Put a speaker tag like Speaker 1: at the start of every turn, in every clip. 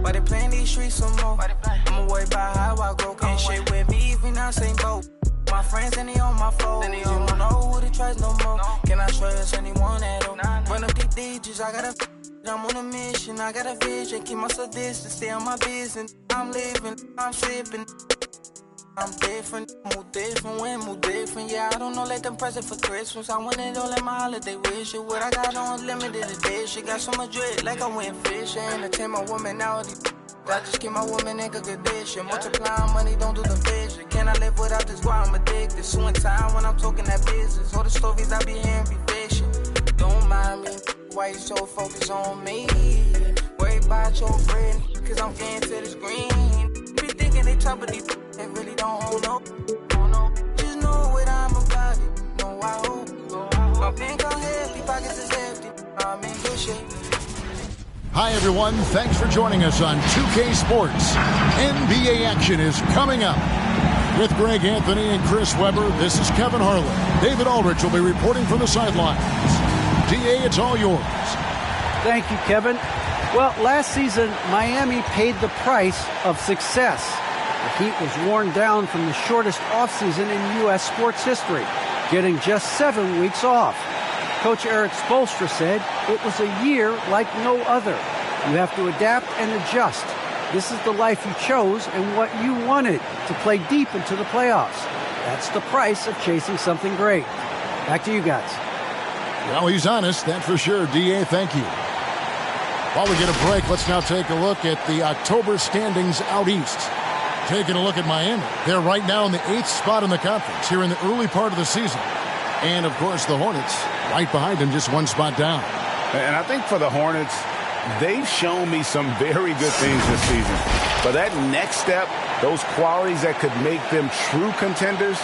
Speaker 1: Why they playing these streets some more? I'ma worry about how I grow. Can't shit with me if we not same boat. My friends and they on my phone. You don't know who to trust no more. Can I trust anyone at all? Run up these digits, I gotta. I'm on a mission, I got a vision. Keep myself distant, stay on my business. I'm living, I'm sipping. I'm different, move different, yeah, I don't know, let them present for Christmas. I want it all at my holiday wish. What I got on limited edition. Got so much dread, like I went fishing. Entertain my woman out. I just keep my woman in good condition. Multiplying money, don't do the vision. Can I live without this? Why I'm addicted. Suing time when I'm talking that business. All the stories I be hearing be fiction. Don't mind me, why you so focused on me? Worry about your friend, cause I'm getting to this green. Be thinking they top of these, they really don't know. Just know what I'm about it, know I hope. My bank on heavy, pockets is empty, I'm in good shape.
Speaker 2: Hi everyone, thanks for joining us on 2K Sports. NBA action is coming up. With Greg Anthony and Chris Webber, this is Kevin Harlan. David Aldrich will be reporting from the sidelines. DA, it's all yours.
Speaker 3: Thank you, Kevin. Well, last season, Miami paid the price of success. The Heat was worn down from the shortest offseason in U.S. sports history, getting just 7 weeks off. Coach Eric Spoelstra said it was a year like no other. You have to adapt and adjust. This is the life you chose and what you wanted, to play deep into the playoffs. That's the price of chasing something great. Back to you guys.
Speaker 2: Well, he's honest, that's for sure. DA, thank you. While we get a break, let's now take a look at the October standings out east. Taking a look at Miami. They're right now in the 8th spot in the conference here in the early part of the season. And, of course, the Hornets right behind them, just 1 spot down.
Speaker 4: And I think for the Hornets, they've shown me some very good things this season. But that next step, those qualities that could make them true contenders,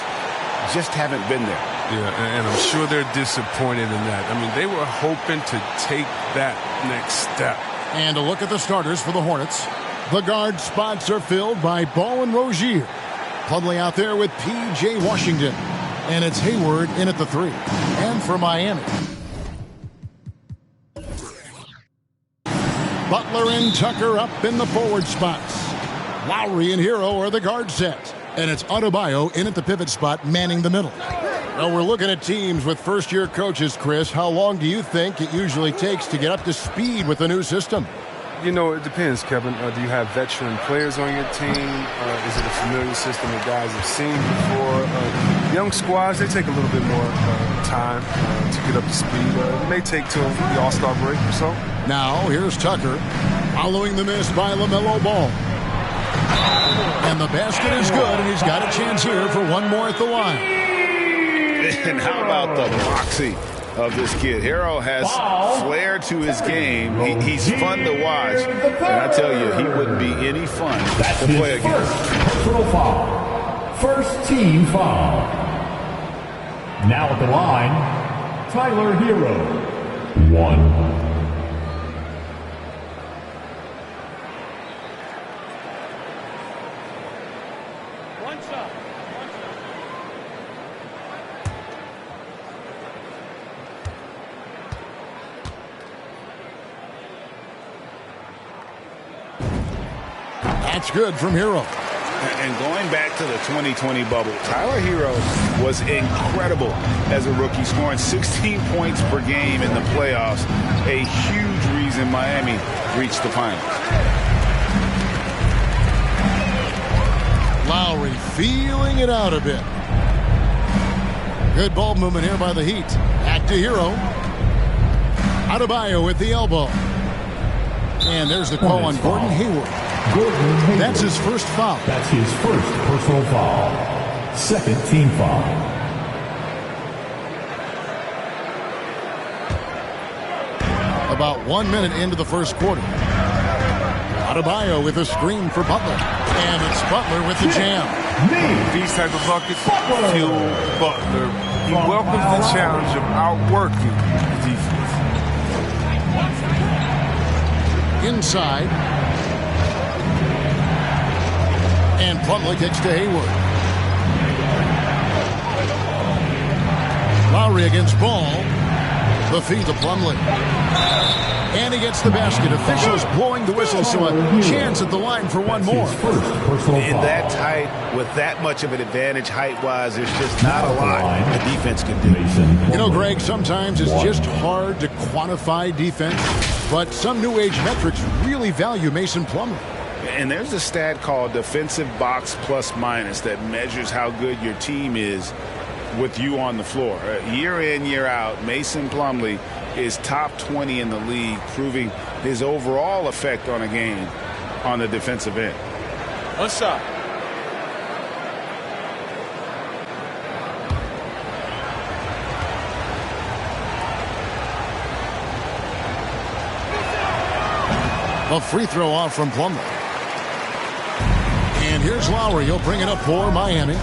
Speaker 4: just haven't been there.
Speaker 5: Yeah, and I'm sure they're disappointed in that. I mean, they were hoping to take that next step.
Speaker 2: And a look at the starters for the Hornets. The guard spots are filled by Ball and Rozier. Plumlee out there with P.J. Washington. And it's Hayward in at the 3. And for Miami, Butler and Tucker up in the forward spots. Lowry and Hero are the guard set. And it's Adebayo in at the pivot spot, manning the middle. Well, we're looking at teams with first-year coaches, Chris. How long do you think it usually takes to get up to speed with the new system?
Speaker 5: You know, it depends, Kevin. Do you have veteran players on your team? Is it a familiar system that guys have seen before? Young squads, they take a little bit more time to get up to speed. It may take till the All-Star break or so.
Speaker 2: Now, here's Tucker, following the miss by LaMelo Ball. And the basket is good, and he's got a chance here for one more at the line.
Speaker 4: And how about the moxie of this kid? Hero has flair to his game. He's fun to watch. And I tell you, he wouldn't be any fun to play against.
Speaker 6: Personal foul. First team foul. Now at the line, Tyler Hero. 1.
Speaker 2: That's good from Hero.
Speaker 4: And going back to the 2020 bubble, Tyler Hero was incredible as a rookie, scoring 16 points per game in the playoffs. A huge reason Miami reached the finals.
Speaker 2: Lowry feeling it out a bit. Good ball movement here by the Heat. Back to Hero. Adebayo with the elbow. And there's the call on Gordon Hayward. That's his first foul.
Speaker 6: That's his first personal foul. Second team foul.
Speaker 2: About 1 minute into the first quarter. Adebayo with a screen for Butler. And it's Butler with the jam.
Speaker 5: These type of buckets fuel Butler. He welcomes the challenge of outworking the defense.
Speaker 2: Inside. And Plumlee kicks to Hayward. Lowry against Ball. The feed to Plumlee. And he gets the basket. Officials blowing the whistle, so a chance at the line for one more.
Speaker 4: In that tight, with that much of an advantage height-wise, there's just not a lot the defense can do.
Speaker 2: You know, Greg, sometimes it's just hard to quantify defense, but some new age metrics really value Mason Plumlee.
Speaker 4: And there's a stat called defensive box plus minus that measures how good your team is with you on the floor. Year in, year out, Mason Plumlee is top 20 in the league, proving his overall effect on a game on the defensive end.
Speaker 7: One shot.
Speaker 2: A free throw off from Plumlee. And here's Lowry. He'll bring it up for Miami.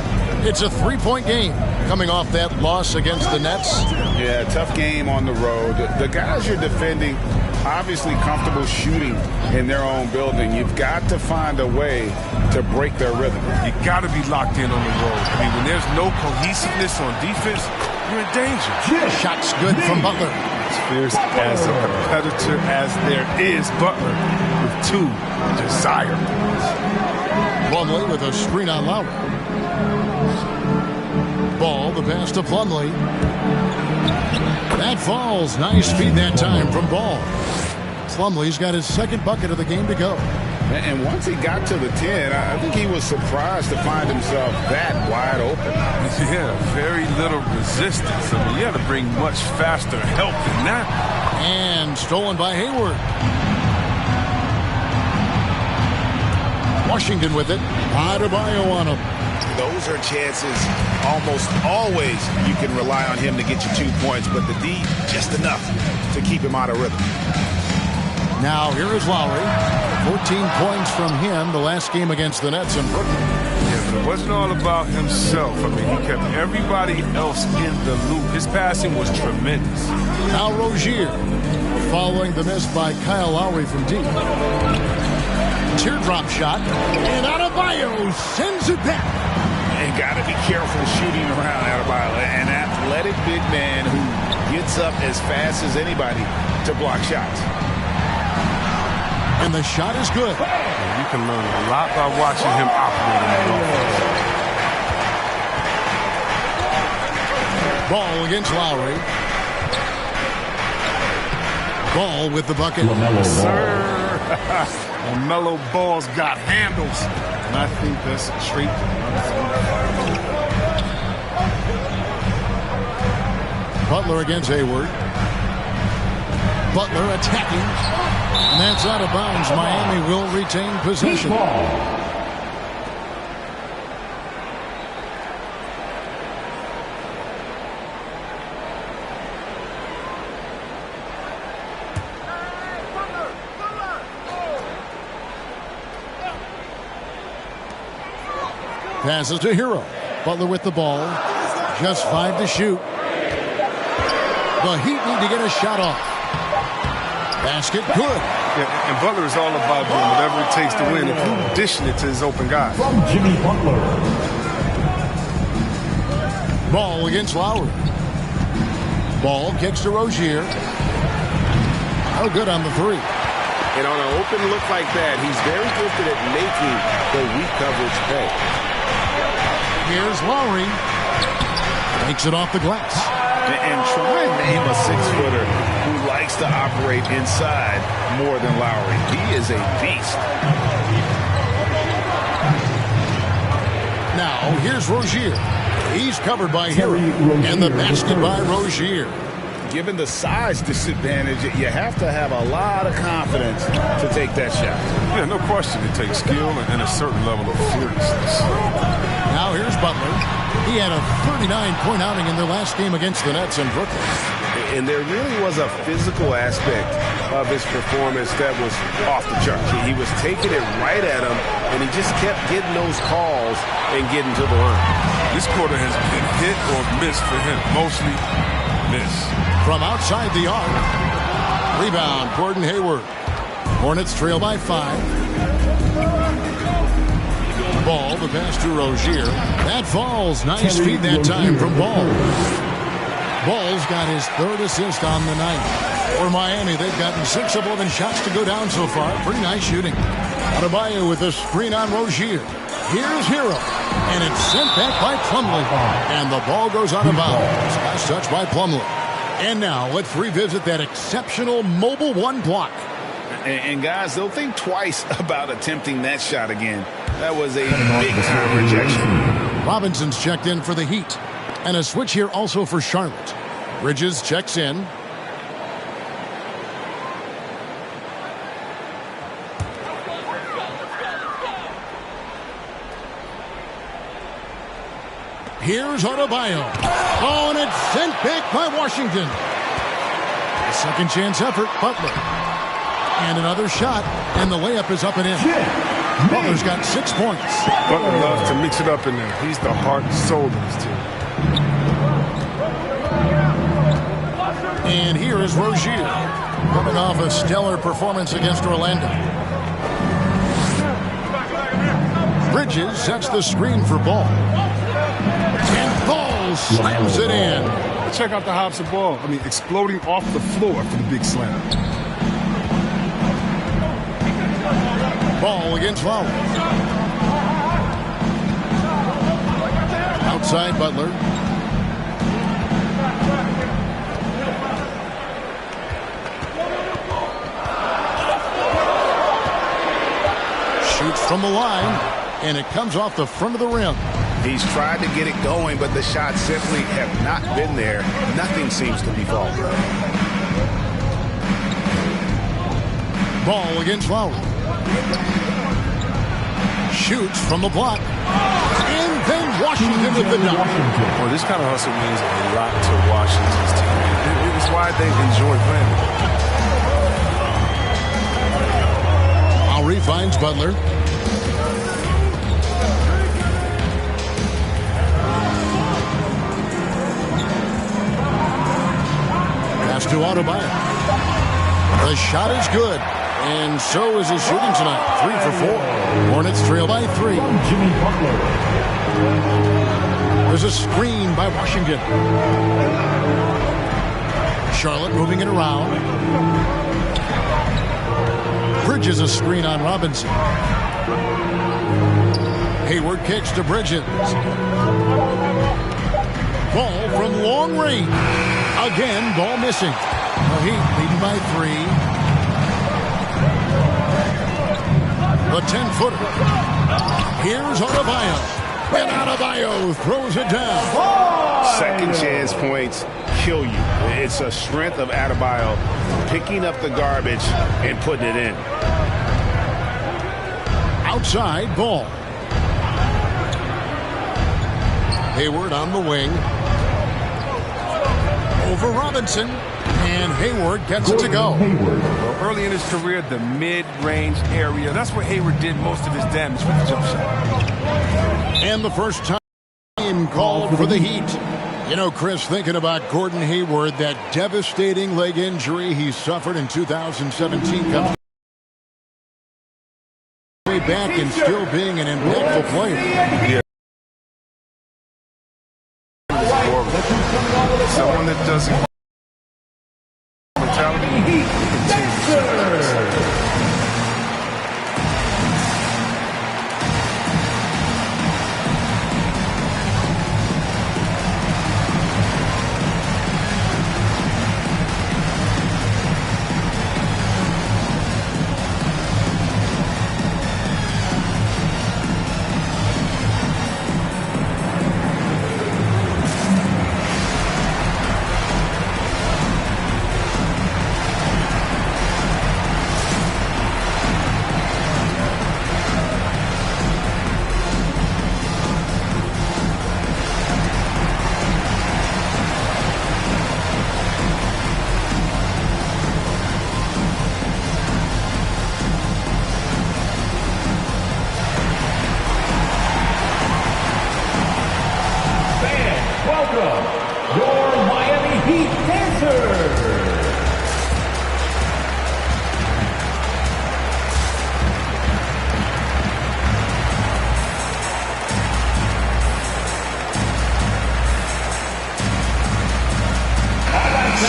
Speaker 2: It's a three-point game coming off that loss against the Nets.
Speaker 4: Yeah, tough game on the road. The guys you're defending, obviously comfortable shooting in their own building. You've got to find a way to break their rhythm.
Speaker 5: You got to be locked in on the road. I mean, when there's no cohesiveness on defense, you're in danger.
Speaker 2: Shot's good from Butler.
Speaker 5: As fierce as a competitor as there is, Butler with two desire points.
Speaker 2: Plumlee with a screen on Lowry. Ball, the pass to Plumlee. That falls. Nice feed that time from Ball. Plumlee's got his second bucket of the game to go.
Speaker 4: And once he got to the 10, I think he was surprised to find himself that wide open.
Speaker 5: Yeah, very little resistance. I mean, you had to bring much faster help than that.
Speaker 2: And stolen by Hayward. Washington with it. Adebayo on him.
Speaker 4: Those are chances almost always you can rely on him to get you 2 points, but the D, just enough to keep him out of rhythm.
Speaker 2: Now here is Lowry. 14 points from him the last game against the Nets in Brooklyn.
Speaker 5: Yeah, but it wasn't all about himself. I mean, he kept everybody else in the loop. His passing was tremendous.
Speaker 2: Now Rozier following the miss by Kyle Lowry from deep. Teardrop shot, and Adebayo sends it back.
Speaker 4: And got to be careful shooting around Adebayo, an athletic big man who gets up as fast as anybody to block shots.
Speaker 2: And the shot is good.
Speaker 5: Yeah, you can learn a lot by watching him operate in that offense.
Speaker 2: Ball against Lowry. Ball with the bucket.
Speaker 5: LaMelo Ball's got handles, and I think that's a trait.
Speaker 2: Butler against Hayward. Butler attacking, and that's out of bounds. Miami will retain possession. Passes to Hero. Butler with the ball. Just 5 to shoot. The Heat need to get a shot off. Basket good.
Speaker 5: Yeah, and Butler is all about doing whatever it takes to win, including dishing it to his open guy.
Speaker 6: From Jimmy Butler.
Speaker 2: Ball against Lowry. Ball kicks to Rozier. Oh, good on the three.
Speaker 8: And on an open look like that, he's very gifted at making the weak coverage pay.
Speaker 2: Here's Lowry. Takes it off the glass.
Speaker 4: And try and name a 6-footer who likes to operate inside more than Lowry. He is a beast.
Speaker 2: Now, here's Rozier. He's covered by Hero. And the basket by Rozier.
Speaker 4: Given the size disadvantage, you have to have a lot of confidence to take that shot.
Speaker 5: Yeah, no question. It takes skill and a certain level of fearlessness.
Speaker 2: Now here's Butler. He had a 39-point outing in their last game against the Nets in Brooklyn.
Speaker 8: And there really was a physical aspect of his performance that was off the charts. He was taking it right at him, and he just kept getting those calls and getting to the line.
Speaker 5: This quarter has been hit or miss for him. Mostly miss.
Speaker 2: From outside the arc. Rebound, Gordon Hayward. Hornets trail by 5. Ball, the pass to Rozier. That falls. Nice feed that time from Ball. Ball's got his third assist on the night. For Miami, they've gotten 6 of 11 shots to go down so far. Pretty nice shooting. Adebayo with a screen on Rozier. Here's Hero. And it's sent back by Plumlee. And the ball goes out of bounds. Last touch by Plumlee. And now let's revisit that exceptional mobile 1 block.
Speaker 4: And guys, they'll think twice about attempting that shot again. That was a big-time rejection.
Speaker 2: Robinson's checked in for the Heat. And a switch here also for Charlotte. Bridges checks in. Here's Adebayo. Oh, and it's sent back by Washington. A second chance effort, Butler. And another shot, and the layup is up and in. Butler's got 6 points.
Speaker 5: Butler loves to mix it up in there. He's the heart and soul of his team.
Speaker 2: And here is Rozier, coming off a stellar performance against Orlando. Bridges sets the screen for Ball. And Ball slams it in.
Speaker 5: Check out the hops of Ball. I mean, exploding off the floor for the big slam.
Speaker 2: Ball against Lowry. Outside Butler. Shoots from the line, and it comes off the front of the rim.
Speaker 8: He's tried to get it going, but the shots simply have not been there. Nothing seems to be falling.
Speaker 2: Ball against Lowry. Shoots from the block. And then Washington with the dunk.
Speaker 5: Well, this kind of hustle means a lot to Washington's team. It was why they enjoy playing.
Speaker 2: Lowry finds Butler. Pass to Adebayo. The shot is good. And so is his shooting tonight. 3 for 4. Hornets trail by 3.
Speaker 6: Jimmy Butler.
Speaker 2: There's a screen by Washington. Charlotte moving it around. Bridges a screen on Robinson. Hayward kicks to Bridges. Ball from long range. Again, ball missing. The Heat leading by 3. The 10-footer. Here's Adebayo. And Adebayo throws it down.
Speaker 8: Second chance points kill you. It's a strength of Adebayo picking up the garbage and putting it in.
Speaker 2: Outside Ball. Hayward on the wing. Over Robinson. And Hayward gets it to go.
Speaker 5: Well, early in his career, the mid-range area, that's where Hayward did most of his damage with the jump shot.
Speaker 2: And the first time called for the Heat. You know, Chris, thinking about Gordon Hayward, that devastating leg injury he suffered in 2017 comes back and still being an impactful player.
Speaker 5: Yeah. Someone that doesn't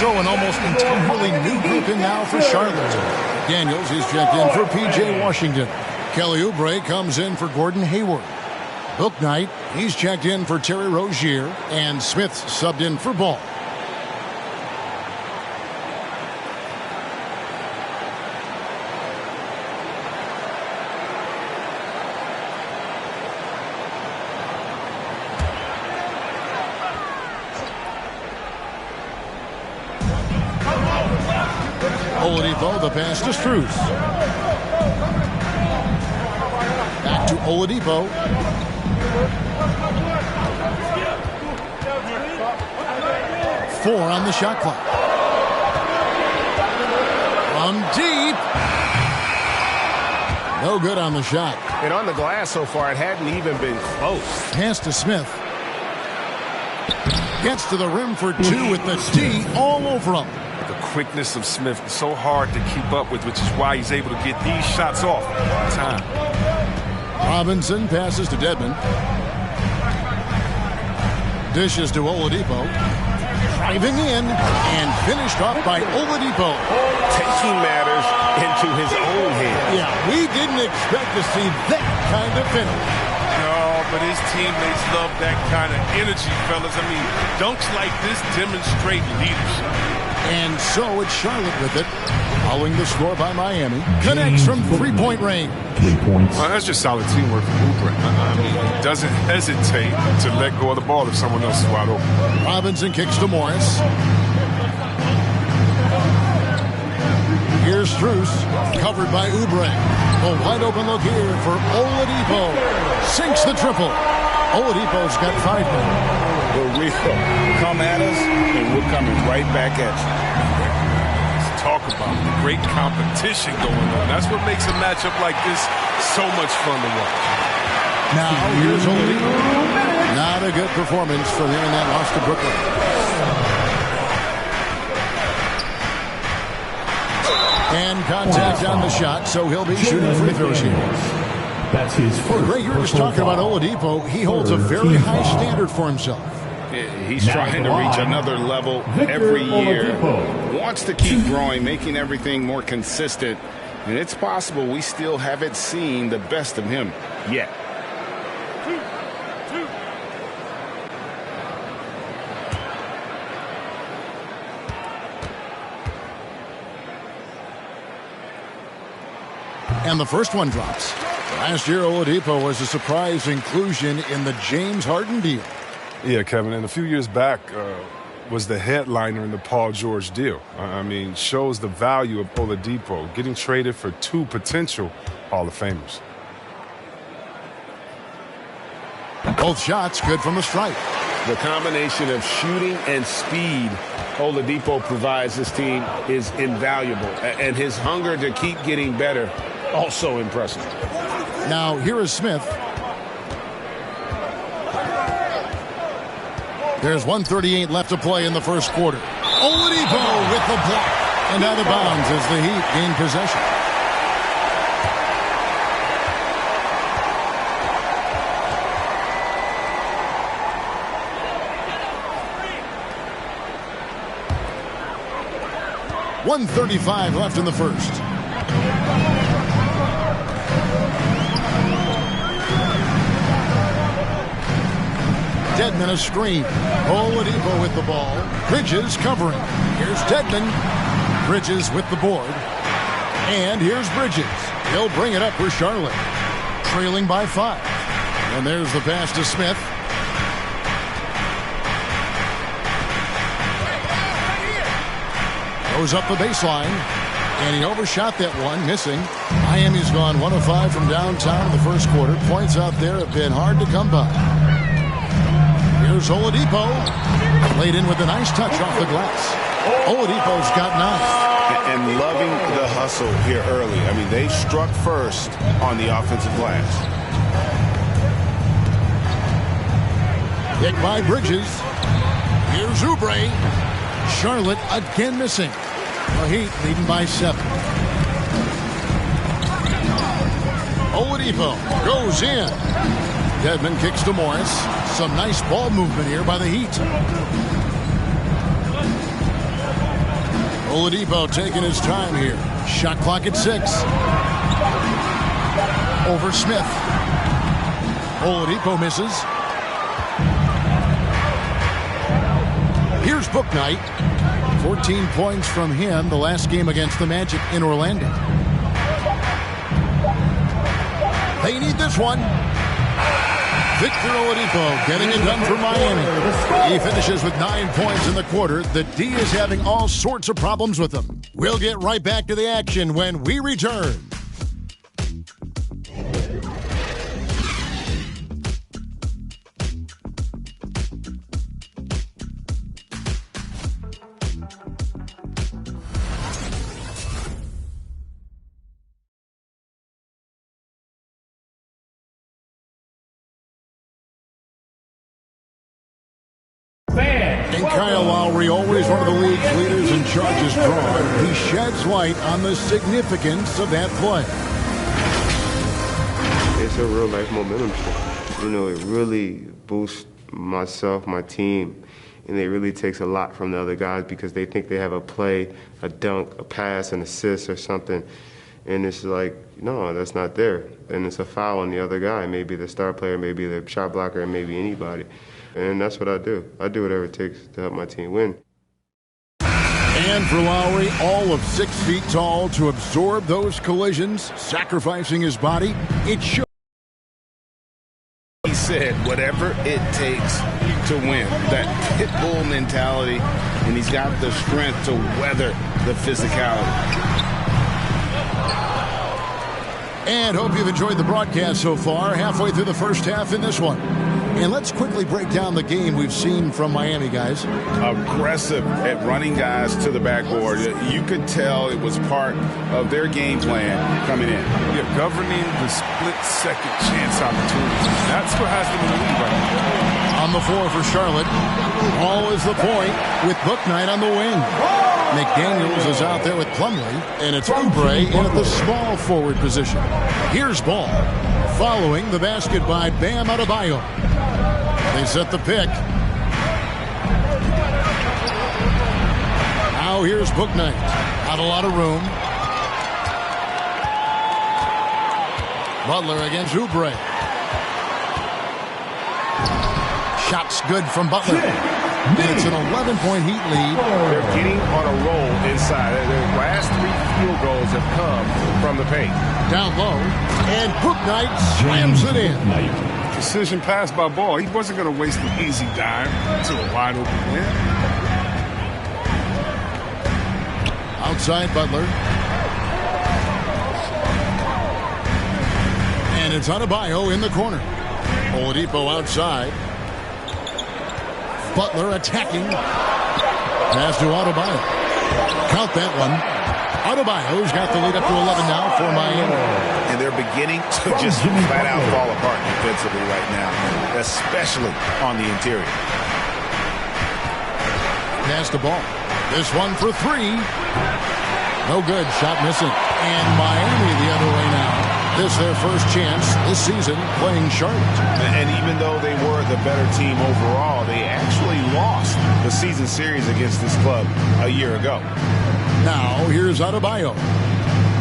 Speaker 2: So an almost entirely new group in now for Charlotte. Daniels is checked in for P.J. Washington. Kelly Oubre comes in for Gordon Hayward. Bouknight, he's checked in for Terry Rozier. And Smith's subbed in for Ball. Oladipo, the pass to Strus. Back to Oladipo. Four on the shot clock. From deep. No good on the shot.
Speaker 8: And on the glass so far, it hadn't even been close.
Speaker 2: Pass to Smith. Gets to the rim for two with the D all over him.
Speaker 5: The quickness of Smith is so hard to keep up with, which is why he's able to get these shots off on time.
Speaker 2: Robinson passes to Dedmon. Dishes to Oladipo. Driving in and finished off by Oladipo.
Speaker 8: Taking matters into his own hands.
Speaker 2: Yeah, we didn't expect to see that kind of finish.
Speaker 5: No, but his teammates love that kind of energy, fellas. I mean, dunks like this demonstrate leadership.
Speaker 2: And so it's Charlotte with it. Following the score by Miami. Connects from three-point range.
Speaker 6: 3 points.
Speaker 5: That's just solid teamwork from Oubre. I mean, he doesn't hesitate to let go of the ball if someone else is wide open.
Speaker 2: Robinson kicks to Morris. Here's Strus, covered by Oubre. A wide open look here for Oladipo. Sinks the triple. Oladipo's got 5 now.
Speaker 4: We'll come at us, and we're coming right back at you.
Speaker 5: Talk about great competition going on. That's what makes a matchup like this so much fun to watch.
Speaker 2: Now, here's Oladipo. Not a good performance from him in that loss to Brooklyn. And contact on the shot, so he'll be shooting free throws here.
Speaker 6: That's his first.
Speaker 2: Greg, you were just talking about Oladipo. He holds a very high standard for himself.
Speaker 4: He's trying to reach another level every year. Wants to keep growing, making everything more consistent. And it's possible we still haven't seen the best of him yet.
Speaker 2: And the first one drops. Last year, Oladipo was a surprise inclusion in the James Harden deal.
Speaker 5: Yeah, Kevin, and a few years back was the headliner in the Paul George deal. I mean, shows the value of Oladipo getting traded for 2 potential Hall of Famers.
Speaker 2: Both shots good from the stripe.
Speaker 8: The combination of shooting and speed Oladipo provides this team is invaluable. And his hunger to keep getting better, also impressive.
Speaker 2: Now, here is Smith. There's 1:38 left to play in the first quarter. Oladipo with the block. And out of bounds as the Heat gain possession. .135 left in the first. Dedmon a screen. Oladipo with the ball. Bridges covering. Here's Dedmon. Bridges with the board. And here's Bridges. He'll bring it up for Charlotte. Trailing by 5. And there's the pass to Smith. Goes up the baseline. And he overshot that one, missing. Miami's gone 1 of 5 from downtown in the first quarter. Points out there have been hard to come by. Here's Oladipo. Laid in with a nice touch off the glass. Oladipo's got 9.
Speaker 4: And loving the hustle here early. I mean, they struck first on the offensive glass.
Speaker 2: Hit by Bridges. Here's Oubre. Charlotte again missing. The Heat leading by 7. Oladipo goes in. Dedmon kicks to Morris. Some nice ball movement here by the Heat. Oladipo taking his time here. Shot clock at 6. Over Smith. Oladipo misses. Here's Bouknight. 14 points from him the last game against the Magic in Orlando. They need this one. Victor Oladipo getting it done for Miami. He finishes with 9 points in the quarter. The D is having all sorts of problems with him. We'll get right back to the action when we return. And Kyle Lowry, always one of the league's leaders in charges drawn, he sheds light on the significance of that play.
Speaker 7: It's a real-life momentum shift. You know, it really boosts myself, my team, and it really takes a lot from the other guys because they think they have a play, a dunk, a pass, an assist or something, and it's like, no, that's not there. And it's a foul on the other guy, maybe the star player, maybe the shot blocker, and maybe anybody. And that's what I do. I do whatever it takes to help my team win.
Speaker 2: And for Lowry, all of 6 feet tall to absorb those collisions, sacrificing his body, it should.
Speaker 4: He said whatever it takes to win. That pit bull mentality, and he's got the strength to weather the physicality.
Speaker 2: And hope you've enjoyed the broadcast so far. Halfway through the first half in this one. And let's quickly break down the game we've seen from Miami, guys.
Speaker 4: Aggressive at running guys to the backboard. You could tell it was part of their game plan coming in.
Speaker 5: Yeah, governing the split-second chance opportunity. That's what has them in the lead right now.
Speaker 2: On the floor for Charlotte. Ball is the point with Bouknight on the wing. McDaniels is out there with Plumlee, and it's Oubre in at the small forward position. Here's Ball, following the basket by Bam Adebayo. They set the pick. Now here's Bouknight. Not a lot of room. Butler against Oubre. Shots good from Butler. And it's an 11-point Heat lead.
Speaker 8: They're getting on a roll inside. Their last 3 field goals have come from the paint.
Speaker 2: Down low, and Bouknight slams it in.
Speaker 5: Precision pass by Ball. He wasn't going to waste an easy dime to a wide open man.
Speaker 2: Outside Butler. And it's Adebayo in the corner. Oladipo outside. Butler attacking. Pass to Adebayo. Count that one. Adebayo's got the lead up to 11 now for Miami.
Speaker 4: And they're beginning to just flat out fall apart defensively right now, especially on the interior.
Speaker 2: Pass the ball. This one for 3. No good. Shot missing. And Miami the other way now. This is their first chance this season playing Charlotte.
Speaker 4: And even though they were the better team overall, they actually lost the season series against this club a year ago.
Speaker 2: Now, here's Adebayo.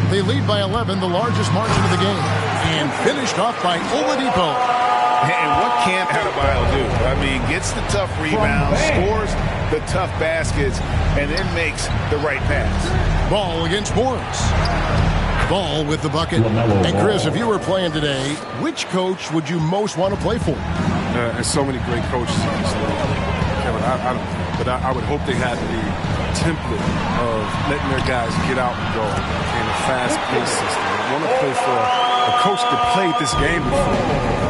Speaker 2: They lead by 11, the largest margin of the game. And finished off by Oladipo.
Speaker 4: And what can't Adebayo do? I mean, gets the tough rebounds, scores the tough baskets, and then makes the right pass.
Speaker 2: Ball against Morris. Ball with the bucket. And Chris, if you were playing today, which coach would you most want to play for?
Speaker 5: There's so many great coaches in this league. Kevin, I don't know. But I would hope they had the template of letting their guys get out and go in a fast-paced system. I want to play for a coach that played this game before.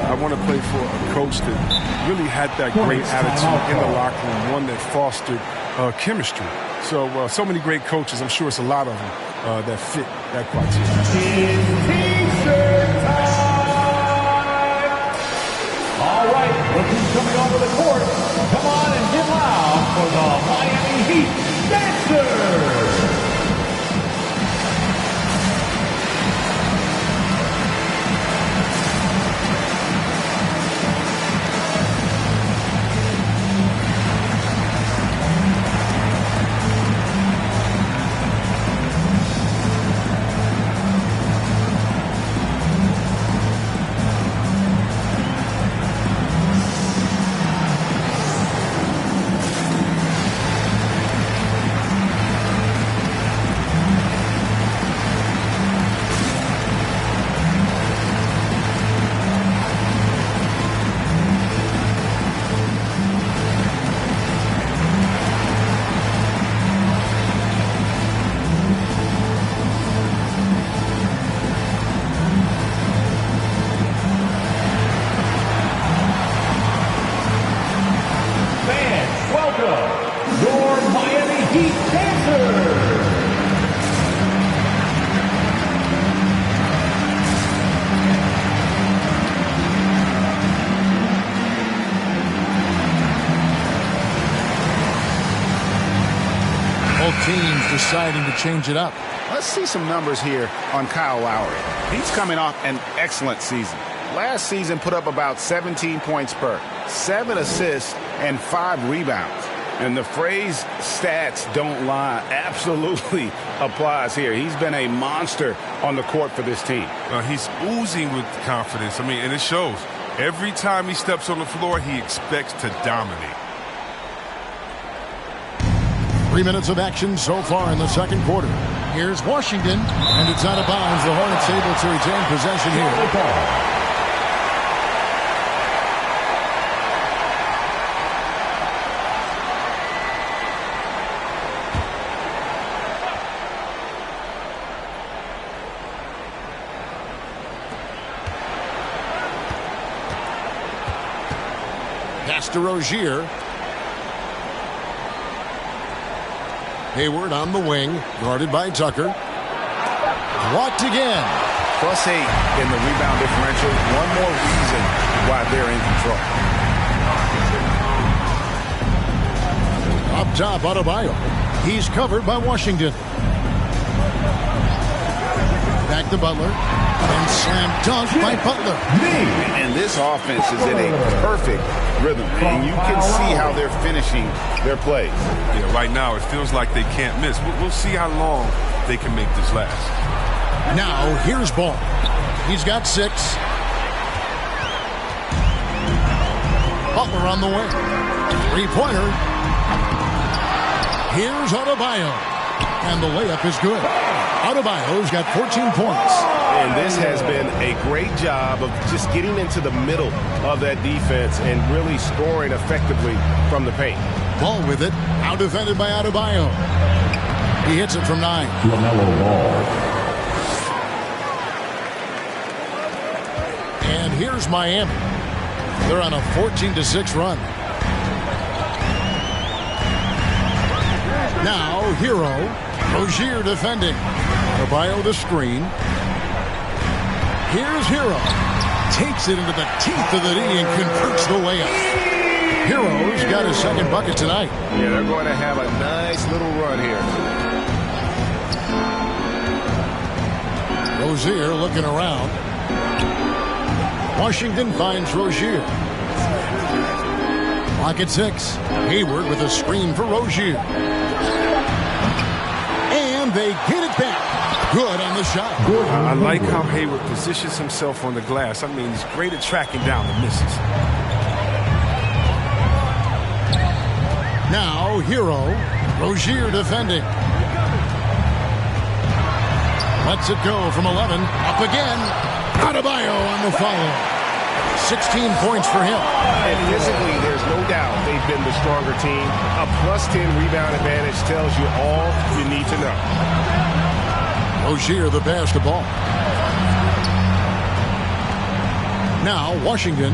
Speaker 5: I want to play for a coach that really had that great attitude in the locker room, one that fostered chemistry. So many great coaches. I'm sure it's a lot of them that fit that criteria.
Speaker 6: All right, look who's coming over the court. Come on and get loud for the Miami Heat Dancers.
Speaker 2: deciding to change it up.
Speaker 4: Let's see some numbers here on Kyle Lowry. He's coming off an excellent season. Last season put up about 17 points per, 7 assists, and 5 rebounds. And the phrase stats don't lie absolutely applies here. He's been a monster on the court for this team.
Speaker 5: He's oozing with confidence. I mean, and it shows. Every time he steps on the floor, he expects to dominate.
Speaker 2: 3 minutes of action so far in the second quarter. Here's Washington, and it's out of bounds. The Hornets able to retain possession here. Pass to Rozier. Hayward on the wing, guarded by Tucker. Blocked again.
Speaker 4: +8 in the rebound differential. One more reason why they're in control.
Speaker 2: Up top, Adebayo. He's covered by Washington. Back to Butler. And slam dunk by Butler.
Speaker 4: And this offense is in a perfect rhythm. And you can see how they're finishing their plays.
Speaker 5: Yeah, right now it feels like they can't miss. We'll see how long they can make this last.
Speaker 2: Now, here's Ball. He's got 6. Butler on the wing. 3-pointer. Here's Adebayo. And the layup is good. Adebayo's got 14 points.
Speaker 8: And this has been a great job of just getting into the middle of that defense and really scoring effectively from the paint.
Speaker 2: Ball with it. Out defended by Adebayo. He hits it from 9.
Speaker 6: LaMelo Ball.
Speaker 2: And here's Miami. They're on a 14-6 run. Now, Hero. Rozier defending. Adebayo the screen. Here's Hero. Takes it into the teeth of the D and converts the layup. Hero's got his second bucket tonight.
Speaker 8: Yeah, they're going to have a nice little run here.
Speaker 2: Rozier looking around. Washington finds Rozier. Clock at 6. Hayward with a screen for Rozier. And they get it back. Good on the shot.
Speaker 5: I like how Hayward positions himself on the glass. I mean, he's great at tracking down the misses.
Speaker 2: Now, Hero. Rozier defending. Lets it go from 11. Up again. Adebayo on the follow. 16 points for him.
Speaker 8: And physically, there's no doubt they've been the stronger team. A +10 rebound advantage tells you all you need to know.
Speaker 2: Rozier the pass to Ball. Now Washington.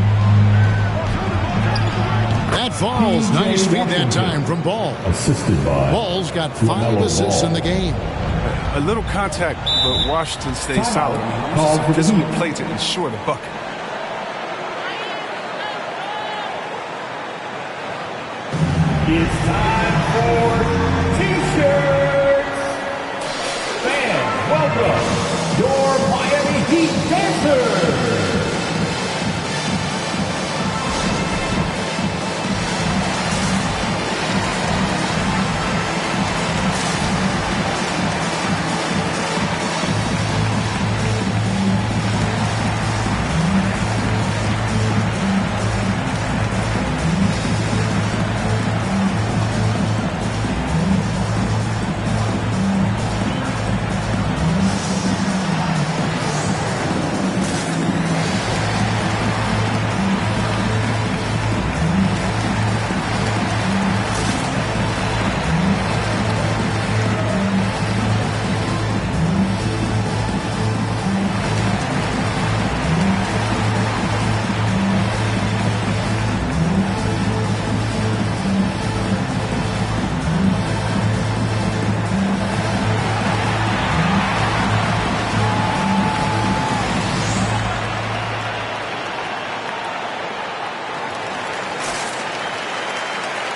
Speaker 2: That falls. Nice feed that time from Ball.
Speaker 6: Assisted by
Speaker 2: Ball's got 5 assists in the game.
Speaker 5: A little contact, but Washington stays solid. He uses some physical play to ensure the bucket.
Speaker 6: It's time for T-shirts. Fans, welcome your Miami Heat dancers.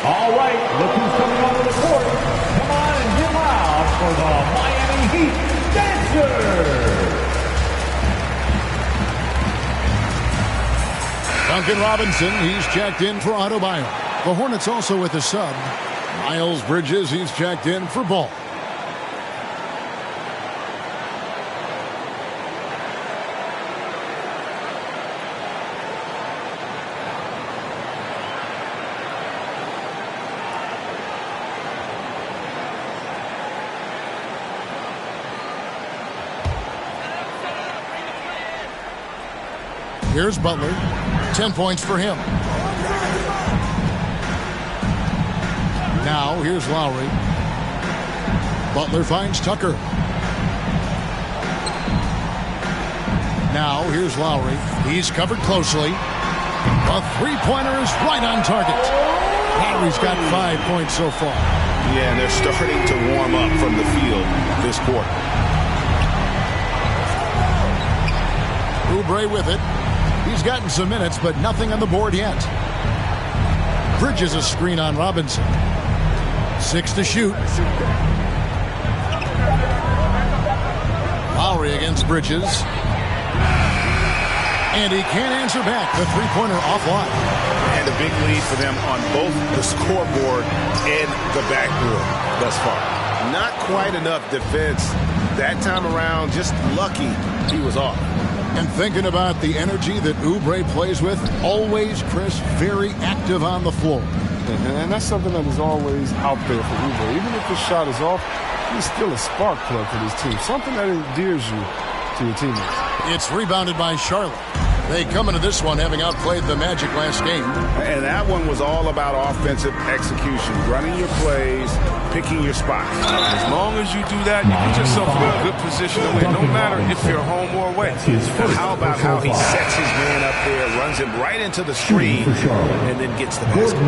Speaker 6: All right, look who's coming onto the court. Come on and get loud for the Miami Heat, Dancer.
Speaker 2: Duncan Robinson, he's checked in for Adebayo. The Hornets also with a sub. Miles Bridges, he's checked in for Ball. Here's Butler. 10 points for him. Now, here's Lowry. Butler finds Tucker. Now, here's Lowry. He's covered closely. A three-pointer is right on target. Lowry's got 5 points so far.
Speaker 8: Yeah, and they're starting to warm up from the field this quarter.
Speaker 2: Oubre with it. He's gotten some minutes, but nothing on the board yet. Bridges a screen on Robinson. 6 to shoot. Lowry against Bridges. And he can't answer back. The three-pointer offline.
Speaker 8: And a big lead for them on both the scoreboard and the backboard thus far. Not quite enough defense that time around. Just lucky he was off.
Speaker 2: And thinking about the energy that Oubre plays with, always, Chris, very active on the floor.
Speaker 5: And that's something that is always out there for Oubre. Even if his shot is off, he's still a spark plug for this team. Something that endears you to your teammates.
Speaker 2: It's rebounded by Charlotte. They come into this one having outplayed the Magic last game.
Speaker 8: And that one was all about offensive execution, running your plays, picking your spots.
Speaker 5: As long as you do that, you put yourself in a good position to win, no matter if you're home or away.
Speaker 8: And how about how he sets his man up there, runs him right into the screen, and then gets the basket.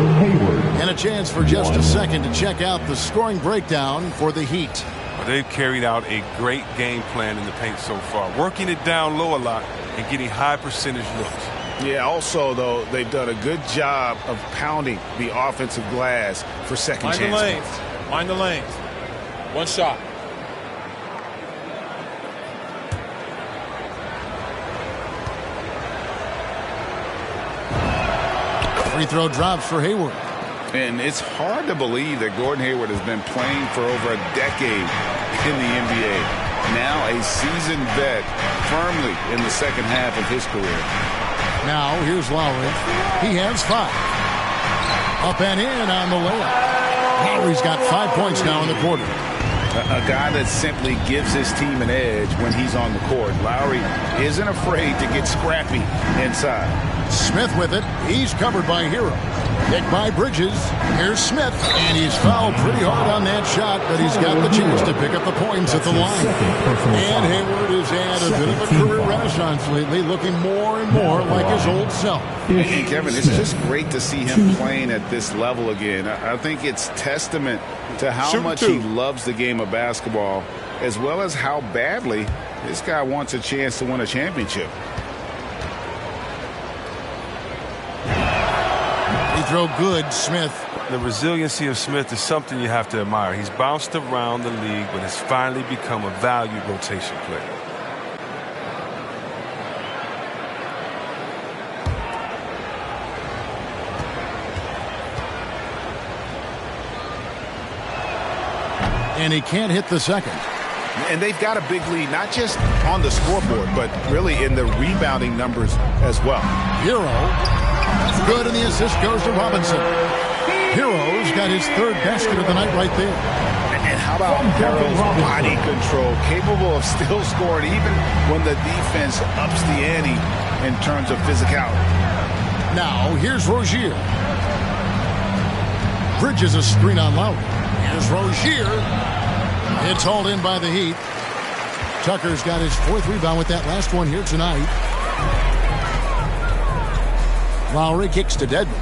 Speaker 2: And a chance for just a second to check out the scoring breakdown for the Heat.
Speaker 5: They've carried out a great game plan in the paint so far, working it down low a lot and getting high percentage looks.
Speaker 8: Yeah, also, though, they've done a good job of pounding the offensive glass for second chances.
Speaker 9: Mind the lanes. Mind the lanes. One shot.
Speaker 2: Free throw drops for Hayward.
Speaker 8: And it's hard to believe that Gordon Hayward has been playing for over a decade in the NBA. Now a seasoned vet, firmly in the second half of his career.
Speaker 2: Now here's Lowry. He has 5. Up and in on the layup. Lowry's got 5 points now in the quarter.
Speaker 8: A guy that simply gives his team an edge when he's on the court. Lowry isn't afraid to get scrappy inside.
Speaker 2: Smith with it. He's covered by Hero. Kicked by Bridges. Here's Smith. And he's fouled pretty hard on that shot, but he's got the chance to pick up the points at the line. And Hayward has had a bit of a career renaissance lately, looking more and more like his old self.
Speaker 8: And Kevin, it's just great to see him playing at this level again. I think it's testament to how much he loves the game of basketball, as well as how badly this guy wants a chance to win a championship.
Speaker 2: He throw good, Smith.
Speaker 5: The resiliency of Smith is something you have to admire. He's bounced around the league, but has finally become a valued rotation player.
Speaker 2: And he can't hit the second.
Speaker 8: And they've got a big lead, not just on the scoreboard, but really in the rebounding numbers as well.
Speaker 2: Hero. Good, and the assist goes to Robinson. Hero's got his 3rd basket of the night right there.
Speaker 8: And how about Hero's body control, capable of still scoring even when the defense ups the ante in terms of physicality.
Speaker 2: Now, here's Rozier. Bridges a screen on Lowry. Here's Rozier. It's hauled in by the Heat. Tucker's got his 4th rebound with that last one here tonight. Lowry kicks to Dedmon.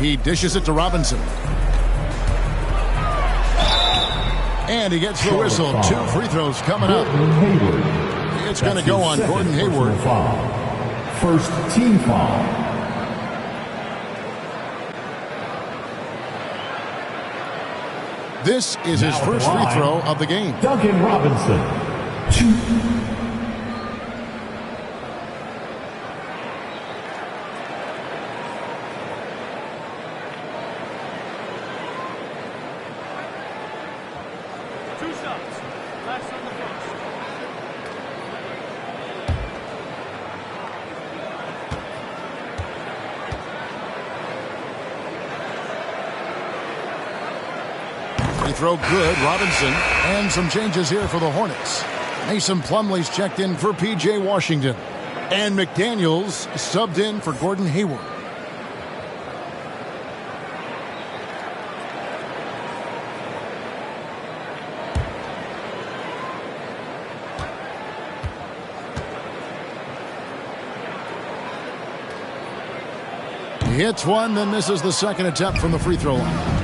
Speaker 2: He dishes it to Robinson. And he gets the whistle. 2 free throws coming up. It's going to go on Gordon Hayward.
Speaker 6: First team foul.
Speaker 2: This is his first free throw of the game.
Speaker 6: Duncan Robinson. 2.
Speaker 2: Free throw good, Robinson. And some changes here for the Hornets. Mason Plumlee's checked in for P.J. Washington. And McDaniels subbed in for Gordon Hayward. He hits one, then misses the second attempt from the free throw line.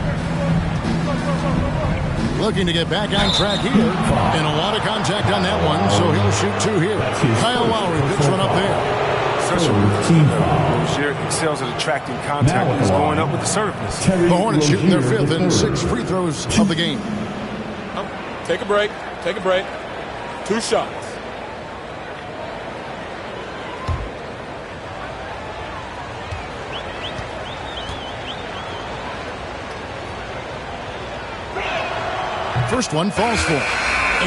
Speaker 2: Looking to get back on track here. And a lot of contact on that one, so he'll shoot 2 here. Kyle Lowry picks one up there.
Speaker 5: Such a routine foul. Rozier excels at attracting contact. He's going up with assertiveness.
Speaker 2: The Hornets shooting their 5th and 6th free throws of the game.
Speaker 9: Take a break. Take a break. 2 shots.
Speaker 2: First one falls for him.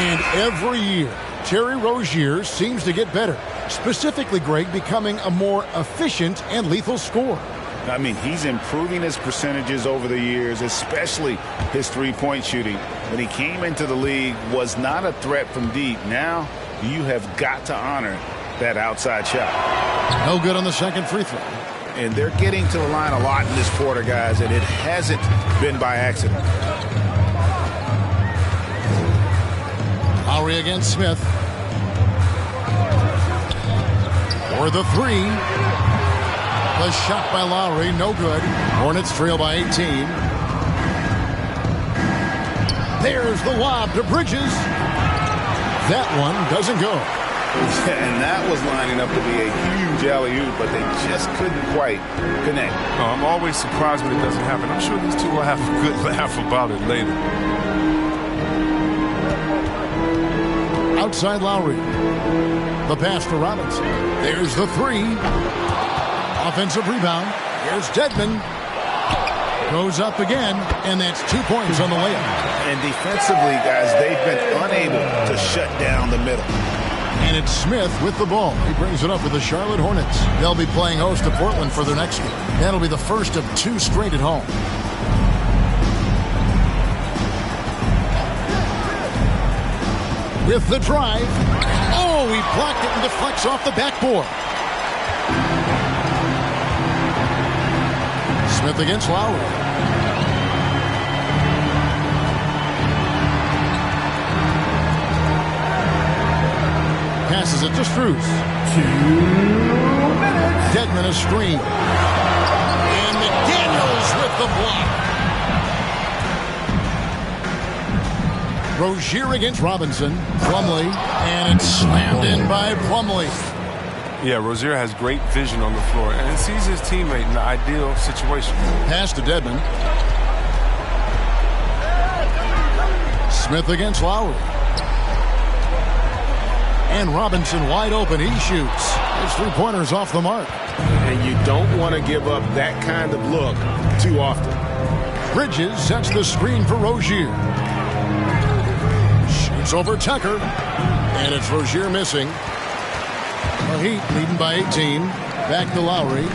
Speaker 2: And every year, Terry Rozier seems to get better. Specifically, Greg, becoming a more efficient and lethal scorer.
Speaker 8: I mean, he's improving his percentages over the years, especially his three-point shooting. When he came into the league, was not a threat from deep. Now, you have got to honor that outside shot.
Speaker 2: No good on the second free throw.
Speaker 8: And they're getting to the line a lot in this quarter, guys, and it hasn't been by accident.
Speaker 2: Lowry against Smith. For the 3. The shot by Lowry, no good. Hornets trail by 18. There's the lob to Bridges. That one doesn't go.
Speaker 8: And that was lining up to be a huge alley-oop, but they just couldn't quite connect.
Speaker 5: I'm always surprised when it doesn't happen. I'm sure these two will have a good laugh about it later.
Speaker 2: Outside Lowry. The pass to Robinson. There's the 3. Offensive rebound. Here's Dedmon. Goes up again, and that's 2 points on the layup.
Speaker 8: And defensively, guys, they've been unable to shut down the middle.
Speaker 2: And it's Smith with the ball. He brings it up with the Charlotte Hornets. They'll be playing host to Portland for their next game. That'll be the first of 2 straight at home. With the drive. Oh, he blocked it and deflects off the backboard. Smith against Lowry. Passes it to Strus.
Speaker 6: 2 minutes.
Speaker 2: Dedmon a screen. And McDaniels with the block. Rozier against Robinson. Plumlee. And it's slammed in by Plumlee.
Speaker 5: Yeah, Rozier has great vision on the floor and sees his teammate in the ideal situation.
Speaker 2: Pass to Dedmon. Smith against Lowry. And Robinson wide open. He shoots. His 3-pointers off the mark.
Speaker 8: And you don't want to give up that kind of look too often.
Speaker 2: Bridges sets the screen for Rozier. Shoots over Tucker. And it's Rozier missing. The Heat leading by 18. Back to Lowry.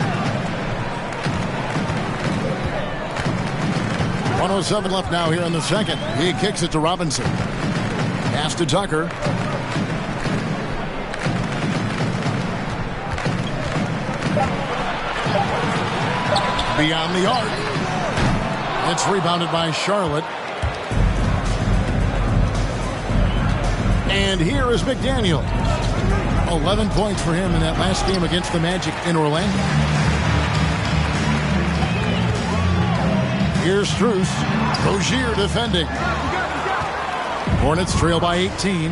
Speaker 2: 1:07 left now here in the second. He kicks it to Robinson. Pass to Tucker. Beyond the arc. It's rebounded by Charlotte. And here is McDaniel. 11 points for him in that last game against the Magic in Orlando. Here's Strus. Rozier defending. Hornets trail by 18.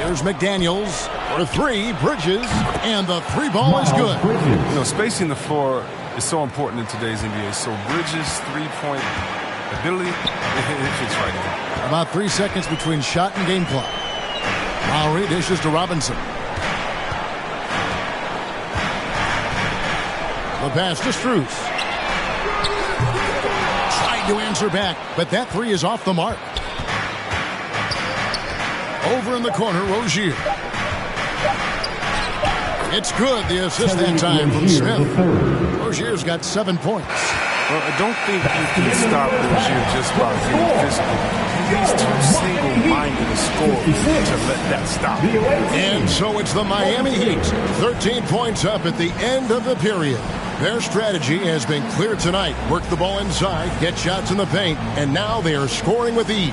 Speaker 2: Here's McDaniels for 3. Bridges. And the 3 ball is good.
Speaker 5: You know, spacing the floor is so important in today's NBA. So Bridges' 3-point ability, it fits right in.
Speaker 2: About 3 seconds between shot and game clock. Lowry dishes to Robinson. The pass to Strus. Tried to answer back, but that three is off the mark. Over in the corner, Rozier. It's good. The assist that time from Smith. Rozier's got 7 points.
Speaker 5: Well, I don't think you can stop Rozier just by being physical. He's too single-minded a scorer to let that stop.
Speaker 2: And so it's the Miami Heat. 13 points up at the end of the period. Their strategy has been clear tonight. Work the ball inside, get shots in the paint, and now they are scoring with ease.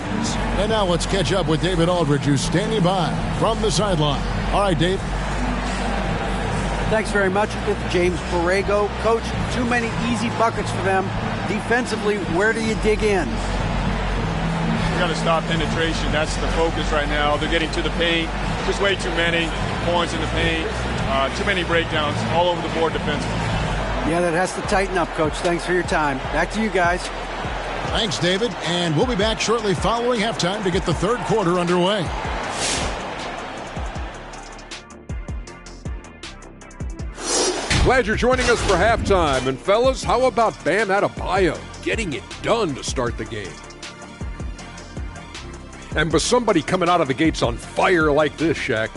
Speaker 2: And now let's catch up with David Aldridge, who's standing by from the sideline. All right, Dave.
Speaker 3: Thanks very much. It's James Borrego. Coach, too many easy buckets for them. Defensively, where do you dig in?
Speaker 9: You got to stop penetration. That's the focus right now. They're getting to the paint. Just way too many points in the paint. Too many breakdowns all over the board defensively.
Speaker 3: Yeah, that has to tighten up, Coach. Thanks for your time. Back to you guys.
Speaker 2: Thanks, David. And we'll be back shortly following halftime to get the third quarter underway.
Speaker 10: Glad you're joining us for halftime. And fellas, how about Bam Adebayo getting it done to start the game? And with somebody coming out of the gates on fire like this, Shaq,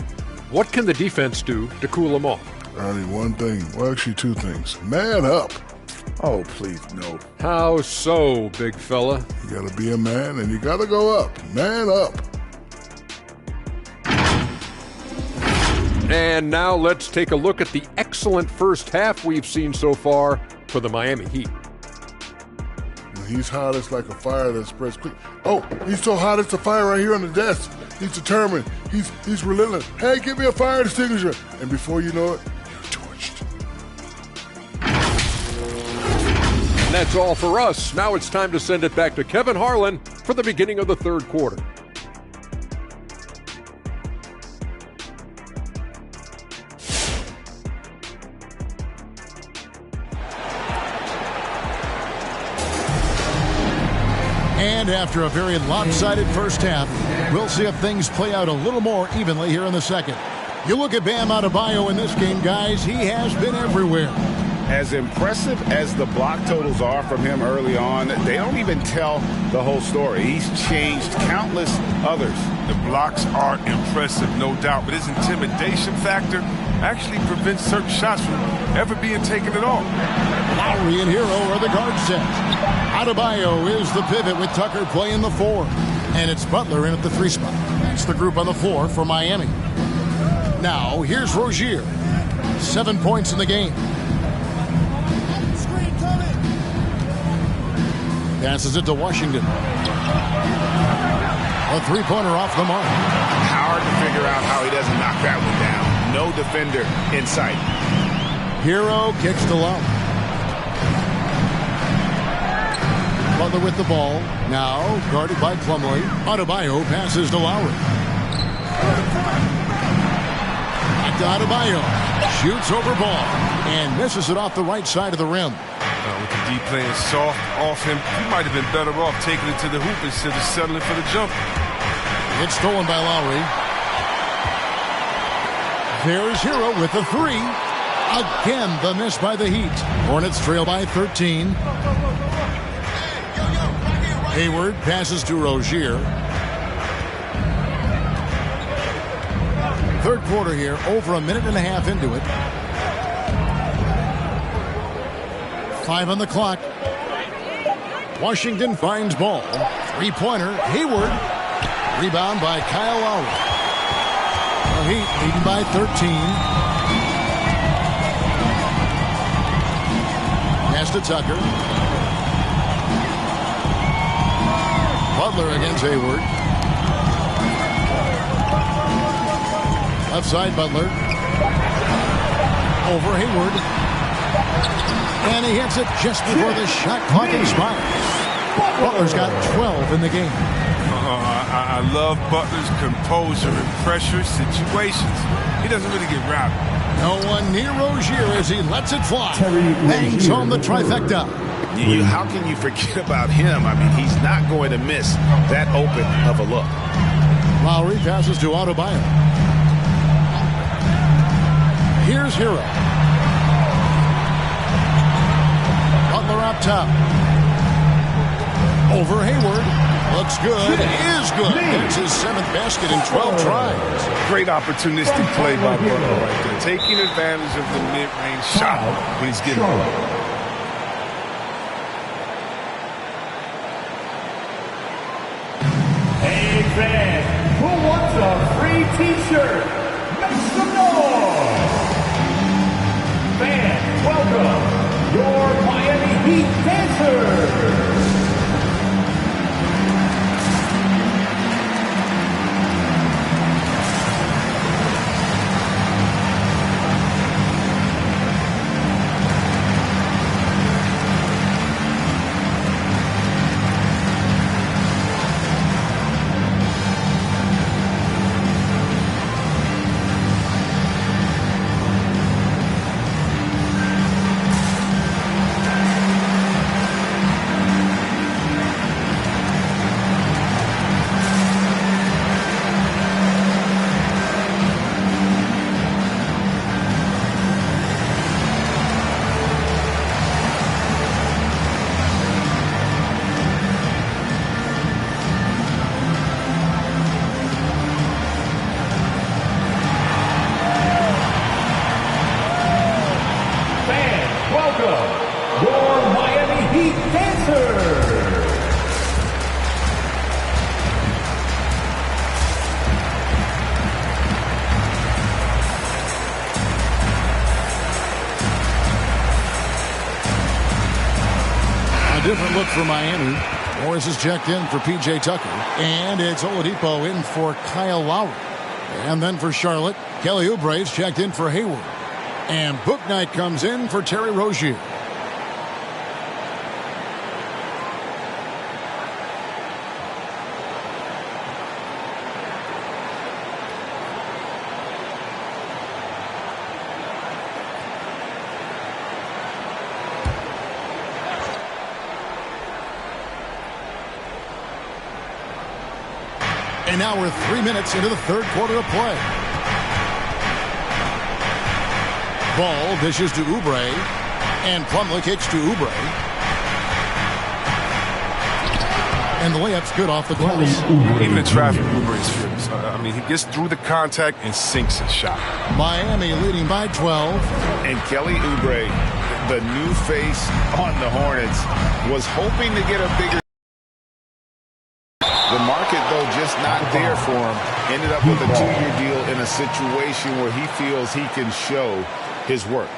Speaker 10: what can the defense do to cool them off?
Speaker 11: Only one thing. Well, actually, two things. Man up.
Speaker 4: Oh, please, no.
Speaker 10: How so, big fella?
Speaker 11: You got to be a man, and you got to go up. Man up.
Speaker 10: And now let's take a look at the excellent first half we've seen so far for the Miami Heat.
Speaker 11: He's hot as like a fire that spreads quick. Oh, he's so hot it's a fire right here on the desk. He's determined. He's relentless. Hey, give me a fire extinguisher. And before you know it, you're torched.
Speaker 10: And that's all for us. Now it's time to send it back to Kevin Harlan for the beginning of the third quarter.
Speaker 2: And after a very lopsided first half, we'll see if things play out a little more evenly here in the second. You look at Bam Adebayo in this game, guys, he has been everywhere.
Speaker 8: As impressive as the block totals are from him early on, they don't even tell the whole story. He's changed countless others.
Speaker 5: The blocks are impressive, no doubt, but his intimidation factor actually prevents certain shots from ever being taken at all.
Speaker 2: Lowry and Hero are the guard sets. Adebayo is the pivot with Tucker playing the 4. And it's Butler in at the 3 spot. That's the group on the floor for Miami. Now, here's Rozier. 7 points in the game. Passes it to Washington. A three-pointer off the mark.
Speaker 8: Hard to figure out how he doesn't knock that one down. No defender in sight.
Speaker 2: Hero kicks to Lowry. Butler with the ball. Now guarded by Plumlee. Adebayo passes to Lowry. Back to Adebayo. Shoots over ball. And misses it off the right side of the rim.
Speaker 5: With the D playing soft off him, he might have been better off taking it to the hoop instead of settling for the jump.
Speaker 2: It's stolen by Lowry. There's Hero with the 3. Again, the miss by the Heat. Hornets trail by 13. Hayward passes to Rozier. Third quarter here, over a minute and a half into it. 5 on the clock. Washington finds ball. Three-pointer, Hayward. Rebound by Kyle Lowry. The Heat leading by 13. Pass to Tucker. Butler against Hayward. Left side, Butler. Over Hayward. And he hits it just before the shot clock expires. Butler's got 12 in the game.
Speaker 5: I love Butler's composure in pressure situations. He doesn't really get routed.
Speaker 2: No one near Rozier as he lets it fly. Bangs home the trifecta.
Speaker 8: How can you forget about him? I mean, he's not going to miss that open of a look.
Speaker 2: Lowry passes to Adebayo. Here's Hero. Butler up top. Over Hayward. Looks good. Is good. It's his 7th basket in 12 tries.
Speaker 5: Great opportunistic play by Butler right there. Taking advantage of the mid-range shot when he's getting it.
Speaker 6: Hey, fan, who wants a free T-shirt? Make some noise! Fans, welcome your Miami Heat dancers!
Speaker 2: Different look for Miami. Morris is checked in for P.J. Tucker. And it's Oladipo in for Kyle Lowry. And then for Charlotte, Kelly Oubre is checked in for Hayward. And Bouknight comes in for Terry Rozier. And now we're 3 minutes into the third quarter of play. Ball dishes to Oubre. And Plumlee kicks to Oubre. And the layup's good off the glass.
Speaker 5: Even in traffic, Oubre is fearless. I mean, he gets through the contact and sinks his shot.
Speaker 2: Miami leading by 12.
Speaker 8: And Kelly Oubre, the new face on the Hornets, was hoping to get a bigger. The market, though, just not there for him. Ended up with a 2-year deal in a situation where he feels he can show his work.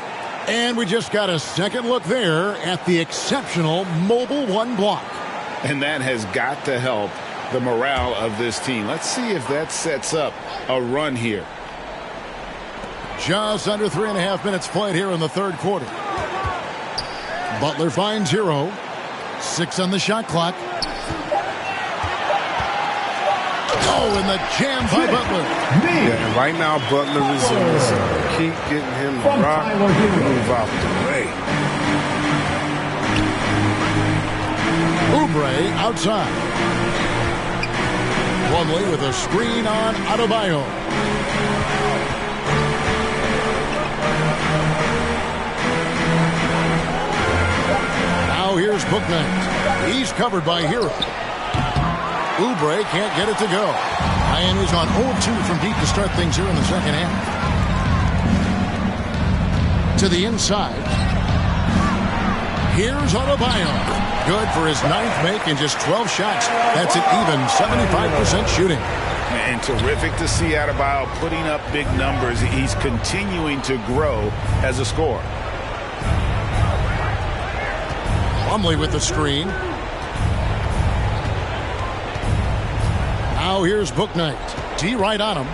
Speaker 2: And we just got a second look there at the exceptional Mobile One block.
Speaker 8: And that has got to help the morale of this team. Let's see if that sets up a run here.
Speaker 2: Just under 3.5 minutes played here in the third quarter. Butler finds Hero. 6 on the shot clock. Oh, and the jam by Butler.
Speaker 5: Yeah, and right now Butler is in this. Keep getting him to rock and move out the way.
Speaker 2: Oubre outside. Plumlee with a screen on Adebayo. Now here's Bouknight. He's covered by Hero. Oubre can't get it to go. Miami's on 0-2 from deep to start things here in the second half. To the inside. Here's Adebayo. Good for his 9th make in just 12 shots. That's an even 75% shooting.
Speaker 8: And terrific to see Adebayo putting up big numbers. He's continuing to grow as a scorer.
Speaker 2: Plumlee with the screen. Now here's Bouknight. D right on him.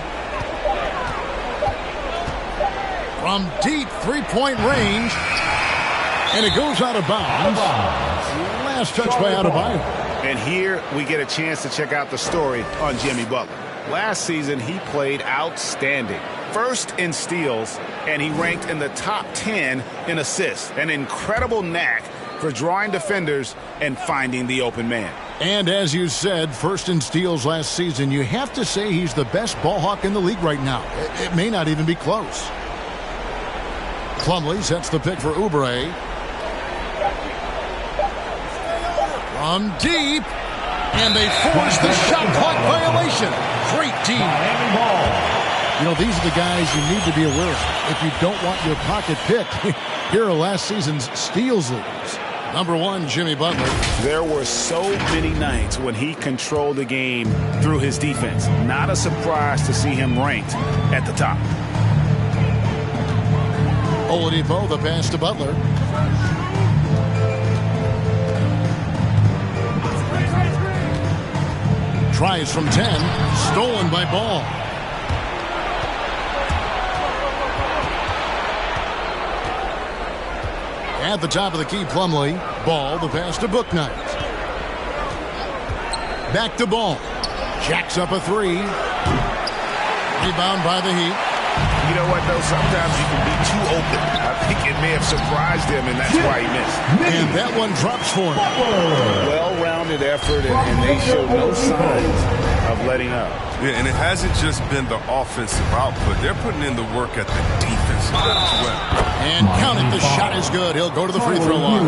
Speaker 2: From deep three-point range. And it goes out of bounds. Last touch by Adebayo.
Speaker 8: And here we get a chance to check out the story on Jimmy Butler. Last season, he played outstanding. First in steals, and he ranked in the top 10 in assists. An incredible knack for drawing defenders and finding the open man.
Speaker 2: And as you said, first in steals last season, you have to say he's the best ball hawk in the league right now. It may not even be close. Plumlee sets the pick for Oubre. From deep. And they force the shot clock violation. Great team. You know, these are the guys you need to be aware of if you don't want your pocket picked. Here are last season's steals leaders. Number 1, Jimmy Butler.
Speaker 8: There were so many nights when he controlled the game through his defense. Not a surprise to see him ranked at the top.
Speaker 2: Oladipo, the pass to Butler. Tries from 10. Stolen by Ball. At the top of the key, Plumlee. Ball, the pass to Bouknight. Back to Ball. Jacks up a 3. Rebound by the Heat.
Speaker 8: You know what, though? Sometimes you can be too open. I think it may have surprised him, and that's why he missed.
Speaker 2: And that one drops for him.
Speaker 8: Well-rounded effort, and they show no signs of letting up.
Speaker 5: Yeah, and it hasn't just been the offensive output. They're putting in the work at the defensive as well.
Speaker 2: And count it. The shot is good. He'll go to the free throw line.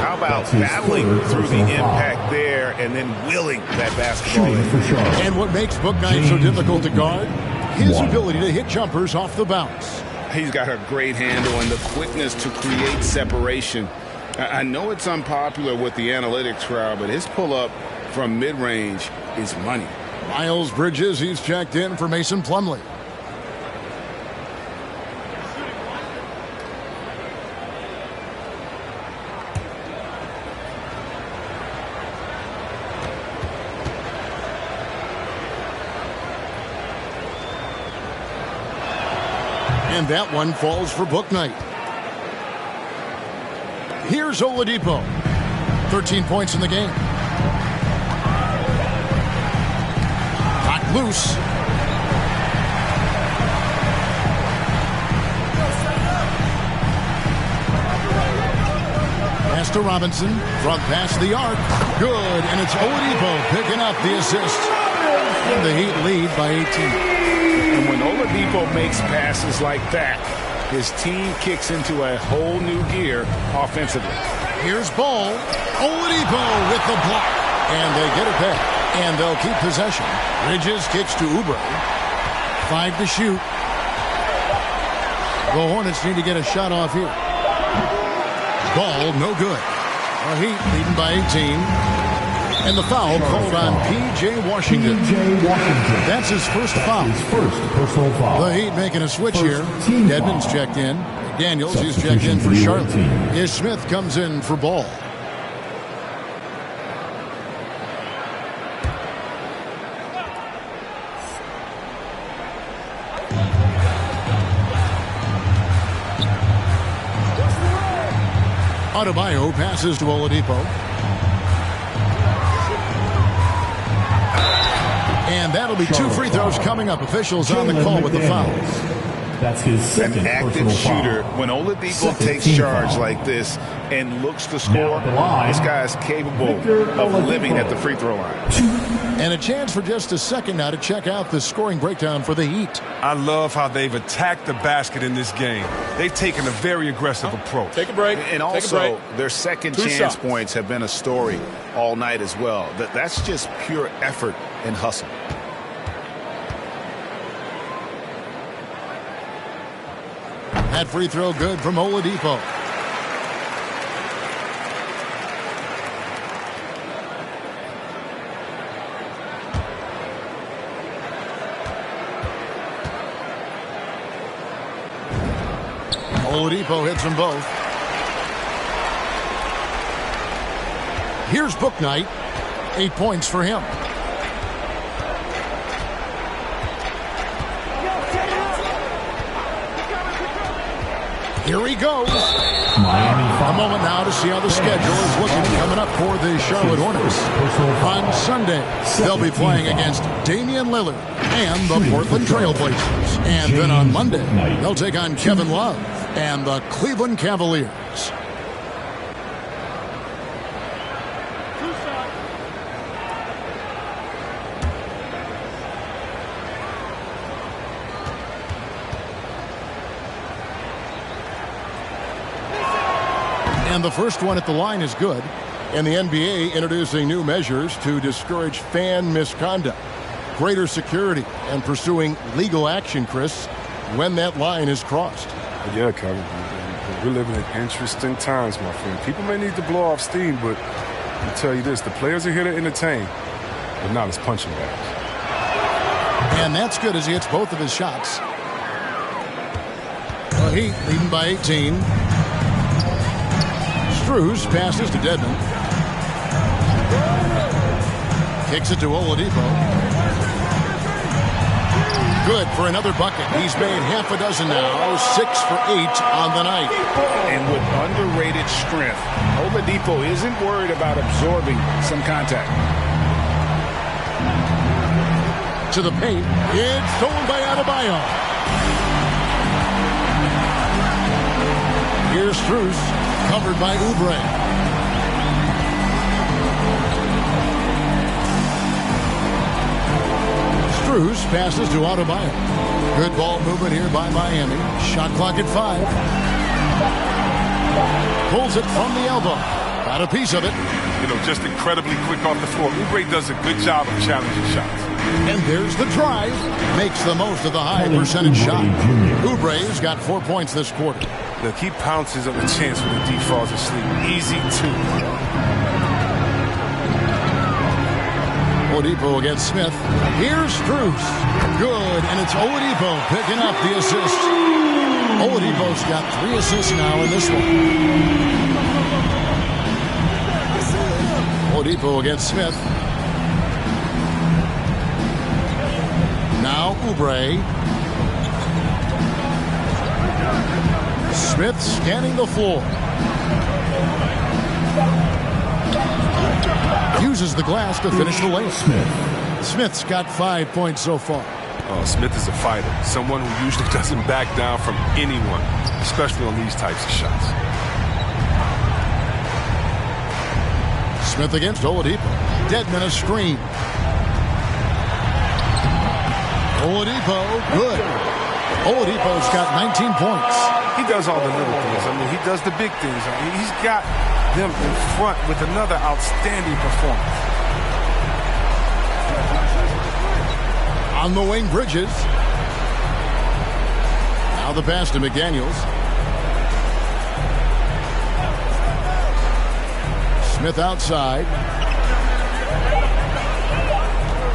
Speaker 8: How about battling through the impact there and then willing that basketball in?
Speaker 2: And what makes Bouknight so difficult to guard? His ability to hit jumpers off the bounce.
Speaker 8: He's got a great handle and the quickness to create separation. I know it's unpopular with the analytics crowd, but his pull-up from mid-range is money.
Speaker 2: Miles Bridges, he's checked in for Mason Plumlee. And that one falls for Bouknight. Here's Oladipo. 13 points in the game. Knocked loose. Pass to Robinson. Front pass the arc. Good. And it's Oladipo picking up the assist. And the Heat lead by 18.
Speaker 8: And when Oladipo makes passes like that, his team kicks into a whole new gear offensively.
Speaker 2: Here's Ball. Oladipo with the block. And they get it back. And they'll keep possession. Bridges kicks to Oubre. 5 to shoot. The Hornets need to get a shot off here. Ball, no good. The Heat leading by 18. And the foul called on P.J. Washington. That's his first foul. The Heat making a switch here. Dedmon's checked in. Daniels, he's checked in for Charlotte. Ish Smith comes in for Ball. Adebayo passes to Oladipo. And that'll be 2 free throws coming up. Officials on the call with the fouls.
Speaker 6: That's his second
Speaker 8: an active shooter. When Oladipo takes charge like this and looks to score, this guy is capable of living at the free throw line.
Speaker 2: And a chance for just a second now to check out the scoring breakdown for the Heat.
Speaker 5: I love how they've attacked the basket in this game. They've taken a very aggressive approach.
Speaker 9: Take a break.
Speaker 8: And also, their second chance points have been a story all night as well. That's just pure effort and hustle.
Speaker 2: That free throw good from Oladipo. Oladipo hits them both. Here's Bouknight. 8 points for him. Here he goes. A moment now to see how the schedule is looking coming up for the Charlotte Hornets. On Sunday, they'll be playing against Damian Lillard and the Portland Trail Blazers. And then on Monday, they'll take on Kevin Love and the Cleveland Cavaliers. And the first one at the line is good. And the NBA introducing new measures to discourage fan misconduct. Greater security and pursuing legal action, Chris, when that line is crossed.
Speaker 5: Yeah, Kevin. We're living in interesting times, my friend. People may need to blow off steam, but I'll tell you this, the players are here to entertain, but not as punching bags.
Speaker 2: And that's good as he hits both of his shots. The Heat leading by 18. Strus passes to Dedmon. Kicks it to Oladipo. Good for another bucket. He's made half a dozen now. 6 for 8 on the night.
Speaker 8: And with underrated strength, Oladipo isn't worried about absorbing some contact.
Speaker 2: To the paint. It's stolen by Adebayo. Here's Strus, covered by Oubre. Strus passes to Adebayo. Good ball movement here by Miami. Shot clock at 5. Pulls it from the elbow. Got a piece of it.
Speaker 5: You know, just incredibly quick off the floor. Oubre does a good job of challenging shots.
Speaker 2: And there's the drive. Makes the most of the high percentage shot. Oubre's got 4 points this quarter.
Speaker 5: Look, he pounces up a chance when the D falls asleep. Easy two.
Speaker 2: Oladipo against Smith. Here's Strus. Good, and it's Oladipo picking up the assist. Oladipo's got 3 assists now in this one. Oladipo against Smith. Now Oubre. Smith scanning the floor. Uses the glass to finish the layup. Smith's got 5 points so far.
Speaker 5: Oh, Smith is a fighter. Someone who usually doesn't back down from anyone, especially on these types of shots.
Speaker 2: Smith against Oladipo. Dedmon a screen. Oladipo, good. Oladipo's got 19 points.
Speaker 5: He does all the little things. I mean, he does the big things. I mean, he's got them in front with another outstanding performance.
Speaker 2: On the wing, Bridges. Now the pass to McDaniels. Smith outside.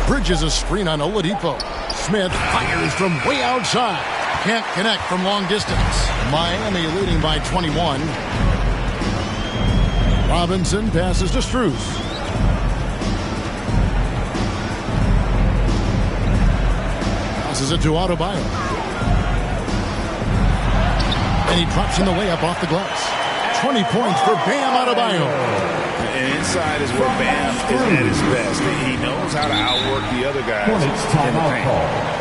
Speaker 2: Bridges a screen on Oladipo. Smith fires from way outside. Can't connect from long distance. Miami leading by 21. Robinson passes to Strus. Passes it to Adebayo. And he drops in the layup off the glass. 20 points for Bam Adebayo.
Speaker 8: And inside is where Bam is at his best. He knows how to outwork the other guys in the paint.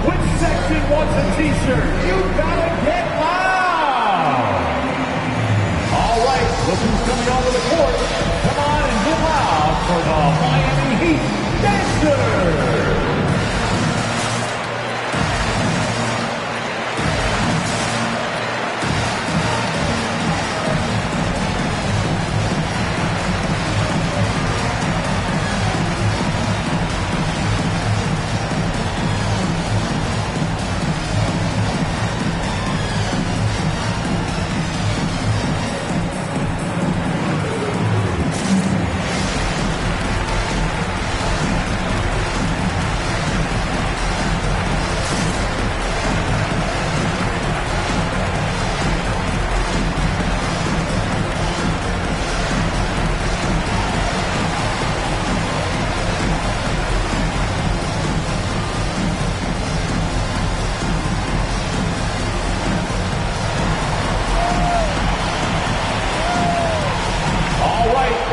Speaker 6: Which section wants a t-shirt? You gotta get loud! All right, look who's coming onto the court. Come on and get loud for the Miami Heat Dancers!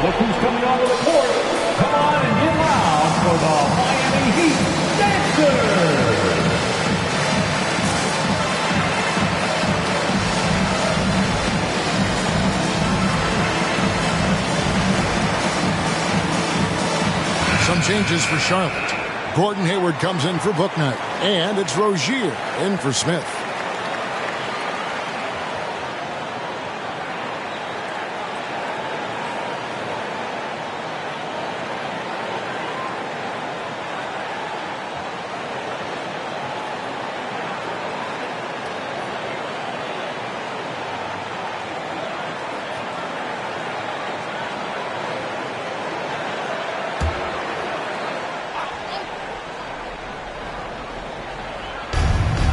Speaker 6: Look who's coming onto the court. Come on and get loud for the Miami Heat Dancers!
Speaker 2: Some changes for Charlotte. Gordon Hayward comes in for Bouknight. And it's Rozier in for Smith.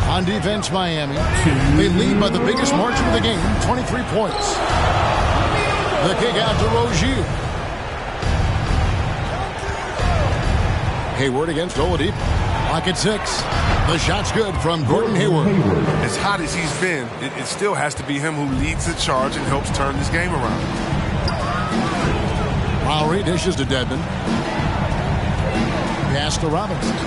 Speaker 2: On defense, Miami. They lead by the biggest margin of the game, 23 points. The kick out to Rozier. Hayward against Oladipo. Clock at 6. The shot's good from Gordon Hayward.
Speaker 5: As hot as he's been, it still has to be him who leads the charge and helps turn this game around.
Speaker 2: Lowry dishes to Dedmon. Pass to Robinson.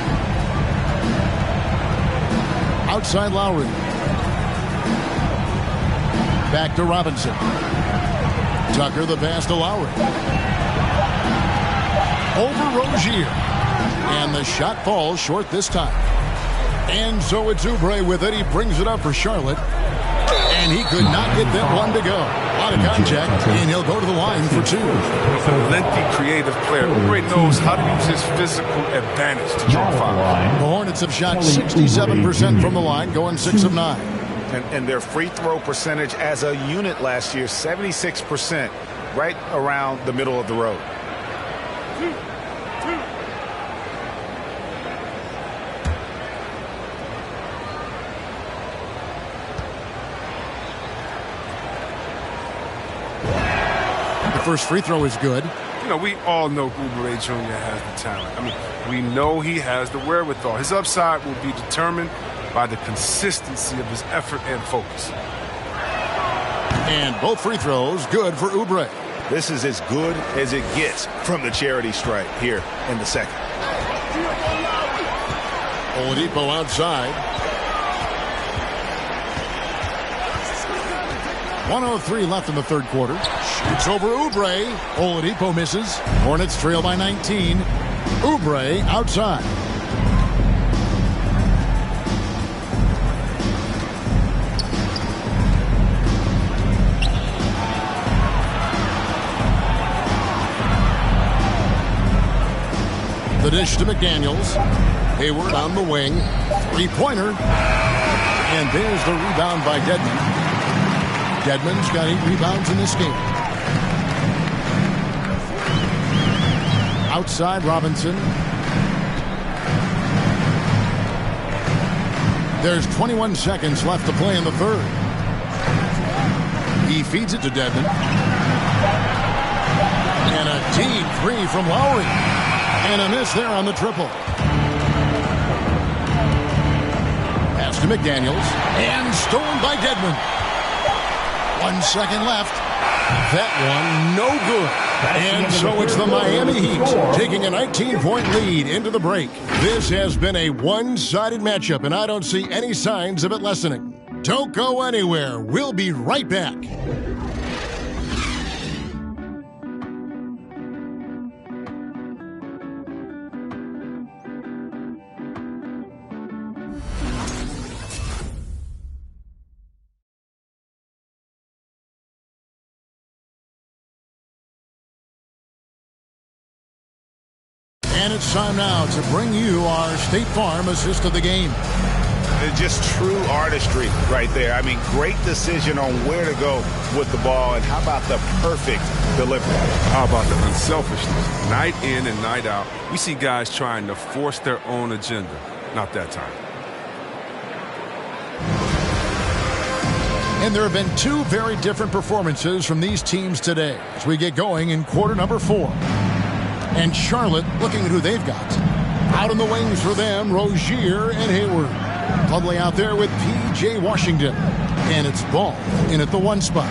Speaker 2: Outside Lowry. Back to Robinson. Tucker the pass to Lowry. Over Rozier. And the shot falls short this time. And so it's Oubre with it. He brings it up for Charlotte. And he could not get that one to go. A lot of contact, and he'll go to the line for 2.
Speaker 5: He's a lengthy, creative player. Oubre knows how to use his physical advantage to draw fouls.
Speaker 2: The Hornets have shot 67% from the line, going 6 of 9.
Speaker 8: And their free throw percentage as a unit last year, 76%, right around the middle of the road.
Speaker 2: First free throw is good.
Speaker 5: You know, we all know Oubre Jr. has the talent. I mean, we know he has the wherewithal. His upside will be determined by the consistency of his effort and focus.
Speaker 2: And both free throws good for Oubre.
Speaker 8: This is as good as it gets from the charity stripe here in the second.
Speaker 2: Oladipo outside. 1:03 left in the third quarter. Shoots over Oubre. Oladipo misses. Hornets trail by 19. Oubre outside. The dish to McDaniels. Hayward on the wing. Three-pointer. And there's the rebound by Dedmon. Dedmon's got 8 rebounds in this game. Outside Robinson. There's 21 seconds left to play in the third. He feeds it to Dedmon. And a deep 3 from Lowry. And a miss there on the triple. Pass to McDaniels. And stolen by Dedmon. 1 second left. That one no good. And so it's the Miami Heat taking a 19-point lead into the break. This has been a one-sided matchup, and I don't see any signs of it lessening. Don't go anywhere. We'll be right back. And it's time now to bring you our State Farm assist of the game.
Speaker 8: Just true artistry right there. I mean, great decision on where to go with the ball, and how about the perfect delivery?
Speaker 5: How about the unselfishness? Night in and night out, we see guys trying to force their own agenda. Not that time.
Speaker 2: And there have been 2 very different performances from these teams today as we get going in quarter number 4. And Charlotte looking at who they've got. Out in the wings for them, Rozier and Hayward. Clubly out there with P.J. Washington. And it's Ball in at the 1 spot.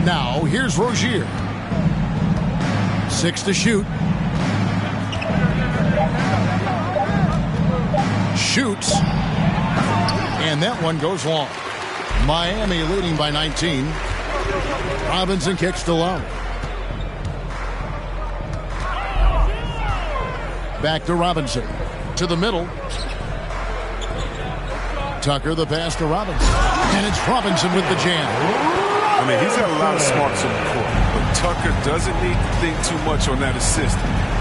Speaker 2: Now, here's Rozier. 6 to shoot. Shoots. And that one goes long. Miami leading by 19. Robinson kicks to Lowry. Back to Robinson. to the middle. Tucker, the pass to Robinson. And it's Robinson with the jam.
Speaker 5: I mean, he's got a lot of smarts on the court, but Tucker doesn't need to think too much on that assist.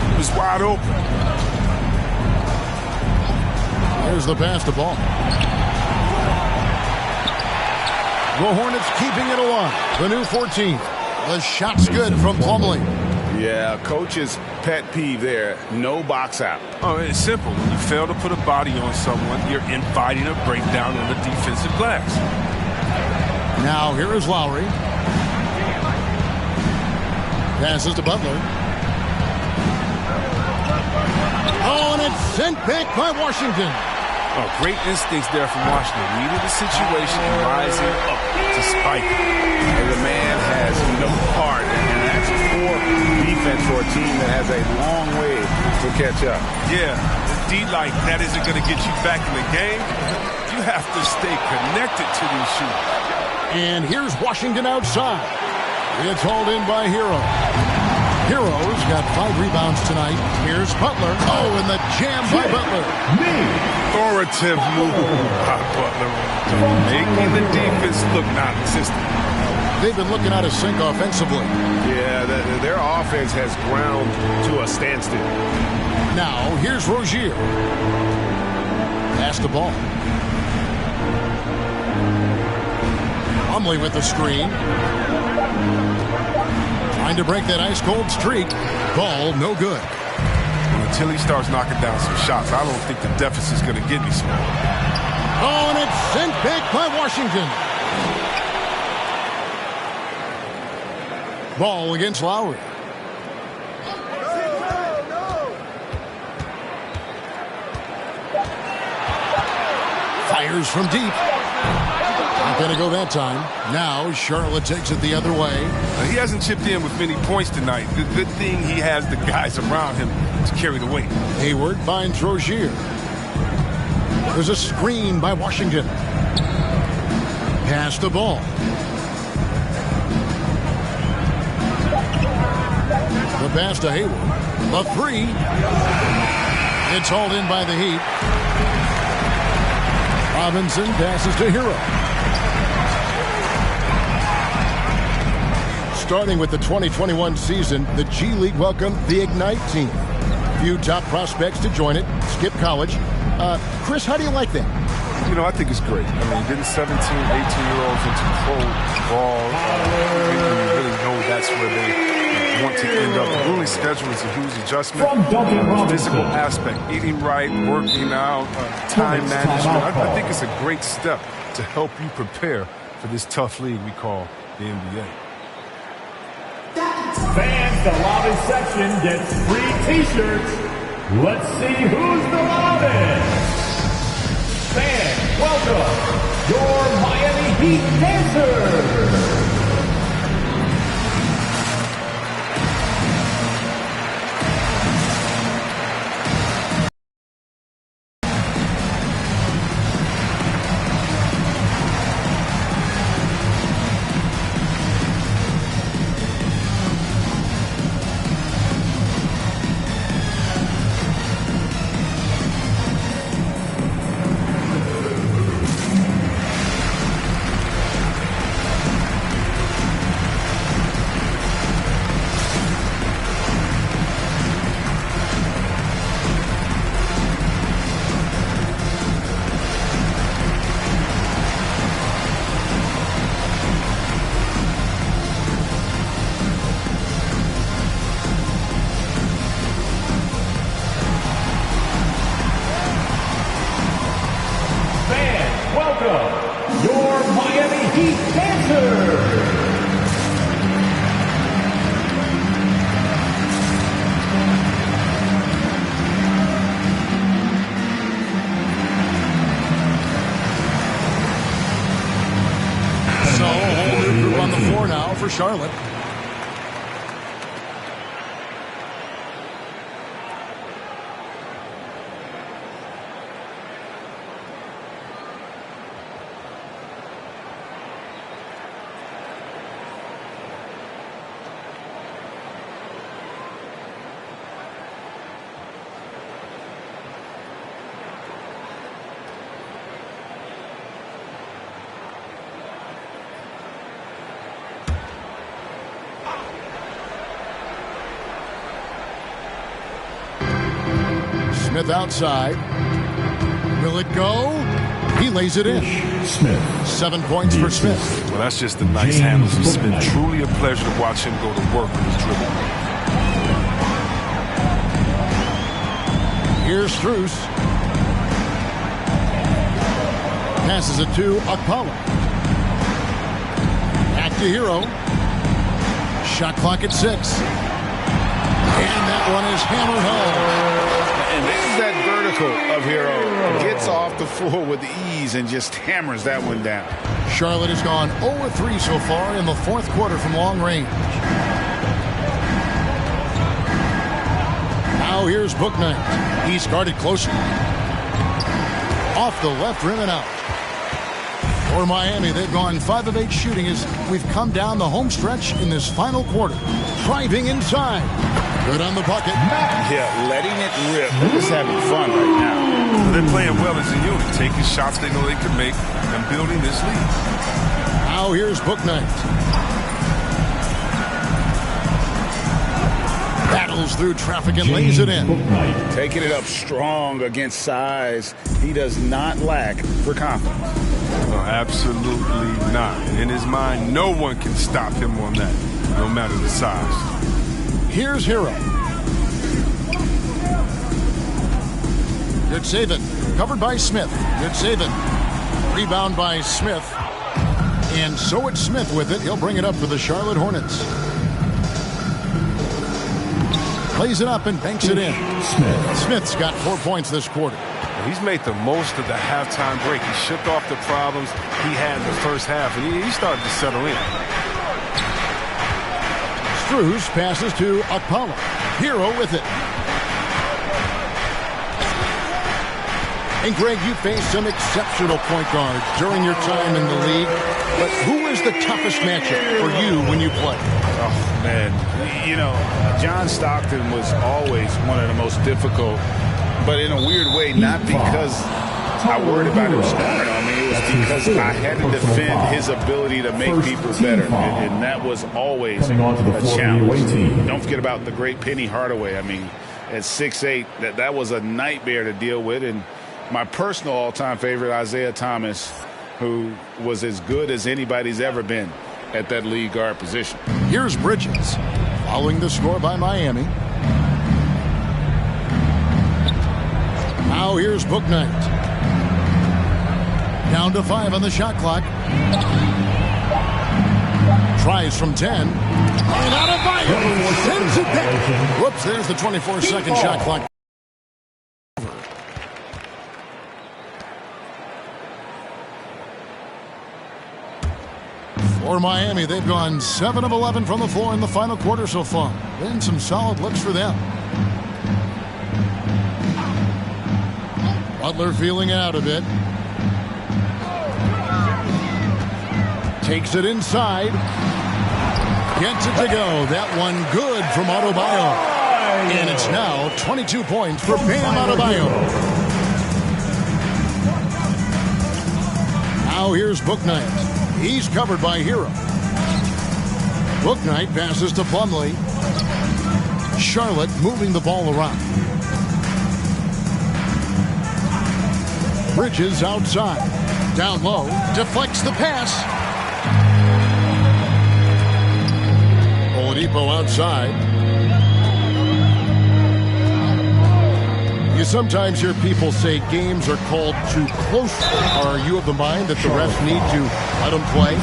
Speaker 5: He was wide open.
Speaker 2: Here's the pass to Ball. The Hornets keeping it alive. The new 14th. The shot's good from Plumlee.
Speaker 8: Yeah, coach's pet peeve there. No box out.
Speaker 5: Oh, it's simple. When you fail to put a body on someone, you're inviting a breakdown on the defensive glass.
Speaker 2: Now here is Lowry. Passes to Butler. Oh, and it's sent back by Washington.
Speaker 5: Oh, great instincts there from Washington. Reading the situation and rising up to spike it.
Speaker 8: And the man has no heart, and that's poor defense for a team that has a long way to catch up.
Speaker 5: Yeah, D like that isn't going to get you back in the game. You have to stay connected to these shooters.
Speaker 2: And here's Washington outside. It's hauled in by Hero. Hero's got 5 rebounds tonight. Here's Butler. Oh, and the jam by Butler.
Speaker 5: Authoritative move by Butler. Making the defense look non-existent.
Speaker 2: They've been looking out of sync offensively.
Speaker 8: Yeah, their offense has ground to a standstill.
Speaker 2: Now, here's Rozier. Pass the ball. Plumlee with the screen. Trying to break that ice-cold streak. Ball, no good.
Speaker 5: Until he starts knocking down some shots, I don't think the deficit's going to get any smaller.
Speaker 2: Oh, and it's sent back by Washington. Ball against Lowry. Fires from deep. Not going to go that time. Now Charlotte takes it the other way.
Speaker 5: He hasn't chipped in with many points tonight. Good thing he has the guys around him to carry the weight.
Speaker 2: Hayward finds Rozier. There's a screen by Washington. Pass the ball. The pass to Hayward. The 3. It's hauled in by the Heat. Robinson passes to Hero. Starting with the 2021 season, the G League welcomed the Ignite team. Few top prospects to join it. Skip college. Chris, how do you like that?
Speaker 5: You know, I think it's great. I mean, getting 17, 18-year-olds into pro ball, you really know that's where they want to end up. The ruling schedule is a huge adjustment. The physical aspect, eating right, working out, time management. I think it's a great step to help you prepare for this tough league we call the NBA.
Speaker 6: Fans, the lobby section gets free t-shirts. Let's see who's the loudest. Fans, welcome your Miami Heat dancers.
Speaker 2: Charlotte. Smith outside. Will it go? He lays it in.
Speaker 6: Smith.
Speaker 2: 7 points for Smith.
Speaker 5: Well, that's just the nice handles. It's been truly a pleasure to watch him go to work with his dribble.
Speaker 2: Here's Strus. Passes it to Okpala. Back to Hero. Shot clock at 6. And that one is hammered home.
Speaker 8: And this is that vertical of Hero. Gets off the floor with ease and just hammers that one down.
Speaker 2: Charlotte has gone 0-3 so far in the fourth quarter from long range. Now here's Bouknight. He's guarded closely. Off the left rim and out. For Miami, they've gone 5 of 8 shooting as we've come down the home stretch in this final quarter. Driving inside. Good on the bucket.
Speaker 8: Yeah, letting it rip. They're just having fun right now.
Speaker 5: They're playing well as a unit, taking shots they know they can make and building this lead.
Speaker 2: Now here's Bouknight. Battles through traffic and lays it in.
Speaker 8: Taking it up strong against size. He does not lack for confidence.
Speaker 5: No, absolutely not. In his mind, no one can stop him on that, no matter the size.
Speaker 2: Here's Hero. Good saving. Covered by Smith. Good saving. Rebound by Smith. And so it's Smith with it. He'll bring it up for the Charlotte Hornets. Plays it up and banks it in. Smith's got 4 points this quarter.
Speaker 5: He's made the most of the halftime break. He shook off the problems he had in the first half, and he started to settle in.
Speaker 2: Strus passes to Okpala. Hero with it. And Greg, you faced some exceptional point guards during your time in the league. But who is the toughest matchup for you when you play?
Speaker 8: Oh, man. You know, John Stockton was always one of the most difficult, but in a weird way, not because I worried about him scoring on me. It was because I had to defend his ability to make people better, and that was always a challenge. Don't forget about the great Penny Hardaway. I mean, at 6'8", that was a nightmare to deal with. And my personal all-time favorite, Isaiah Thomas, who was as good as anybody's ever been at that lead guard position.
Speaker 2: Here's Bridges, following the score by Miami. Now here's Bouknight. Down to 5 on the shot clock. Tries from 10. And out of Bayo. Sends it back. Whoops, there's the 24-second shot clock. For Miami, they've gone 7 of 11 from the floor in the final quarter so far. Been some solid looks for them. Butler feeling out a bit. Takes it inside. Gets it to go. That one good from Adebayo. And it's now 22 points for Bam Adebayo. Now here's Bouknight. He's covered by Hero. Bouknight passes to Plumlee. Charlotte moving the ball around. Bridges outside. Down low. Deflects the pass. Oladipo outside. You sometimes hear people say games are called too close. Are you of the mind that the refs need to let them play?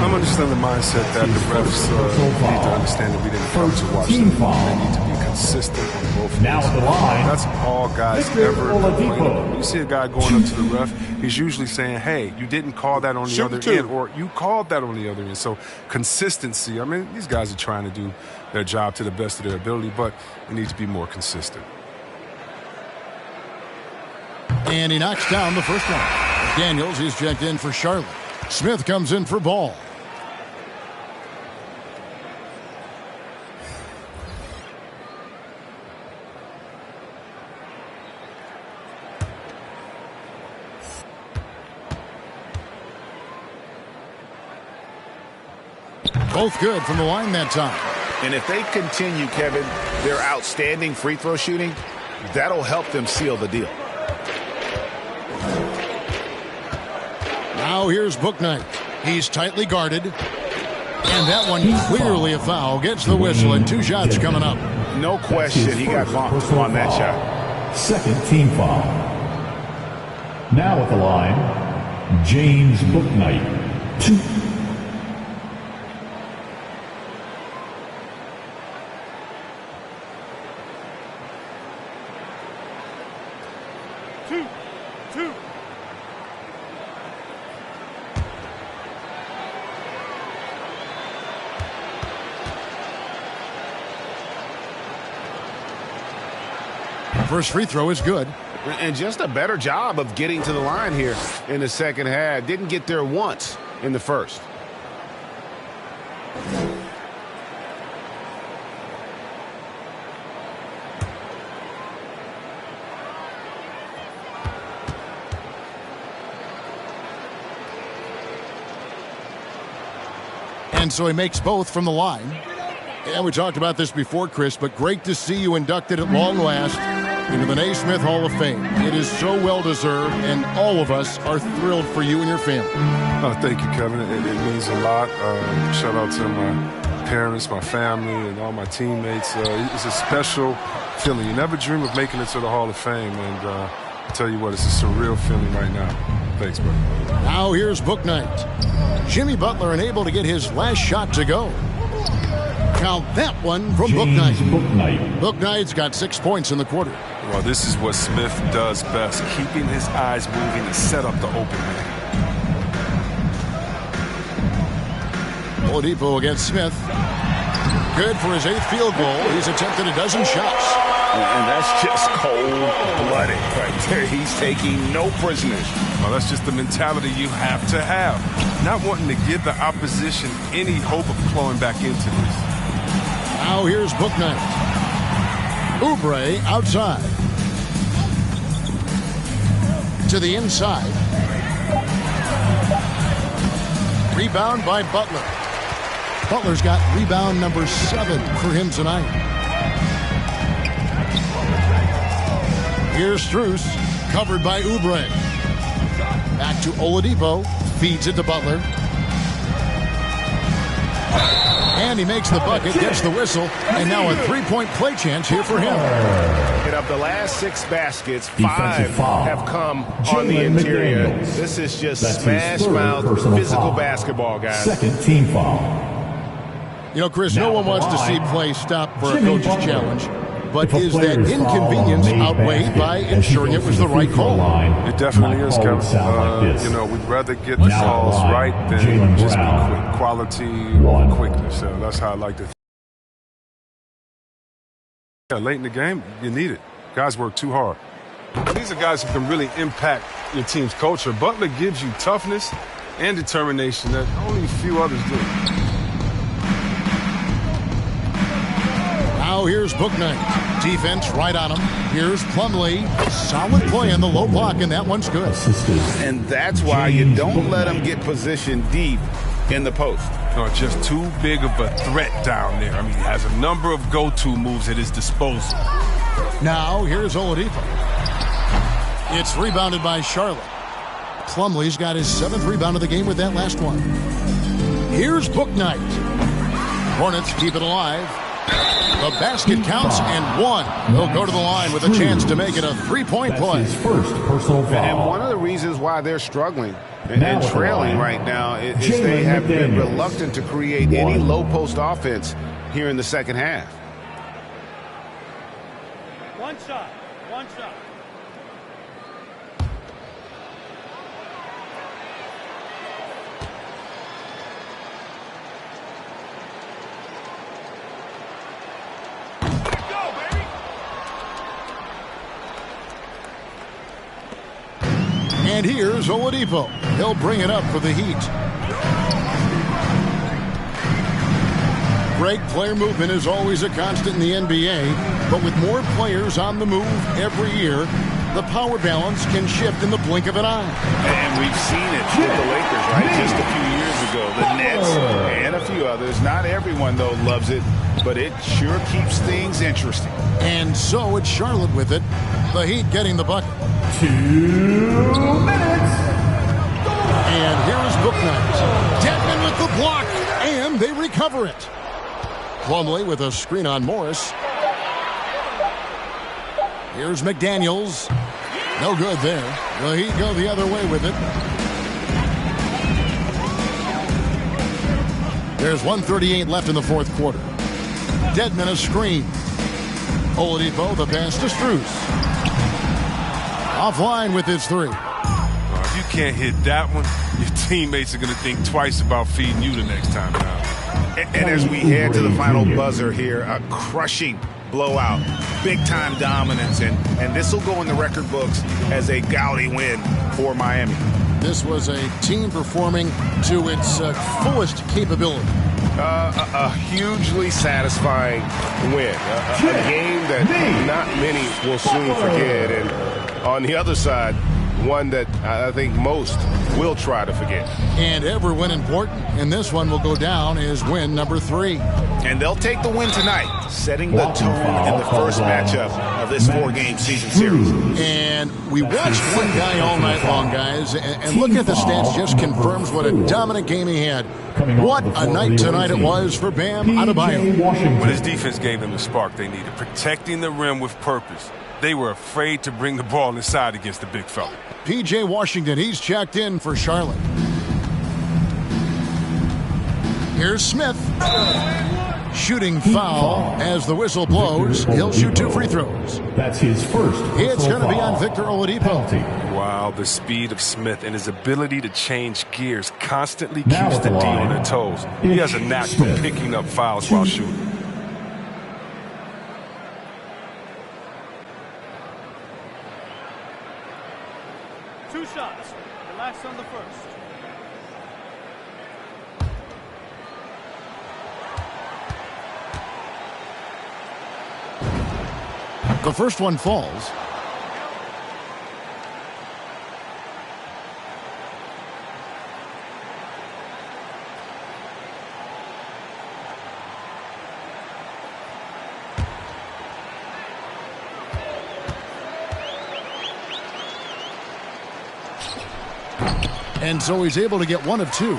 Speaker 5: I'm understanding the mindset that the refs need to understand that we didn't come to watch them. They need to be consistent on both
Speaker 6: now at the line.
Speaker 5: That's all guys ever complain about. When you see a guy going up to the ref, he's usually saying, hey, you didn't call that on the other end, or you called that on the other end. So consistency, I mean, these guys are trying to do their job to the best of their ability, but they need to be more consistent.
Speaker 2: And he knocks down the first one. Daniels is checked in for Charlotte. Smith comes in for Ball. Both good from the line that time.
Speaker 8: And if they continue, Kevin, their outstanding free throw shooting, That'll help them seal the deal.
Speaker 2: Now here's Bouknight. He's tightly guarded. And that one clearly a foul. Gets the whistle, and 2 shots coming up.
Speaker 8: No question, he got bumped on that shot.
Speaker 6: Second team foul. Now at the line, James Bouknight. 2.
Speaker 2: First free throw is good.
Speaker 8: And just a better job of getting to the line here in the second half. Didn't get there once in the first.
Speaker 2: And so he makes both from the line. Yeah, we talked about this before, Chris, but great to see you inducted at long last into the Naismith Hall of Fame. It is so well-deserved, and all of us are thrilled for you and your family.
Speaker 5: Oh, thank you, Kevin. It means a lot. Shout out to my parents, my family, and all my teammates. It's a special feeling. You never dream of making it to the Hall of Fame, and I tell you what, it's a surreal feeling right now. Thanks, buddy.
Speaker 2: Now here's Bouknight. Jimmy Butler unable to get his last shot to go. Count that one from Bouknight. Bouknight's got 6 points in the quarter.
Speaker 5: Well, this is what Smith does best, keeping his eyes moving to set up the open man.
Speaker 2: Oladipo against Smith. Good for his 8th field goal. He's attempted a dozen shots.
Speaker 8: And that's just cold-blooded right there. He's taking no prisoners.
Speaker 5: Well, that's just the mentality you have to have. Not wanting to give the opposition any hope of clawing back into this.
Speaker 2: Now here's Bouknight. Oubre outside. To the inside. Rebound by Butler. Butler's got rebound number 7 for him tonight. Here's Strus, covered by Oubre. Back to Oladipo, feeds it to Butler. And he makes the bucket, gets the whistle, and now a 3-point play chance here for him.
Speaker 8: And of the last 6 baskets, 5 have come on the interior. This is just smash-mouth, physical basketball, guys.
Speaker 6: Second team foul.
Speaker 2: You know, Chris, no one wants to see play stop for a coach's challenge. But is that inconvenience outweighed by ensuring it was the right call?
Speaker 5: It definitely is, Kevin. You know, we'd rather get the calls right than just be quick. Quality, quickness. That's how I like to. Yeah, late in the game, you need it. Guys work too hard. These are guys who can really impact your team's culture. Butler gives you toughness and determination that only a few others do.
Speaker 2: Now here's Bouknight. Defense right on him. Here's Plumlee. Solid play on the low block, and that one's good.
Speaker 8: And that's why you don't let him get positioned deep in the post.
Speaker 5: No, just too big of a threat down there. I mean, he has a number of go-to moves at his disposal.
Speaker 2: Now here's Oladipo. It's rebounded by Charlotte. Plumlee's got his 7th rebound of the game with that last one. Here's Bouknight. Hornets keep it alive. The basket counts, and 1. He'll go to the line with a chance to make it a 3-point play.
Speaker 6: His first personal foul.
Speaker 8: And one of the reasons why they're struggling and trailing right now is they have been reluctant to create any low-post offense here in the second half.
Speaker 12: One shot.
Speaker 2: And here's Oladipo. He'll bring it up for the Heat. Great player movement is always a constant in the NBA, but with more players on the move every year, the power balance can shift in the blink of an eye.
Speaker 8: And we've seen it with the Lakers, right? Just a few years ago. The Nets and a few others. Not everyone, though, loves it, but it sure keeps things interesting.
Speaker 2: And so it's Charlotte with it. The Heat getting the bucket.
Speaker 6: 2 minutes.
Speaker 2: And here is Bouknight. Dedmon with the block, and they recover it. Plumlee with a screen on Morris. Here's McDaniels. No good there. The Heat go the other way with it. There's 1:38 left in the fourth quarter. Dedmon a screen. Oladipo the pass to Strus. Offline with his three.
Speaker 5: If you can't hit that one, your teammates are going to think twice about feeding you the next time down.
Speaker 8: And as we head to the final buzzer here, a crushing blowout, big-time dominance, and this will go in the record books as a gaudy win for Miami.
Speaker 2: This was a team performing to its fullest capability.
Speaker 12: A hugely satisfying win. A game that not many will soon forget. And on the other side, one that I think most will try to forget.
Speaker 2: And every win important, and this one will go down as win number 3.
Speaker 8: And they'll take the win tonight, setting the tone in the first matchup of this 4-game season series.
Speaker 2: And we watched one guy all night long, guys, and looking at the stats just confirms what a dominant game he had. What a night tonight it was for Bam Adebayo.
Speaker 5: But his defense gave them the spark they needed, protecting the rim with purpose. They were afraid to bring the ball inside against the big fella.
Speaker 2: P.J. Washington, he's checked in for Charlotte. Here's Smith. Shooting foul as the whistle blows. He'll shoot 2 free throws.
Speaker 6: That's his first.
Speaker 2: It's going to be on Victor Oladipo.
Speaker 5: Wow, the speed of Smith and his ability to change gears constantly keeps the D on their toes. He has a knack for picking up fouls while shooting.
Speaker 13: Two shots. Relax on the first.
Speaker 2: The first one falls. And so he's able to get 1 of 2.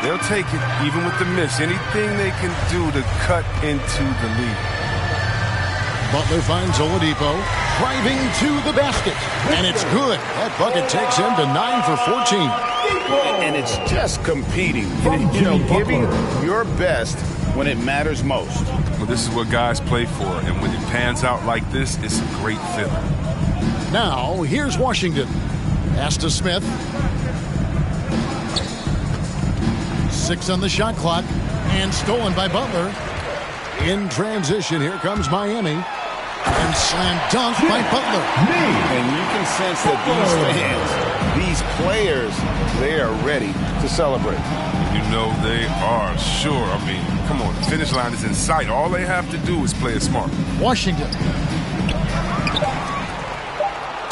Speaker 5: They'll take it, even with the miss. Anything they can do to cut into the lead.
Speaker 2: Butler finds Oladipo, driving to the basket, and it's good. That bucket takes him to 9 for 14.
Speaker 8: And it's just competing, giving your best when it matters most.
Speaker 5: Well, this is what guys play for, and when it pans out like this, it's a great feeling.
Speaker 2: Now, here's Washington. Pass to Smith. 6 on the shot clock, and stolen by Butler. In transition, here comes Miami. And slam dunk by Butler.
Speaker 12: And you can sense that these fans, these players, they are ready to celebrate.
Speaker 5: You know they are, sure. I mean, come on, the finish line is in sight. All they have to do is play it smart.
Speaker 2: Washington.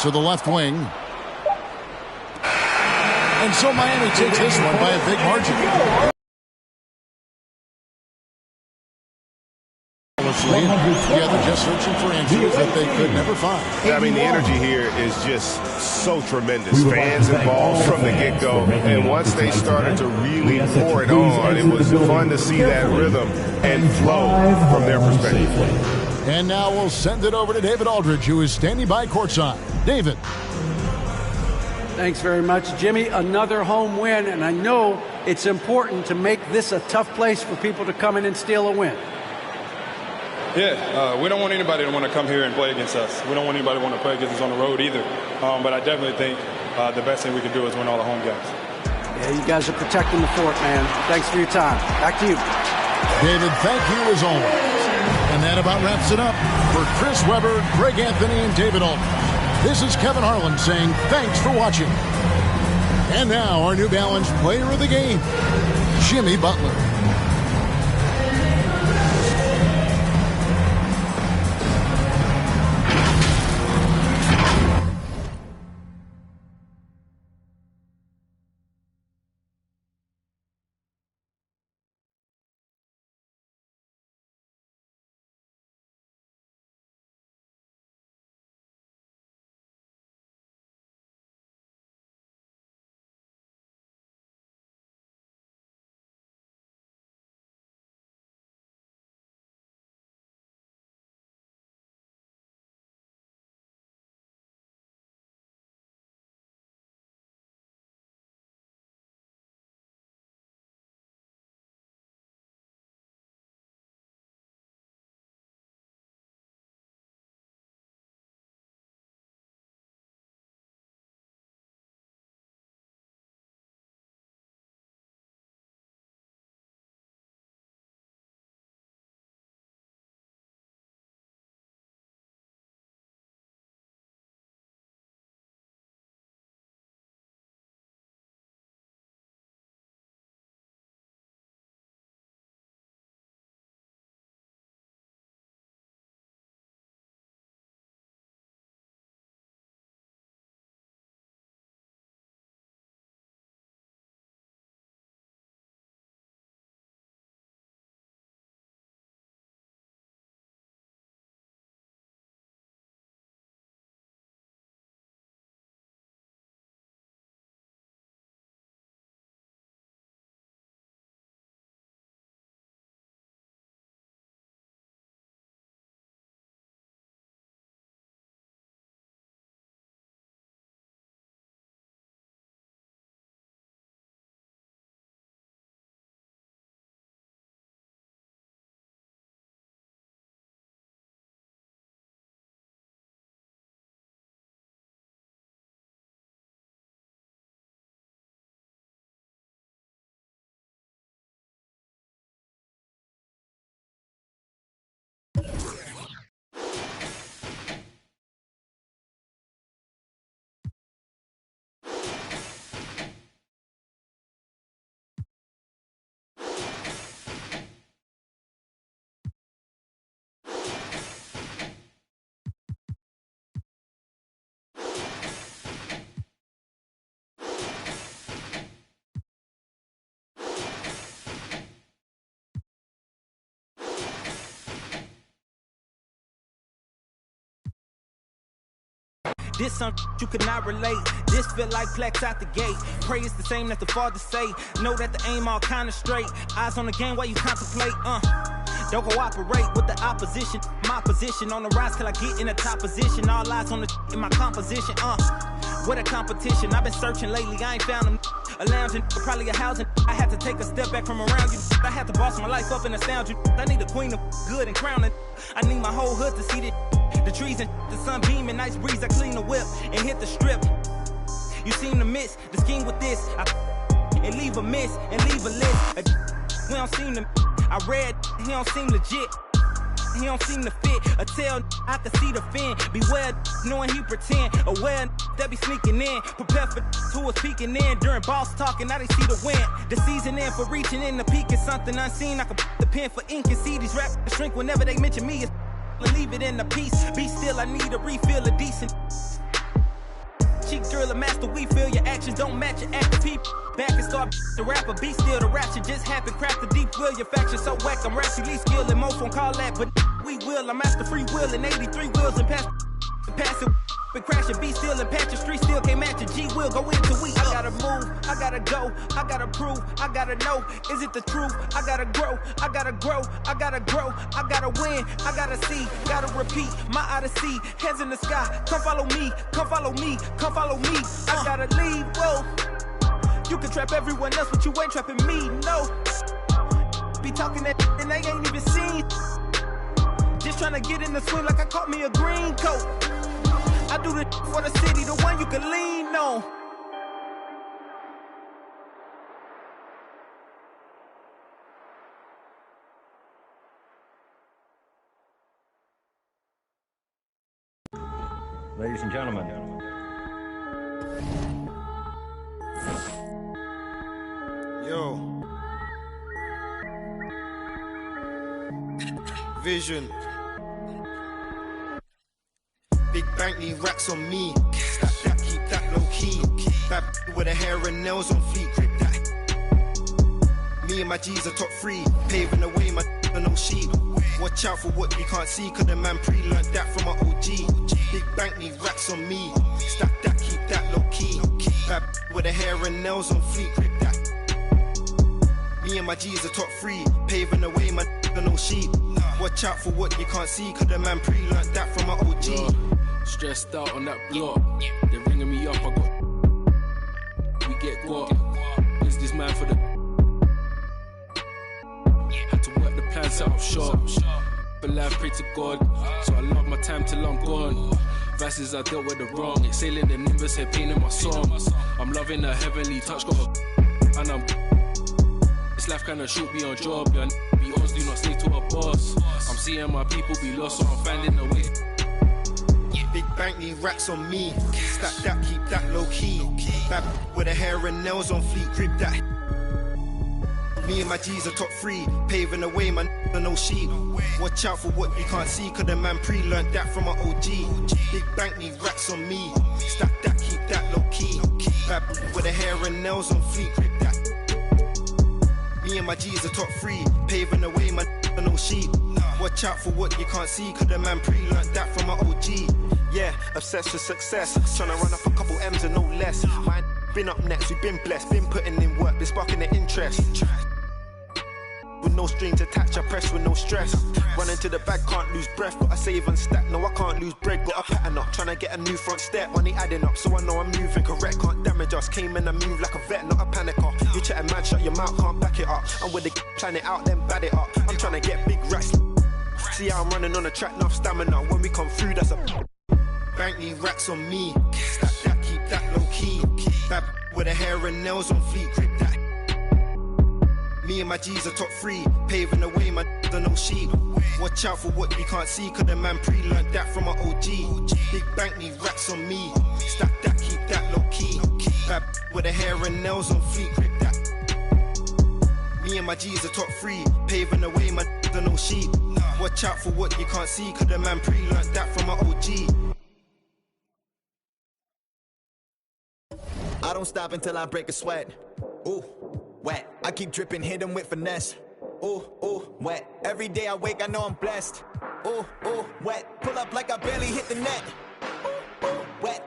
Speaker 2: To the left wing. And so Miami takes this one by a big margin. Together, just searching for answers that they could never find.
Speaker 12: I mean, the energy here is just so tremendous. Fans involved from the get-go, and once they started to really pour it on, it was fun to see that rhythm and flow from their perspective.
Speaker 2: And now we'll send it over to David Aldridge, who is standing by courtside. David.
Speaker 3: Thanks very much, Jimmy. Another home win, and I know it's important to make this a tough place for people to come in and steal a win.
Speaker 9: Yeah, we don't want anybody to want to come here and play against us. We don't want anybody to want to play against us on the road either. But I definitely think the best thing we can do is win all the home games.
Speaker 3: Yeah, you guys are protecting the fort, man. Thanks for your time. Back to you.
Speaker 2: David, thank you as always. And that about wraps it up. For Chris Webber, Greg Anthony, and David Aldridge, this is Kevin Harlan saying thanks for watching. And now our New Balance player of the game, Jimmy Butler.
Speaker 1: This some you could not relate. This feel like Plex out the gate. Pray it's the same that the Father say. Know that the aim all kinda straight. Eyes on the game while you contemplate. Don't cooperate with the opposition. My position on the rise till I get in the top position. All eyes on the in my composition. What a competition. I've been searching lately. I ain't found them. A lounging, probably a housing. I had to take a step back from around you. I had to boss my life up and astound you. I need a queen of good and crowning. I need my whole hood to see this. The trees and the sun beaming, nice breeze. I clean the whip and hit the strip. You seem to miss the scheme with this. And leave a miss and leave a list. We don't seem to. I read, he don't seem legit. He don't seem to fit. A tail, I can see the fin. Beware, knowing he pretend. Aware, that be sneaking in. Prepare for who was peeking in. During boss talking, now they see the win. The season in for reaching in the peak is something unseen. I can put the pen for ink and see these rappers shrink whenever they mention me. Leave it in the piece. Be still, I need a refill of decent. Cheek drill a master, we feel your actions don't match your active people. Back and start the rapper, be still the rapture just happened. Craft the deep will, your faction so whack. I'm rationally skilled and most won't call that, but we will. I'm master free will and 83 wheels and pass it. Been crashing, be still and patch the street still can't match a G will go into we. I gotta move, I gotta go, I gotta prove, I gotta know, is it the truth? I gotta grow, I gotta grow, I gotta grow, I gotta win, I gotta see, gotta repeat, my odyssey, hands in the sky, come follow me, come follow me, come follow me, I gotta leave, whoa. You can trap everyone else, but you ain't trapping me, no. Be talking that and they ain't even seen. Just trying to get in the swing like I caught me a green coat. I do the for the city, the one you can lean on.
Speaker 14: Ladies and gentlemen.
Speaker 15: Yo. Vision. Big bank need racks on me. Stack that, keep that low key. Bad with the hair and nails on fleek. Grip that. Me and my G's are top 3. Paving the way, my no sheep. Watch out for what you can't see, cause the man pre-learned that from my OG. Big bank need racks on me. Stack that, keep that low key. Bad with the hair and nails on fleek. Grip that. Me and my G's are top 3. Paving the way, my no sheep. Watch out for what you can't see, cause the man pre-learned that from my OG.
Speaker 16: Stressed out on that block, they're ringing me up, I got, we get got, is this man for the, had to work the plan, set up shop, but life pray to God, so I love my time till I'm gone, verses I dealt with the wrong, exhaling the nimbus, head pain in my song, I'm loving the heavenly touch, got a, and I'm, this life kinda short, be on job, yeah, be odds, do not stay to a boss, I'm seeing my people be lost, so I'm finding a way.
Speaker 15: Big bank need racks on me. Stack that, keep that low key. Bad with the hair and nails on fleek. Grip that. Me and my G's are top 3. Paving the way, man, no sheep. Watch out for what you can't see, cause the man pre-learned that from my OG. Big bank need racks on me. Stack that, keep that low key. Bad with the hair and nails on fleek. Grip that. Me and my G's are top 3. Paving the way, man, no sheep. Watch out for what you can't see, cause the man pre-learned that from my OG. Yeah, obsessed with success. Tryna run up a couple M's and no less. Mine been up next, we've been blessed. Been putting in work, been sparking the interest. With no strings attached, I press with no stress. Running to the bag, can't lose breath. Gotta save and stack, no I can't lose bread. Got a pattern up, tryna get a new front step. Money adding up, so I know I'm moving correct. Can't damage us, came in and move like a vet, not a panicker. You chatting mad, shut your mouth, can't back it up. I'm with the plan it out, then bad it up. I'm tryna get big racks. See how I'm running on the track, enough stamina. When we come through, that's a bank need racks on me. Stack that, keep that low key. Bad with the hair and nails on fleek. Grip that. Me and my G's are top 3. Paving the way, my no sheep. Watch out for what you can't see, cause the man pre-learned that from my OG. Big bank need racks on me. Stack that, keep that low key. Bad with the hair and nails on fleek. Grip that. Me and my G's are top 3. Paving the way, my no sheep. Watch out for what you can't see, cause the man pre-learned that from my OG.
Speaker 17: I don't stop until I break a sweat. Ooh, wet. I keep dripping, hit him with finesse. Ooh, ooh, wet. Every day I wake, I know I'm blessed. Ooh, ooh, wet. Pull up like I barely hit the net. Ooh, ooh, wet.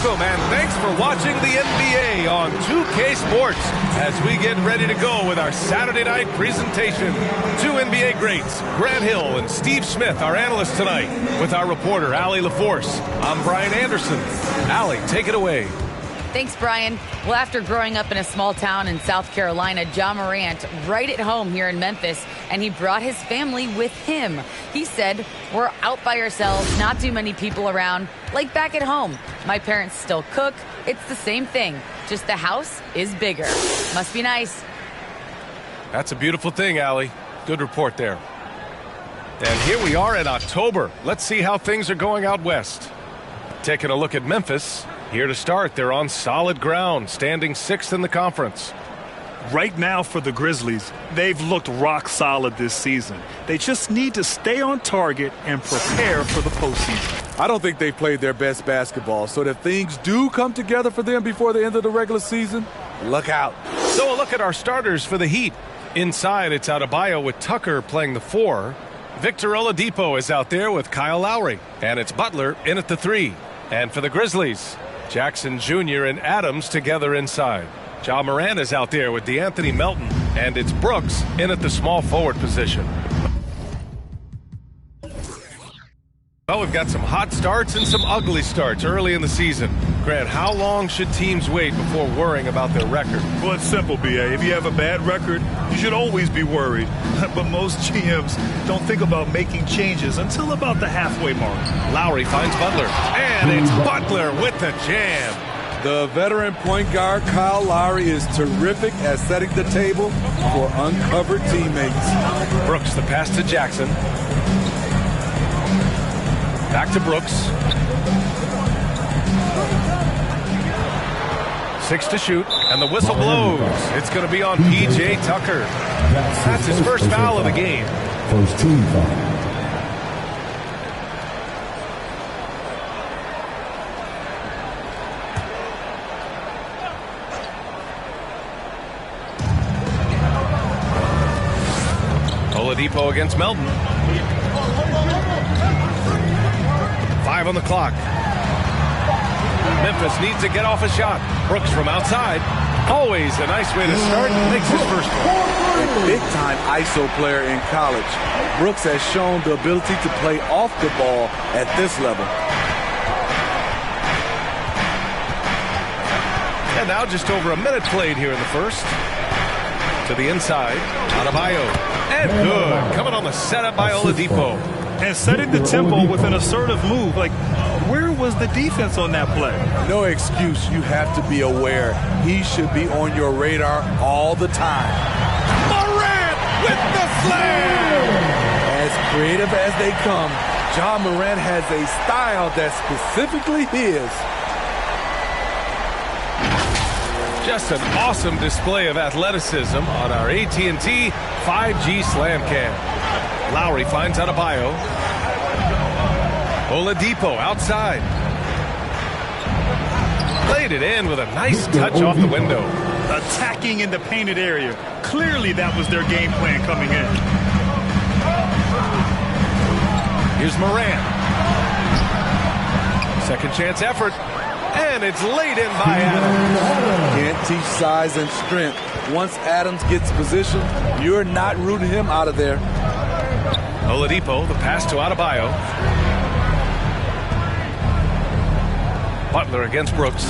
Speaker 12: welcome, and thanks for watching the NBA on 2K Sports as we get ready to go with our Saturday night presentation. Two NBA greats, Grant Hill and Steve Smith, our analysts tonight, with our reporter, Allie LaForce. I'm Brian Anderson. Allie, take it away.
Speaker 14: Thanks, Brian. Well, after growing up in a small town in South Carolina, Ja Morant right at home here in Memphis, and he brought his family with him. He said, "We're out by ourselves, not too many people around, like back at home. My parents still cook. It's the same thing, just the house is bigger. Must be nice."
Speaker 12: That's a beautiful thing, Allie. Good report there. And here we are in October. Let's see how things are going out west. Taking a look at Memphis. Here to start, they're on solid ground, standing 6th in the conference.
Speaker 18: Right now for the Grizzlies, they've looked rock solid this season. They just need to stay on target and prepare for the postseason.
Speaker 19: I don't think they played their best basketball, so that things do come together for them before the end of the regular season, look out.
Speaker 12: So a look at our starters for the Heat. Inside, it's Adebayo with Tucker playing the 4. Victor Oladipo is out there with Kyle Lowry. And it's Butler in at the 3. And for the Grizzlies, Jackson Jr. and Adams together inside. Ja Morant is out there with DeAnthony Melton, and it's Brooks in at the small forward position. Well, we've got some hot starts and some ugly starts early in the season. Grant, how long should teams wait before worrying about their record?
Speaker 18: Well, it's simple, B.A. If you have a bad record, you should always be worried. But most GMs don't think about making changes until about the halfway mark.
Speaker 12: Lowry finds Butler, and it's Butler with the jam.
Speaker 19: The veteran point guard Kyle Lowry is terrific at setting the table for uncovered teammates.
Speaker 12: Brooks, the pass to Jackson. Back to Brooks. 6 to shoot, and the whistle blows. It's going to be on P.J. Tucker. That's his first foul of the game.
Speaker 6: First team foul.
Speaker 12: Oladipo against Melton. 5 on the clock. Memphis needs to get off a shot. Brooks from outside. Always a nice way to start. Makes his first one.
Speaker 19: A big-time ISO player in college. Brooks has shown the ability to play off the ball at this level.
Speaker 12: And now just over a minute played here in the first. To the inside. Adebayo. And good. Coming on the setup by Oladipo.
Speaker 18: And setting the tempo with an assertive move. Like, where was the defense on that play?
Speaker 19: No excuse. You have to be aware. He should be on your radar all the time.
Speaker 12: Morant with the slam!
Speaker 19: As creative as they come, Ja Morant has a style that's specifically his.
Speaker 12: Just an awesome display of athleticism on our AT&T 5G Slam Cam. Lowry finds Adebayo. Oladipo outside. Played it in with a nice touch off the window.
Speaker 18: Attacking in the painted area. Clearly that was their game plan coming in.
Speaker 12: Here's Morant. Second chance effort. And it's laid in by Adams.
Speaker 19: Can't teach size and strength. Once Adams gets position, you're not rooting him out of there.
Speaker 12: Oladipo, the pass to Adebayo. Butler against Brooks.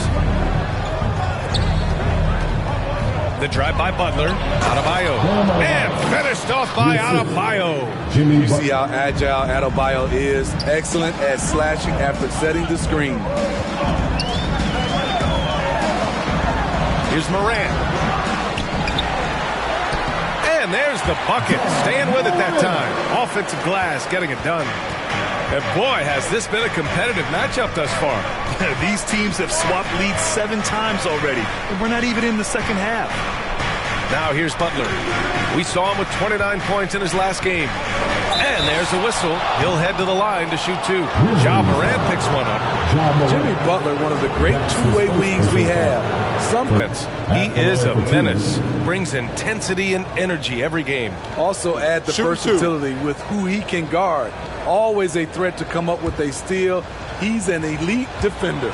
Speaker 12: The drive by Butler. Adebayo. And finished off by Adebayo.
Speaker 19: You see how agile Adebayo is. Excellent at slashing after setting the screen.
Speaker 12: Here's Morant. And there's the bucket. Staying with it that time. Offensive glass getting it done. And boy, has this been a competitive matchup thus far.
Speaker 18: These teams have swapped leads 7 times already. And we're not even in the second half.
Speaker 12: Now here's Butler. We saw him with 29 points in his last game. And there's a whistle. He'll head to the line to shoot 2. Ja Morant picks one up.
Speaker 19: Jimmy Butler, one of the great two-way wings we have.
Speaker 12: He is a menace. Brings intensity and energy every game.
Speaker 19: Also add the versatility with who he can guard. Always a threat to come up with a steal. He's an elite defender.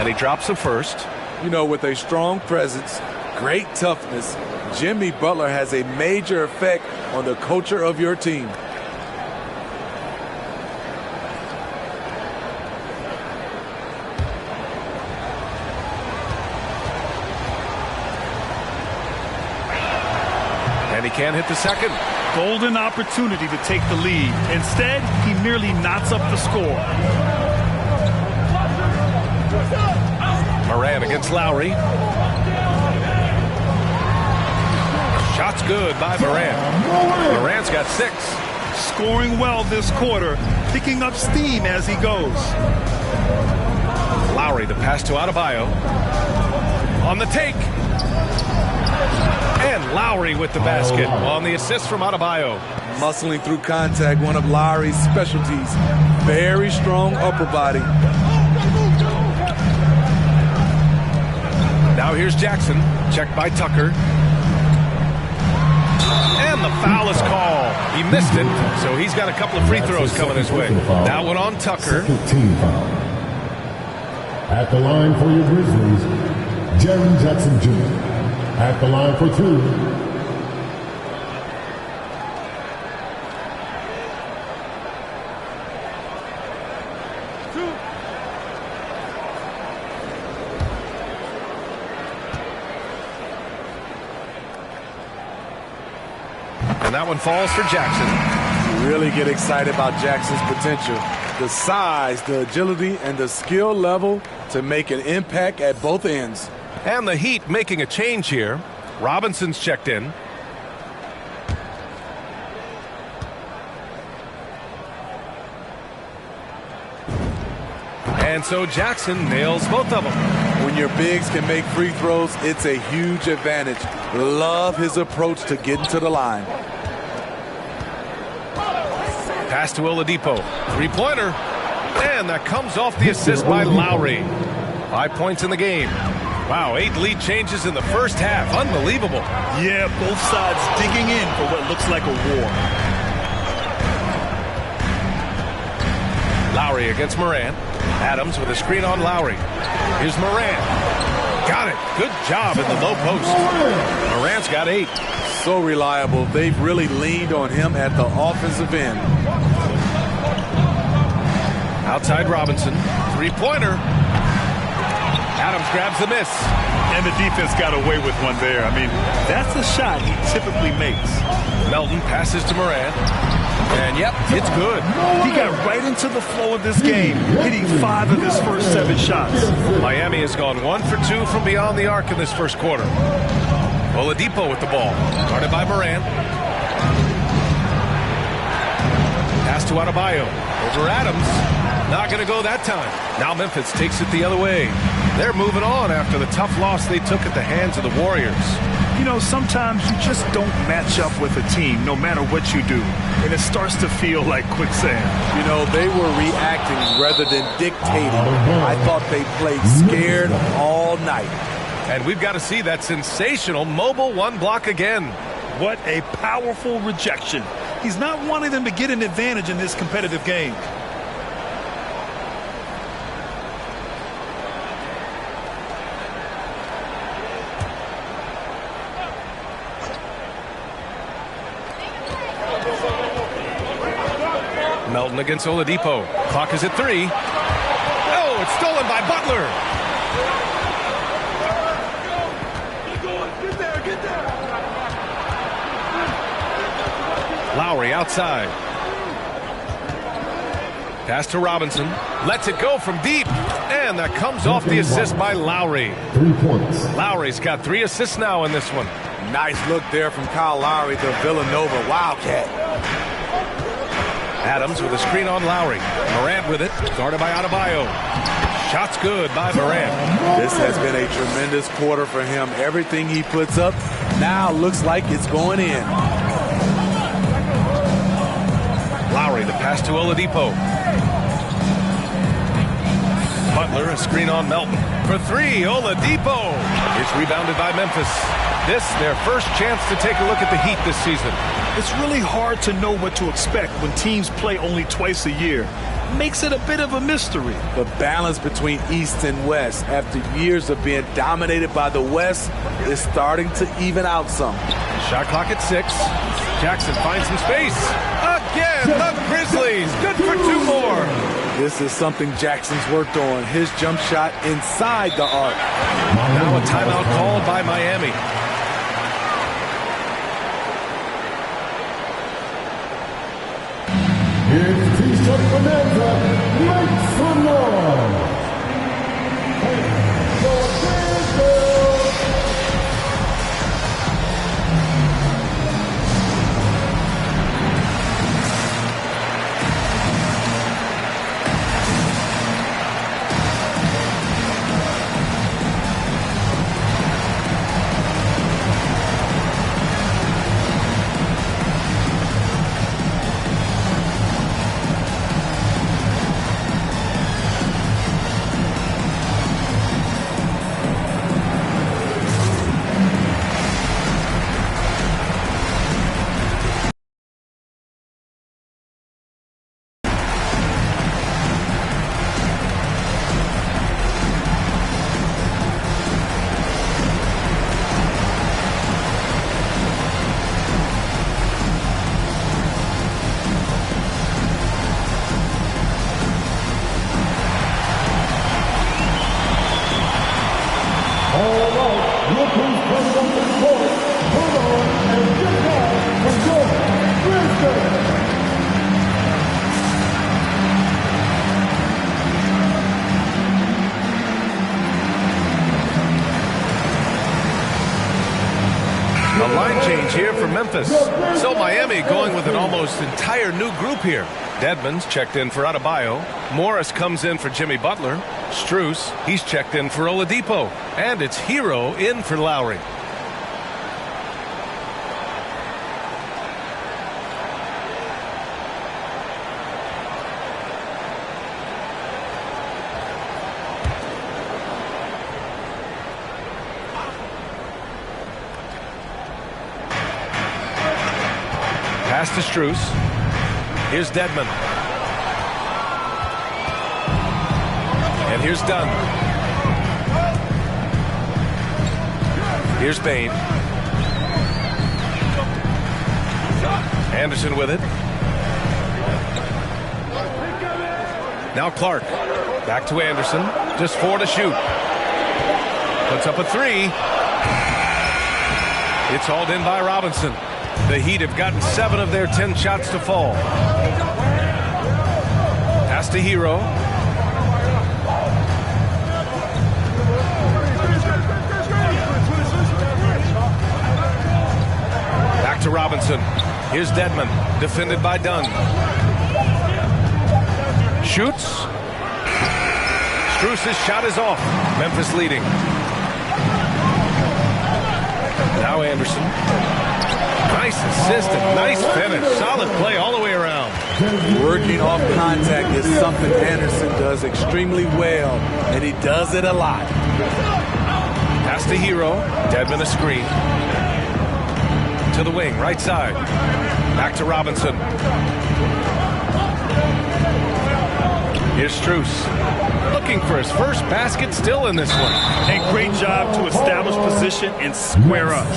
Speaker 20: he drops the first.
Speaker 19: You know, with a strong presence, great toughness, Jimmy Butler has a major effect on the culture of your team.
Speaker 20: And he can't hit the second.
Speaker 18: Golden opportunity to take the lead. Instead, he merely knots up the score.
Speaker 20: Moran against Lowry. Shot's good by Moran. Moran's got 6.
Speaker 18: Scoring well this quarter, picking up steam as he goes.
Speaker 20: Lowry, the pass to Adebayo. On the take. And Lowry with the basket on the assist from Adebayo.
Speaker 19: Muscling through contact, one of Lowry's specialties. Very strong upper body.
Speaker 20: Now here's Jackson. Checked by Tucker. And the foul is called. He missed it, so he's got a couple of free throws coming his way. That one on Tucker.
Speaker 6: Team foul. At the line for your Grizzlies, Jaren Jackson Jr. At the line for 2.
Speaker 20: And that one falls for Jackson.
Speaker 19: You really get excited about Jackson's potential. The size, the agility, and the skill level to make an impact at both ends.
Speaker 20: And the Heat making a change here. Robinson's checked in. And so Jackson nails both of them.
Speaker 19: When your bigs can make free throws, it's a huge advantage. Love his approach to getting to the line.
Speaker 20: Pass to Oladipo. Three-pointer. And that comes off the assist by Lowry. 5 points in the game. Wow, 8 lead changes in the first half. Unbelievable.
Speaker 18: Yeah, both sides digging in for what looks like a war.
Speaker 20: Lowry against Moran. Adams with a screen on Lowry. Here's Moran. Got it. Good job in the low post. Moran's got 8.
Speaker 19: So reliable. They've really leaned on him at the offensive end.
Speaker 20: Outside Robinson. Three-pointer. Adams grabs the miss.
Speaker 18: And the defense got away with one there. I mean, that's a shot he typically makes.
Speaker 20: Melton passes to Moran. And, yep, it's good.
Speaker 18: He got right into the flow of this game, hitting 5 of his first 7 shots.
Speaker 20: Miami has gone 1 for 2 from beyond the arc in this first quarter. Oladipo with the ball. Guarded by Moran. Pass to Adebayo. Over Adams. Not going to go that time. Now Memphis takes it the other way. They're moving on after the tough loss they took at the hands of the Warriors.
Speaker 18: You know, sometimes you just don't match up with a team, no matter what you do. And it starts to feel like quicksand.
Speaker 19: You know, they were reacting rather than dictating. I thought they played scared all night.
Speaker 20: And we've got to see that sensational mobile one block again.
Speaker 18: What a powerful rejection. He's not wanting them to get an advantage in this competitive game.
Speaker 20: Melton against Oladipo. Clock is at 3. Oh, it's stolen by Butler. Lowry outside. Pass to Robinson. Lets it go from deep. And that comes off the assist by Lowry.
Speaker 6: 3 points.
Speaker 20: Lowry's got 3 assists now in this one.
Speaker 19: Nice look there from Kyle Lowry, the Villanova Wildcat.
Speaker 20: Adams with a screen on Lowry. Morant with it. Guarded by Adebayo. Shot's good by Morant.
Speaker 19: This has been a tremendous quarter for him. Everything he puts up now looks like it's going in.
Speaker 20: Lowry, the pass to Oladipo. Butler, a screen on Melton. for three. Oladipo. It's rebounded by Memphis. This, their first chance to take a look at the Heat this season.
Speaker 18: It's really hard to know what to expect when teams play only twice a year. Makes it a bit of a mystery.
Speaker 19: The balance between East and West after years of being dominated by the West is starting to even out some.
Speaker 20: Shot clock at 6. Jackson finds some space. Again, the Grizzlies. Good for 2 more.
Speaker 19: This is something Jackson's worked on. His jump shot inside the arc.
Speaker 20: Now a timeout called by Miami.
Speaker 6: Here's T-shirt Bonanza, make some noise.
Speaker 20: Here for Memphis. So Miami going with an almost entire new group here. Dedmon's checked in for Adebayo. Morris comes in for Jimmy Butler. Strus, he's checked in for Oladipo. And it's Hero in for Lowry. Pass to Strus. Here's Dedmon. And here's Dunn. Here's Bane. Anderson with it. Now Clark. Back to Anderson. Just 4 to shoot. Puts up a 3. It's hauled in by Robinson. The Heat have gotten 7 of their 10 shots to fall. Pass to Hero. Back to Robinson. Here's Dedmon, defended by Dunn. Shoots. Strus' shot is off. Memphis leading. Now Anderson. Nice assist and nice finish. Solid play all the way around.
Speaker 19: Working off contact is something Anderson does extremely well, and he does it a lot.
Speaker 20: Pass to Hero. Dedmon a screen. To the wing, right side. Back to Robinson. Here's Strus. Looking for his first basket, still in this one.
Speaker 18: A great job to establish position and square up.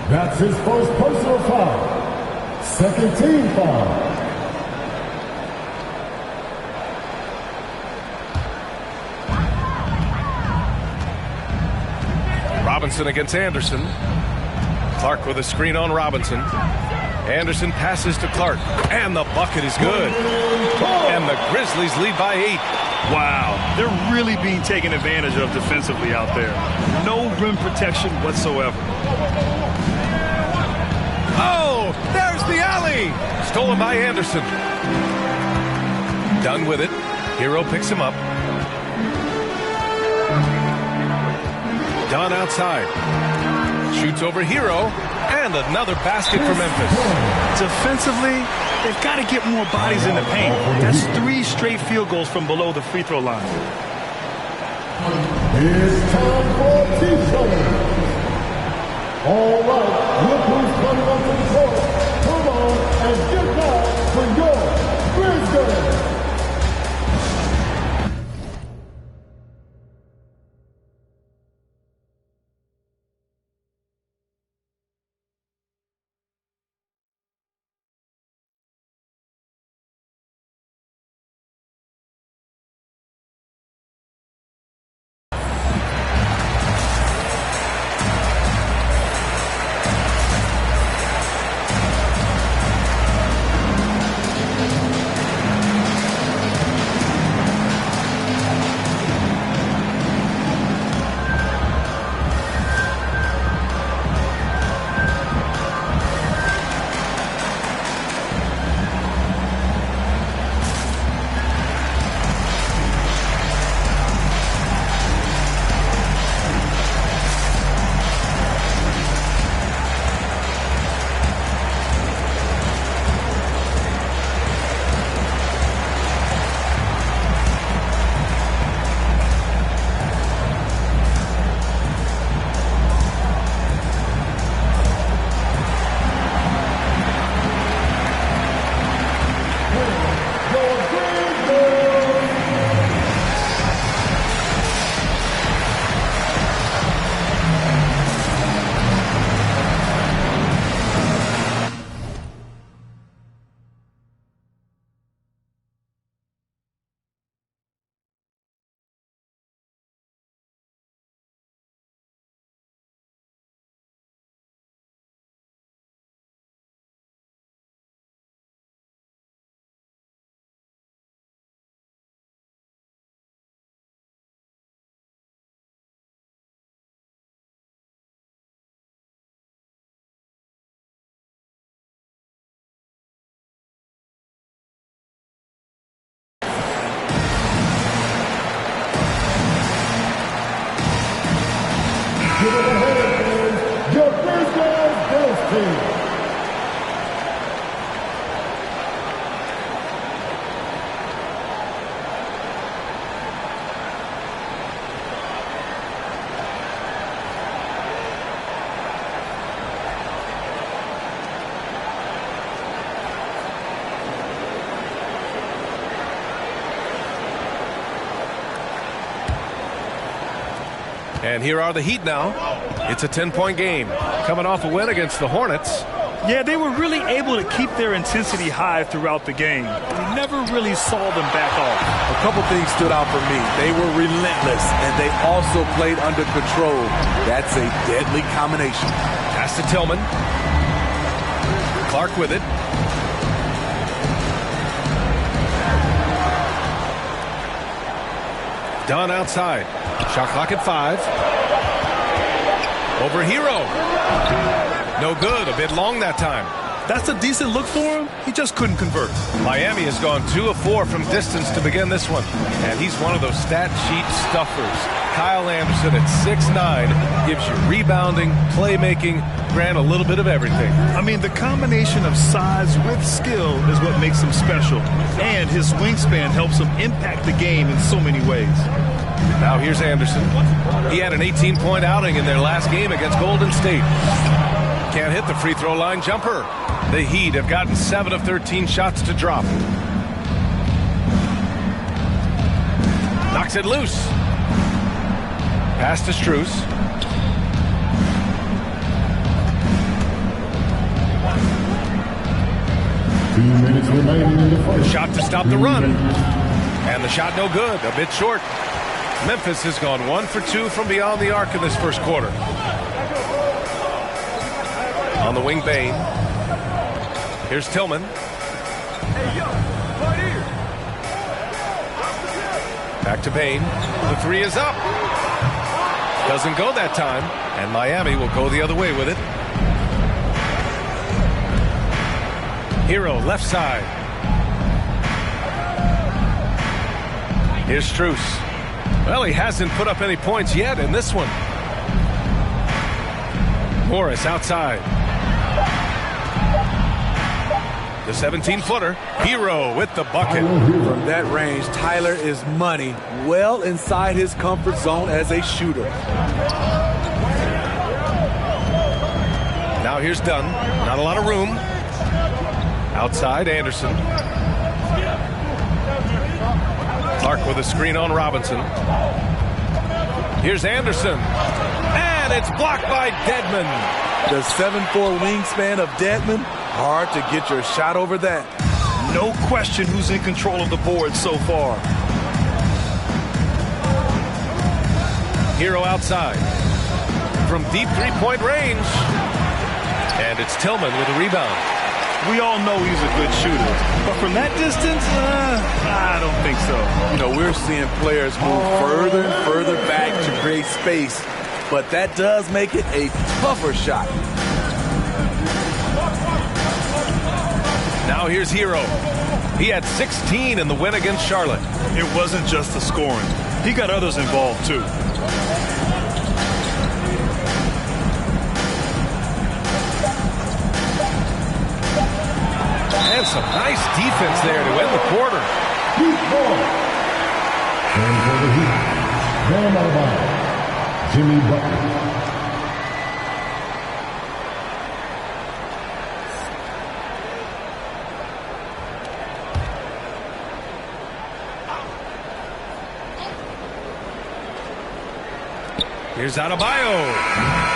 Speaker 6: That's his first personal foul. Second team foul.
Speaker 20: Robinson against Anderson. Clark with a screen on Robinson. Anderson passes to Clark. And the bucket is good. And the Grizzlies lead by 8.
Speaker 18: Wow, they're really being taken advantage of defensively out there. No rim protection whatsoever.
Speaker 20: Oh, there's the alley. Stolen by Anderson. Dunn with it. Hero picks him up. Dunn outside. Shoots over Hero. And another basket for Memphis.
Speaker 18: Defensively, they've got to get more bodies in the paint. That's 3 straight field goals from below the free throw line.
Speaker 6: It's time for T-Shirts. All right, look who's coming up to the court. Come on and get back for your Grizzlies. Give it a hand, fans. Your Grizzlies Girls Team.
Speaker 20: And here are the Heat now. It's a 10-point game. Coming off a win against the Hornets.
Speaker 18: Yeah, they were really able to keep their intensity high throughout the game. We never really saw them back off.
Speaker 19: A couple things stood out for me. They were relentless, and they also played under control. That's a deadly combination.
Speaker 20: Pass to Tillman. Clark with it. Dunn outside. Shot clock at 5. Over Hero. No good. A bit long that time.
Speaker 18: That's a decent look for him. He just couldn't convert.
Speaker 20: Miami has gone 2 of 4 from distance to begin this one. And he's one of those stat sheet stuffers. Kyle Anderson at 6'9" gives you rebounding, playmaking, Grant, a little bit of everything.
Speaker 18: I mean, the combination of size with skill is what makes him special. And his wingspan helps him impact the game in so many ways.
Speaker 20: Now here's Anderson. He had an 18-point outing in their last game against Golden State. Can't hit the free throw line jumper. The Heat have gotten 7 of 13 shots to drop. Knocks it loose. Pass to Strus. Shot to stop the run. And the shot no good. A bit short. Memphis has gone 1 for 2 from beyond the arc in this first quarter. On the wing, Bane. Here's Tillman. Back to Bane. The 3 is up. Doesn't go that time. And Miami will go the other way with it. Hero, left side. Here's Strus. Well, he hasn't put up any points yet in this one. Morris outside. The 17-footer, Hero with the bucket.
Speaker 19: From that range, Tyler is money, well inside his comfort zone as a shooter.
Speaker 20: Now here's Dunn. Not a lot of room. Outside, Anderson. Clark with a screen on Robinson. Here's Anderson. And it's blocked by Dedmon.
Speaker 19: The 7'4" wingspan of Dedmon. Hard to get your shot over that.
Speaker 18: No question who's in control of the board so far.
Speaker 20: Hero outside. From deep three-point range. And it's Tillman with a rebound.
Speaker 18: We all know he's a good shooter. But from that distance, I don't think so.
Speaker 19: You know, we're seeing players move further and further back to create space. But that does make it a tougher shot.
Speaker 20: Now here's Hero. He had 16 in the win against Charlotte.
Speaker 18: It wasn't just the scoring. He got others involved, too.
Speaker 20: And some nice defense there to end the quarter.
Speaker 6: And for the Heat, going out of bounds, Jimmy Butler.
Speaker 20: Here's Adebayo.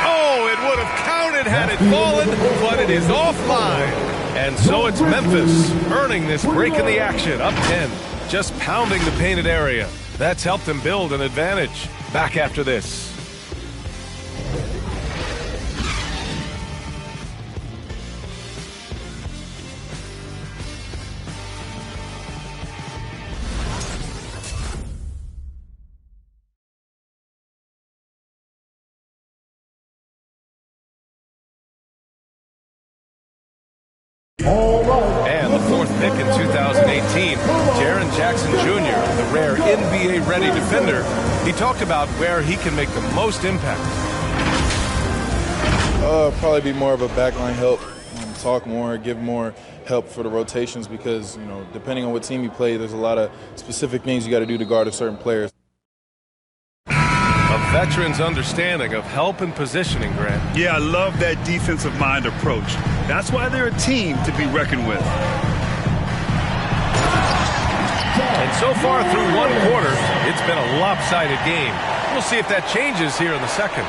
Speaker 20: Oh, it would have counted had it fallen, but it is offline. And so it's Memphis earning this break in the action, up 10, just pounding the painted area. That's helped them build an advantage. Back after this. And the fourth pick in 2018, Jaren Jackson Jr., the rare NBA-ready defender. He talked about where he can make the most impact.
Speaker 21: Probably be more of a backline help, talk more, give more help for the rotations because, you know, depending on what team you play, there's a lot of specific things you got to do to guard a certain player.
Speaker 20: A veteran's understanding of help and positioning, Grant.
Speaker 18: Yeah, I love that defensive mind approach. That's why they're a team to be reckoned with.
Speaker 20: And so far through one quarter, it's been a lopsided game. We'll see if that changes here in the second.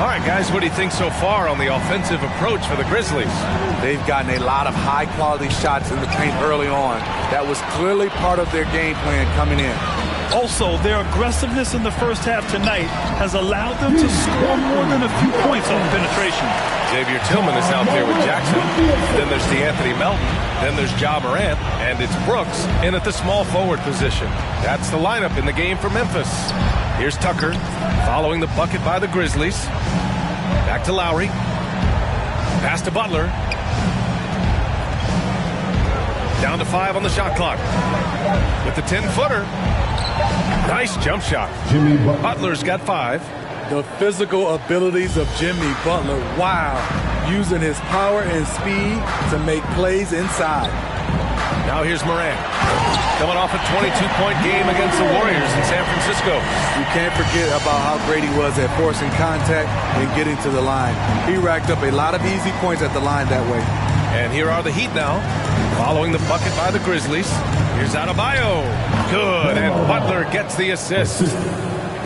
Speaker 20: All right, guys, what do you think so far on the offensive approach for the Grizzlies?
Speaker 19: They've gotten a lot of high-quality shots in the paint early on. That was clearly part of their game plan coming in.
Speaker 18: Also, their aggressiveness in the first half tonight has allowed them to score more than a few points on penetration.
Speaker 20: Xavier Tillman is out there with Jackson. Then there's DeAnthony Melton. Then there's Ja Morant. And it's Brooks in at the small forward position. That's the lineup in the game for Memphis. Here's Tucker following the bucket by the Grizzlies. Back to Lowry. Pass to Butler. Down to 5 on the shot clock. With the 10-footer. Nice jump shot.
Speaker 6: Jimmy
Speaker 20: Butler's got 5.
Speaker 19: The physical abilities of Jimmy Butler. Wow. Using his power and speed to make plays inside.
Speaker 20: Now here's Morant. Coming off a 22-point game against the Warriors in San Francisco.
Speaker 19: You can't forget about how great he was at forcing contact and getting to the line. He racked up a lot of easy points at the line that way.
Speaker 20: And here are the Heat now, following the bucket by the Grizzlies. Here's Adebayo. Good, and Butler gets the assist.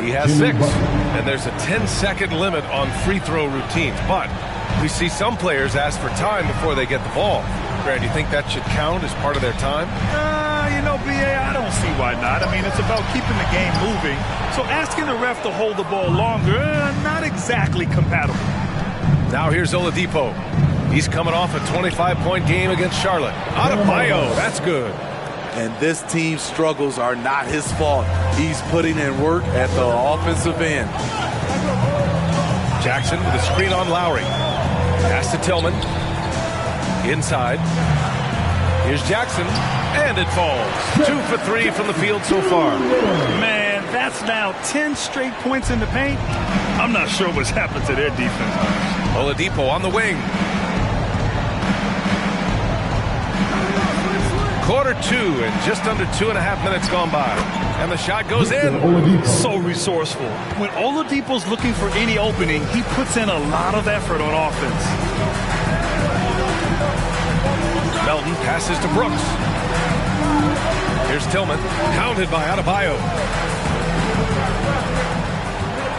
Speaker 20: He has 6, and there's a 10-second limit on free throw routines. But we see some players ask for time before they get the ball. Grant, do you think that should count as part of their time?
Speaker 18: You know, B.A., I don't see why not. I mean, it's about keeping the game moving. So asking the ref to hold the ball longer, not exactly compatible.
Speaker 20: Now here's Oladipo. He's coming off a 25-point game against Charlotte. Adebayo, that's good.
Speaker 19: And this team's struggles are not his fault. He's putting in work at the offensive end.
Speaker 20: Jackson with a screen on Lowry. Pass to Tillman. Inside. Here's Jackson. And it falls. 2 for 3 from the field so far.
Speaker 18: Man, that's now 10 straight points in the paint. I'm not sure what's happened to their defense.
Speaker 20: Oladipo on the wing. Quarter 2 and just under 2.5 minutes gone by. And the shot goes in.
Speaker 18: So resourceful. When Oladipo's looking for any opening, he puts in a lot of effort on offense.
Speaker 20: Melton passes to Brooks. Here's Tillman, pounded by Adebayo.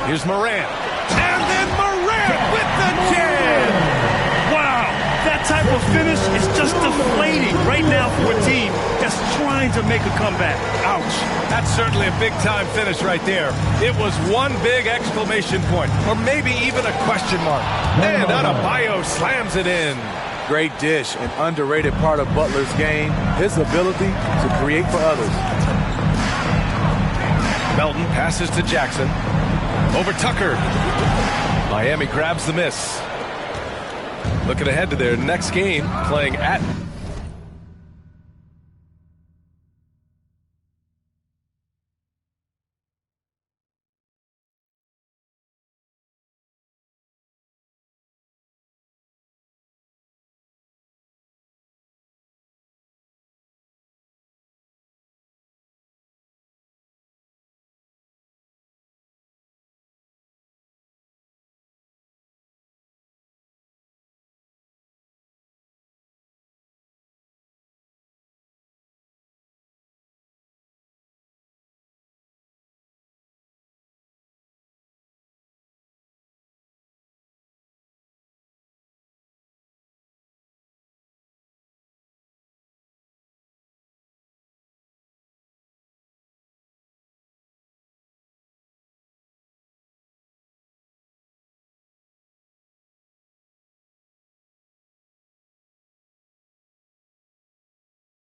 Speaker 20: Here's Morant. And then Morant with the jam!
Speaker 18: Wow, that type of finish is just deflating right now for a team that's trying to make a comeback.
Speaker 20: Ouch. That's certainly a big-time finish right there. It was one big exclamation point, or maybe even a question mark. And Adebayo slams it in.
Speaker 19: Great dish, an underrated part of Butler's game, his ability to create for others.
Speaker 20: Melton passes to Jackson. Over Tucker. Miami grabs the miss. Looking ahead to their next game, playing at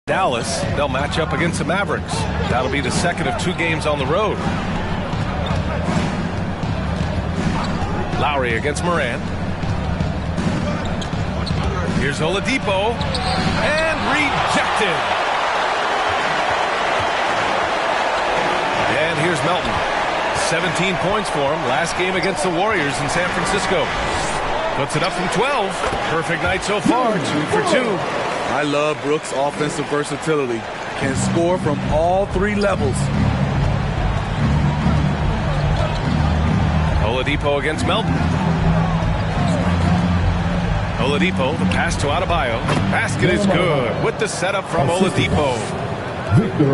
Speaker 20: Dallas. They'll match up against the Mavericks. That'll be the second of 2 games on the road. Lowry against Morant. Here's Oladipo. And rejected. And here's Melton. 17 points for him. Last game against the Warriors in San Francisco. Puts it up from 12. Perfect night so far. 2 for 2.
Speaker 19: I love Brooks' offensive versatility. Can score from all 3 levels.
Speaker 20: Oladipo against Melton. Oladipo, the pass to Adebayo. Basket is good with the setup from Oladipo.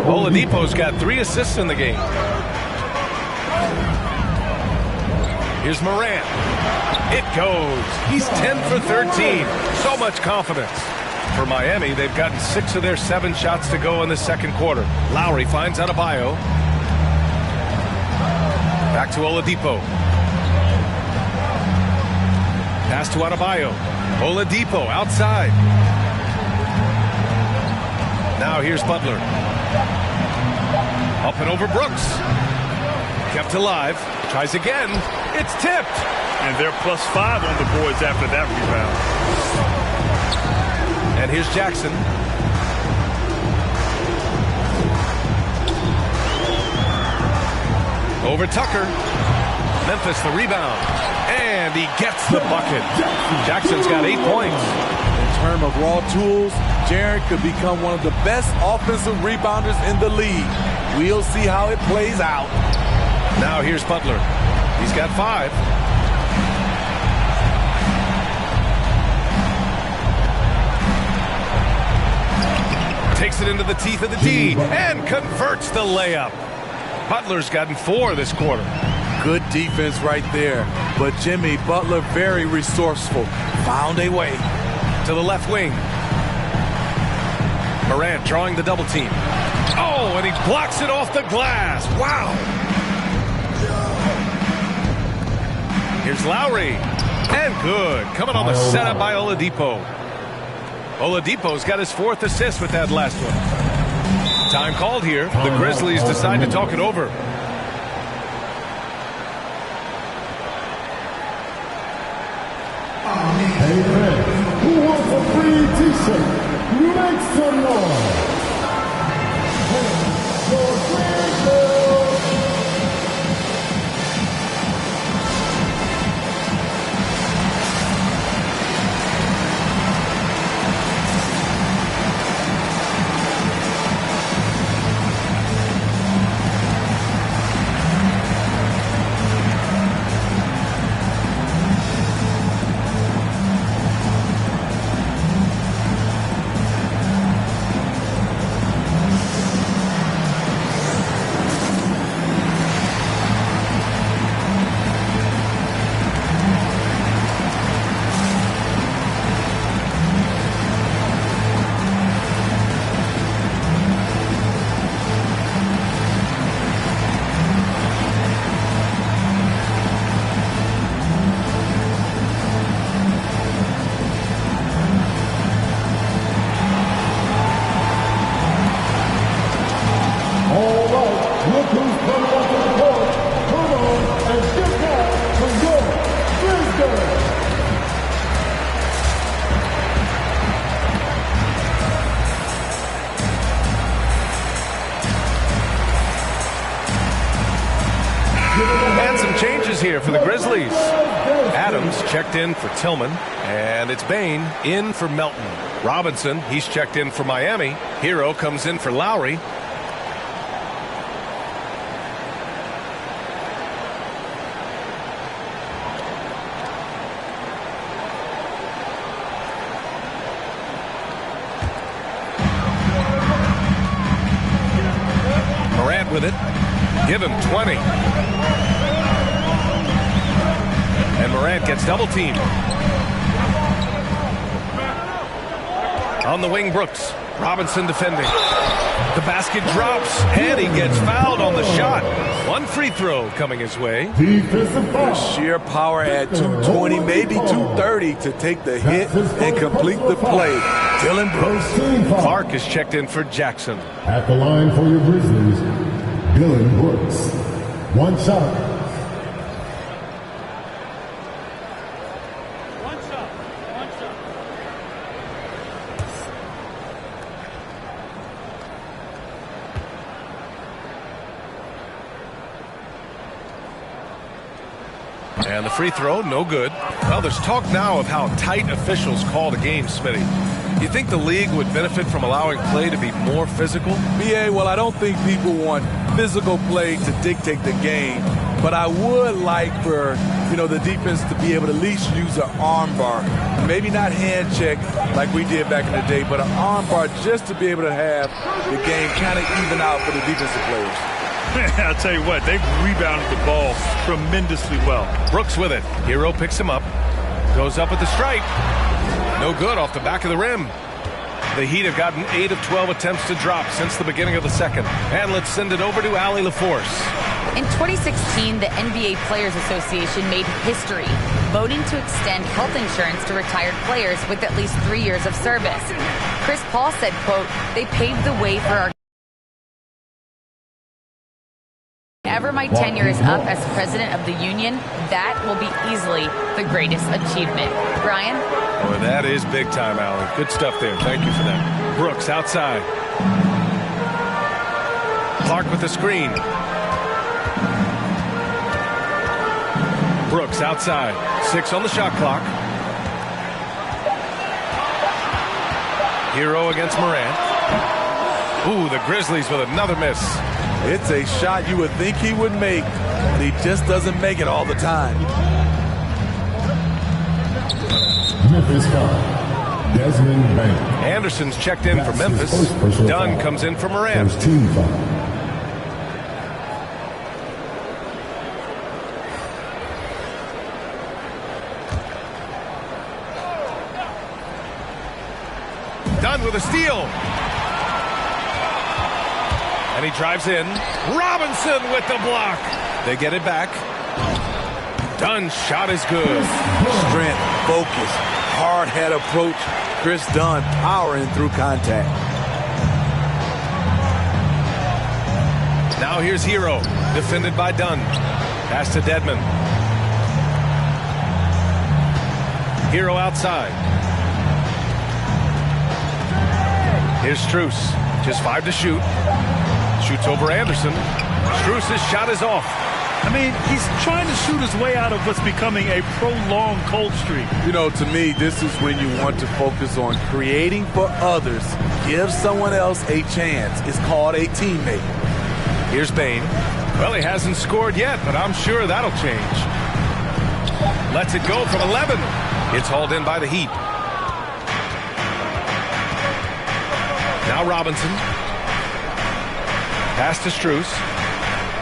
Speaker 20: Oladipo's got 3 assists in the game. Here's Morant. It goes. He's 10 for 13. So much confidence. For Miami, they've gotten 6 of their 7 shots to go in the second quarter. Lowry finds Adebayo. Back to Oladipo. Pass to Adebayo. Oladipo outside. Now here's Butler. Up and over Brooks. Kept alive. Tries again. It's tipped.
Speaker 18: And they're +5 on the boards after that rebound.
Speaker 20: And here's Jackson. Over Tucker. Memphis the rebound. And he gets the bucket. Jackson's got 8 points.
Speaker 19: In terms of raw tools, Jaren could become one of the best offensive rebounders in the league. We'll see how it plays out.
Speaker 20: Now here's Butler. He's got 5. Takes it into the teeth of the D and converts the layup. Butler's gotten 4 this quarter.
Speaker 19: Good defense right there. But Jimmy Butler very resourceful. Found a way.
Speaker 20: To the left wing. Morant drawing the double team. Oh, and he blocks it off the glass. Wow. Here's Lowry. And good. Coming on the setup by Oladipo. Oladipo's got his 4th assist with that last one. Time called here. The Grizzlies decide to talk it over.
Speaker 6: Amen. Who wants a free t-shirt? Make some noise.
Speaker 20: Changes here for the Grizzlies. Adams checked in for Tillman, and it's Bain in for Melton. Robinson, he's checked in for Miami. Hero comes in for Lowry. Morant with it. Give him 20. And Morant gets double teamed. On the wing, Brooks. Robinson defending. The basket drops, and he gets fouled on the shot. One free throw coming his way.
Speaker 19: The sheer power at 220, maybe 230 to take the hit and complete the play. Dillon Brooks.
Speaker 20: Clark is checked in for Jackson.
Speaker 6: At the line for your Grizzlies, Dillon Brooks. One shot.
Speaker 20: And the free throw, no good. Well, there's talk now of how tight officials call the game, Smitty. You think the league would benefit from allowing play to be more physical?
Speaker 19: BA, well, I don't think people want physical play to dictate the game, but I would like for, the defense to be able to at least use an arm bar. Maybe not hand check like we did back in the day, but an arm bar just to be able to have the game kind of even out for the defensive players.
Speaker 18: I'll tell you what, they've rebounded the ball tremendously well.
Speaker 20: Brooks with it. Hero picks him up. Goes up at the stripe. No good off the back of the rim. The Heat have gotten 8 of 12 attempts to drop since the beginning of the second. And let's send it over to Allie LaForce.
Speaker 14: In 2016, the NBA Players Association made history, voting to extend health insurance to retired players with at least 3 years of service. Chris Paul said, quote, "They paved the way for our Whenever my tenure is up as president of the union, that will be easily the greatest achievement." Brian?
Speaker 20: Oh, that is big time, Allie. Good stuff there. Thank you for that. Brooks outside. Clark with the screen. Brooks outside. 6 on the shot clock. Hero against Morant. Ooh, the Grizzlies with another miss.
Speaker 19: It's a shot you would think he would make, but he just doesn't make it all the time.
Speaker 6: Memphis foul. Desmond Bain.
Speaker 20: Anderson's checked in for Memphis. Dunn comes in for Morant.
Speaker 6: First team foul.
Speaker 20: Dunn with a steal. And he drives in. Robinson with the block. They get it back. Dunn's shot is good.
Speaker 19: Strength, focus, hard head approach. Chris Dunn powering through contact.
Speaker 20: Now here's Hero, defended by Dunn. Pass to Dedmon. Hero outside. Here's Strus. Just 5 to shoot. Shoots over Anderson. Strus' shot is off.
Speaker 18: I mean, he's trying to shoot his way out of what's becoming a prolonged cold streak.
Speaker 19: To me, this is when you want to focus on creating for others. Give someone else a chance. It's called a teammate.
Speaker 20: Here's Bain. Well, he hasn't scored yet, but I'm sure that'll change. Lets it go from 11. It's hauled in by the Heat. Now Robinson. Pass to Strus.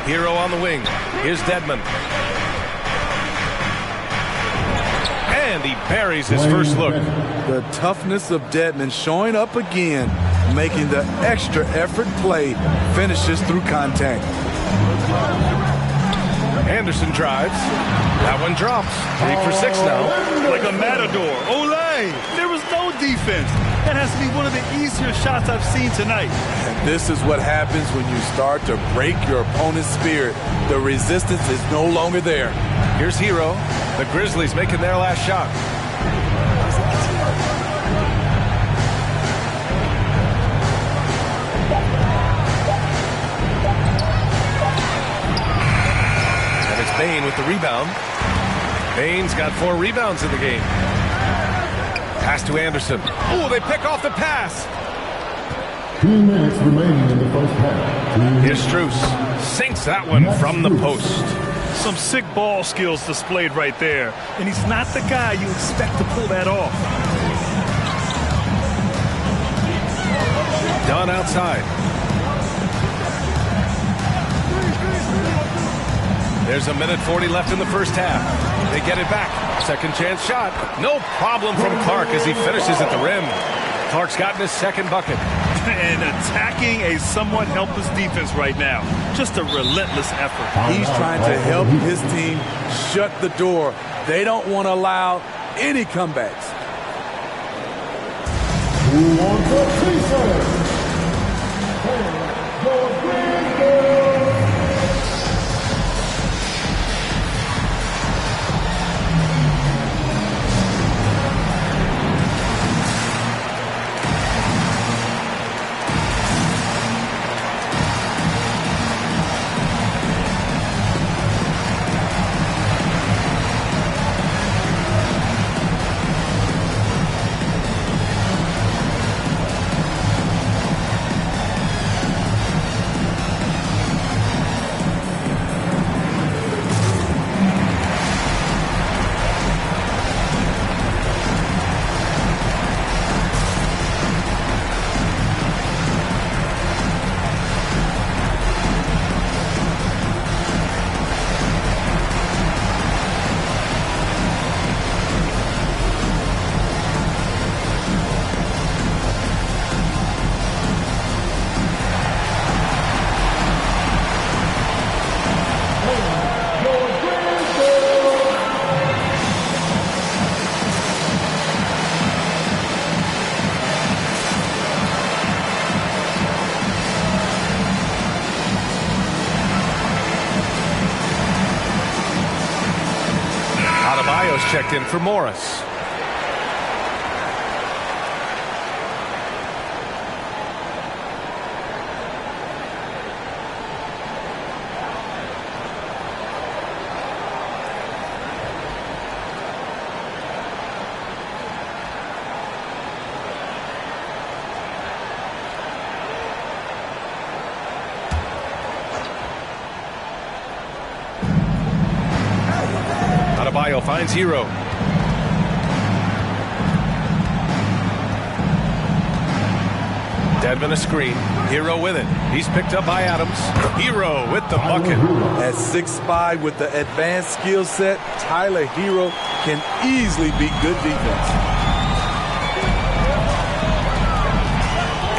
Speaker 20: Hero on the wing. Here's Dedmon. And he buries his first look.
Speaker 19: The toughness of Dedmon showing up again, making the extra effort play, finishes through contact.
Speaker 20: Anderson drives. That one drops. 3 for 6 now.
Speaker 18: Like a matador. Olay! There was no defense. That has to be one of the easier shots I've seen tonight.
Speaker 19: And this is what happens when you start to break your opponent's spirit. The resistance is no longer there.
Speaker 20: Here's Hero. The Grizzlies making their last shot. Bane with the rebound. Bane's got 4 rebounds in the game. Pass to Anderson. Oh, they pick off the pass.
Speaker 6: 2 minutes remaining in the first half.
Speaker 20: Here's Strus. Sinks that one from the post.
Speaker 18: Some sick ball skills displayed right there. And he's not the guy you expect to pull that off.
Speaker 20: Dunn outside. There's a minute 40 left in the first half. They get it back. Second chance shot. No problem from Clark as he finishes at the rim. Clark's gotten his second bucket.
Speaker 18: And attacking a somewhat helpless defense right now. Just a relentless effort.
Speaker 19: He's trying to help his team shut the door. They don't want to allow any comebacks.
Speaker 6: Who wants a t-shirt?
Speaker 20: Checked in for Morris. Adebayo finds Hero. Dedmon a screen. Hero with it. He's picked up by Adams. Hero with the bucket.
Speaker 19: At 6'5" with the advanced skill set, Tyler Hero can easily beat good defense.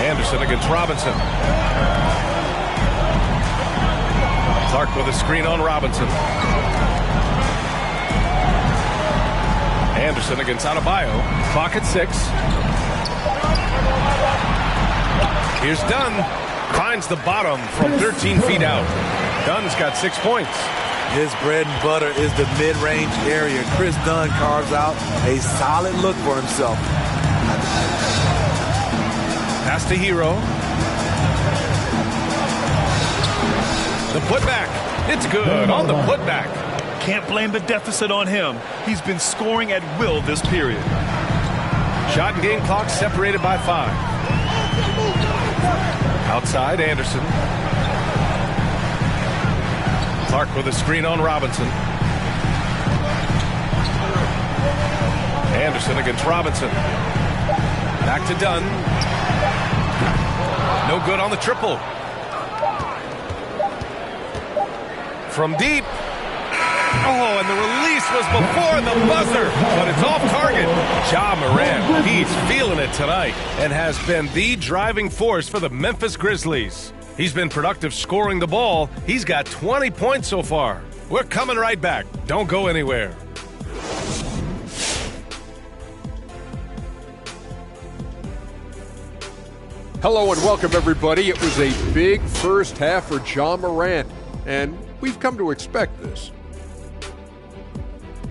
Speaker 20: Anderson against Robinson. Clark with a screen on Robinson. Anderson against Adebayo. Clock at 6. Here's Dunn. Finds the bottom from 13 feet out. Dunn's got 6 points.
Speaker 19: His bread and butter is the mid-range area. Chris Dunn carves out a solid look for himself.
Speaker 20: Pass to Hero. The putback. It's good on the putback.
Speaker 18: Can't blame the deficit on him. He's been scoring at will this period.
Speaker 20: Shot and game clock separated by 5. Outside, Anderson. Clark with a screen on Robinson. Anderson against Robinson. Back to Dunn. No good on the triple. From deep. Oh, and the release was before the buzzer, but it's off target. Ja Morant, he's feeling it tonight and has been the driving force for the Memphis Grizzlies. He's been productive scoring the ball. He's got 20 points so far. We're coming right back. Don't go anywhere.
Speaker 10: Hello and welcome, everybody. It was a big first half for Ja Morant, and we've come to expect this.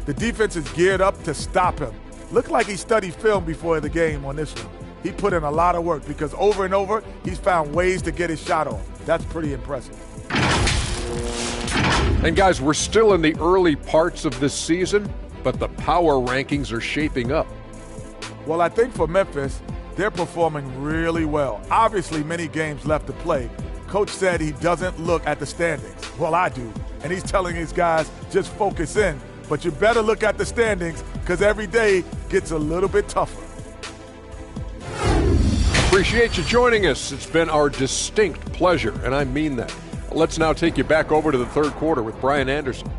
Speaker 7: The defense is geared up to stop him. Looked like he studied film before the game on this one. He put in a lot of work because over and over, he's found ways to get his shot off. That's pretty impressive.
Speaker 10: And guys, we're still in the early parts of this season, but the power rankings are shaping up.
Speaker 7: Well, I think for Memphis, they're performing really well. Obviously, many games left to play. Coach said he doesn't look at the standings. Well, I do. And he's telling his guys, just focus in. But you better look at the standings because every day gets a little bit tougher.
Speaker 10: Appreciate you joining us. It's been our distinct pleasure, and I mean that. Let's now take you back over to the third quarter with Brian Anderson.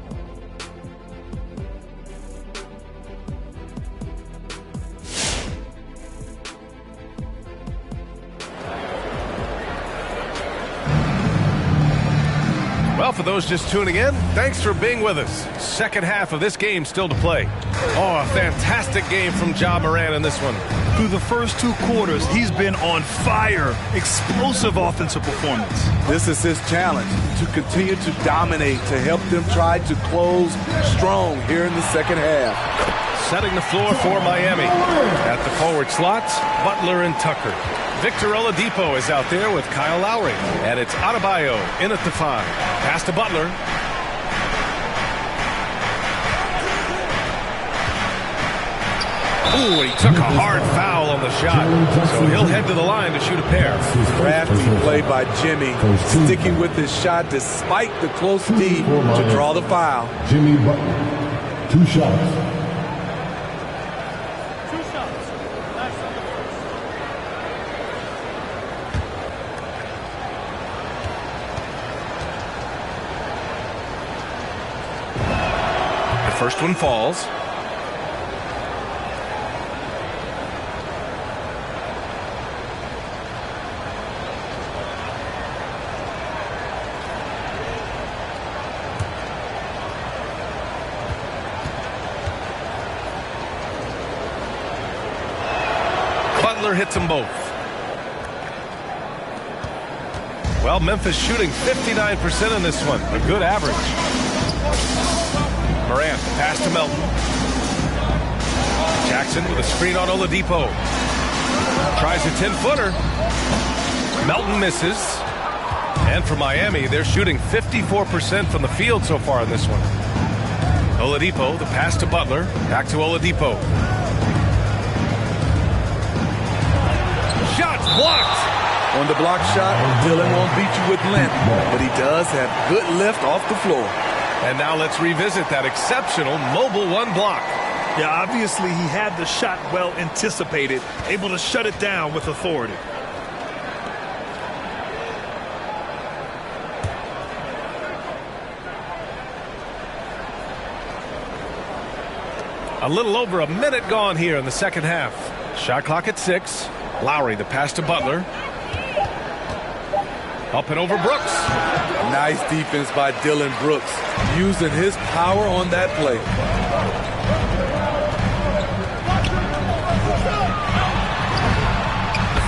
Speaker 20: Well, for those just tuning in, thanks for being with us. Second half of this game still to play. Oh, a fantastic game from Ja Morant in this one.
Speaker 18: Through the first 2 quarters, he's been on fire. Explosive offensive performance.
Speaker 19: This is his challenge, to continue to dominate, to help them try to close strong here in the second half.
Speaker 20: Setting the floor for Miami. At the forward slots, Butler and Tucker. Victor Oladipo is out there with Kyle Lowry. And it's Adebayo in at the 5. Pass to Butler. Ooh, he took a hard foul on the shot. So he'll head to the line to shoot a pair.
Speaker 19: Crafty play by Jimmy, sticking with his shot despite the close D to draw the foul.
Speaker 6: Jimmy Butler, 2 shots.
Speaker 20: First one falls. Butler hits them both. Well, Memphis shooting 59% in this one. A good average. Morant, pass to Melton. Jackson with a screen on Oladipo. Tries a 10-footer. Melton misses. And for Miami, they're shooting 54% from the field so far in this one. Oladipo, the pass to Butler. Back to Oladipo. Shots blocked.
Speaker 19: On the block shot, Dylan won't beat you with length, but he does have good lift off the floor.
Speaker 20: And now let's revisit that exceptional mobile 1 block.
Speaker 18: Yeah, obviously he had the shot well anticipated, able to shut it down with authority.
Speaker 20: A little over a minute gone here in the second half. Shot clock at 6. Lowry, the pass to Butler. Up and over Brooks.
Speaker 19: Nice defense by Dylan Brooks, using his power on that play.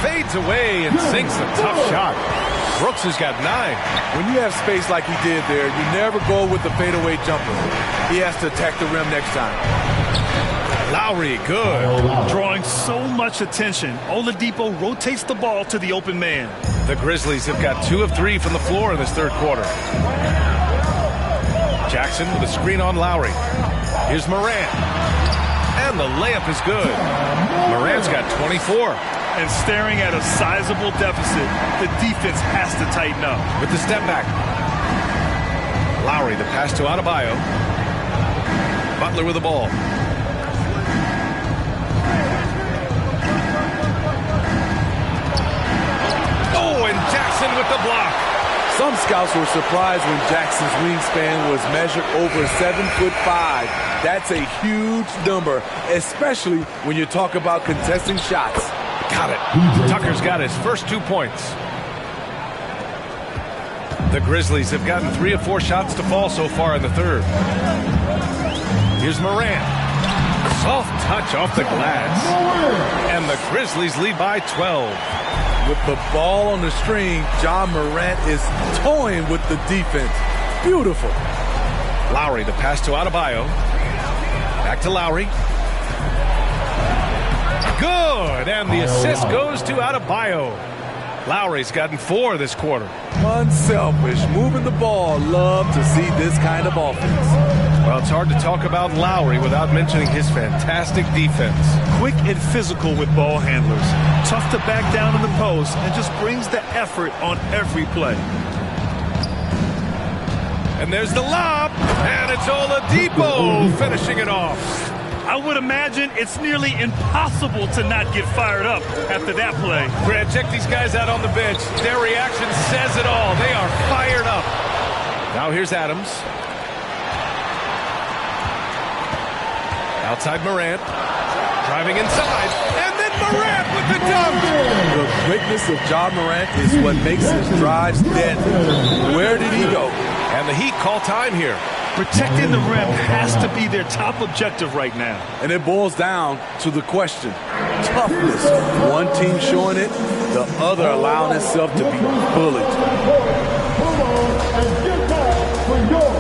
Speaker 20: Fades away and sinks a tough shot. Brooks has got 9.
Speaker 19: When you have space like he did there, you never go with the fadeaway jumper. He has to attack the rim next time.
Speaker 20: Lowry, good.
Speaker 18: Drawing so much attention, Oladipo rotates the ball to the open man.
Speaker 20: The Grizzlies have got 2 of 3 from the floor in this third quarter. Jackson with a screen on Lowry. Here's Morant. And the layup is good. Morant's got 24.
Speaker 18: And staring at a sizable deficit, the defense has to tighten up.
Speaker 20: With the step back. Lowry, the pass to Adebayo. Butler with the ball. Oh, and Jackson with the block.
Speaker 19: Some scouts were surprised when Jackson's wingspan was measured over 7'5". That's a huge number, especially when you talk about contesting shots.
Speaker 20: Got it. Tucker's got his first 2 points. The Grizzlies have gotten 3 of 4 shots to fall so far in the third. Here's Morant. Soft touch off the glass. And the Grizzlies lead by 12.
Speaker 19: With the ball on the string, Ja Morant is toying with the defense. Beautiful.
Speaker 20: Lowry, the pass to Adebayo. Back to Lowry. Good, and the assist goes to Adebayo. Lowry's gotten 4 this quarter.
Speaker 19: Unselfish, moving the ball. Love to see this kind of offense.
Speaker 20: Well, it's hard to talk about Lowry without mentioning his fantastic defense.
Speaker 18: Quick and physical with ball handlers. Tough to back down in the post and just brings the effort on every play.
Speaker 20: And there's the lob, and it's Oladipo finishing it off.
Speaker 18: I would imagine it's nearly impossible to not get fired up after that play.
Speaker 20: Brad, check these guys out on the bench. Their reaction says it all. They are fired up. Now here's Adams. Outside Morant. Driving inside. And then Morant with the dunk.
Speaker 19: The quickness of Ja Morant is what makes his drives deadly. Where did he go?
Speaker 20: And the Heat call time here.
Speaker 18: Protecting the rim has to be their top objective right now.
Speaker 19: And it boils down to the question. Toughness. One team showing it, the other allowing itself to be bullied.
Speaker 6: Come on and get back for your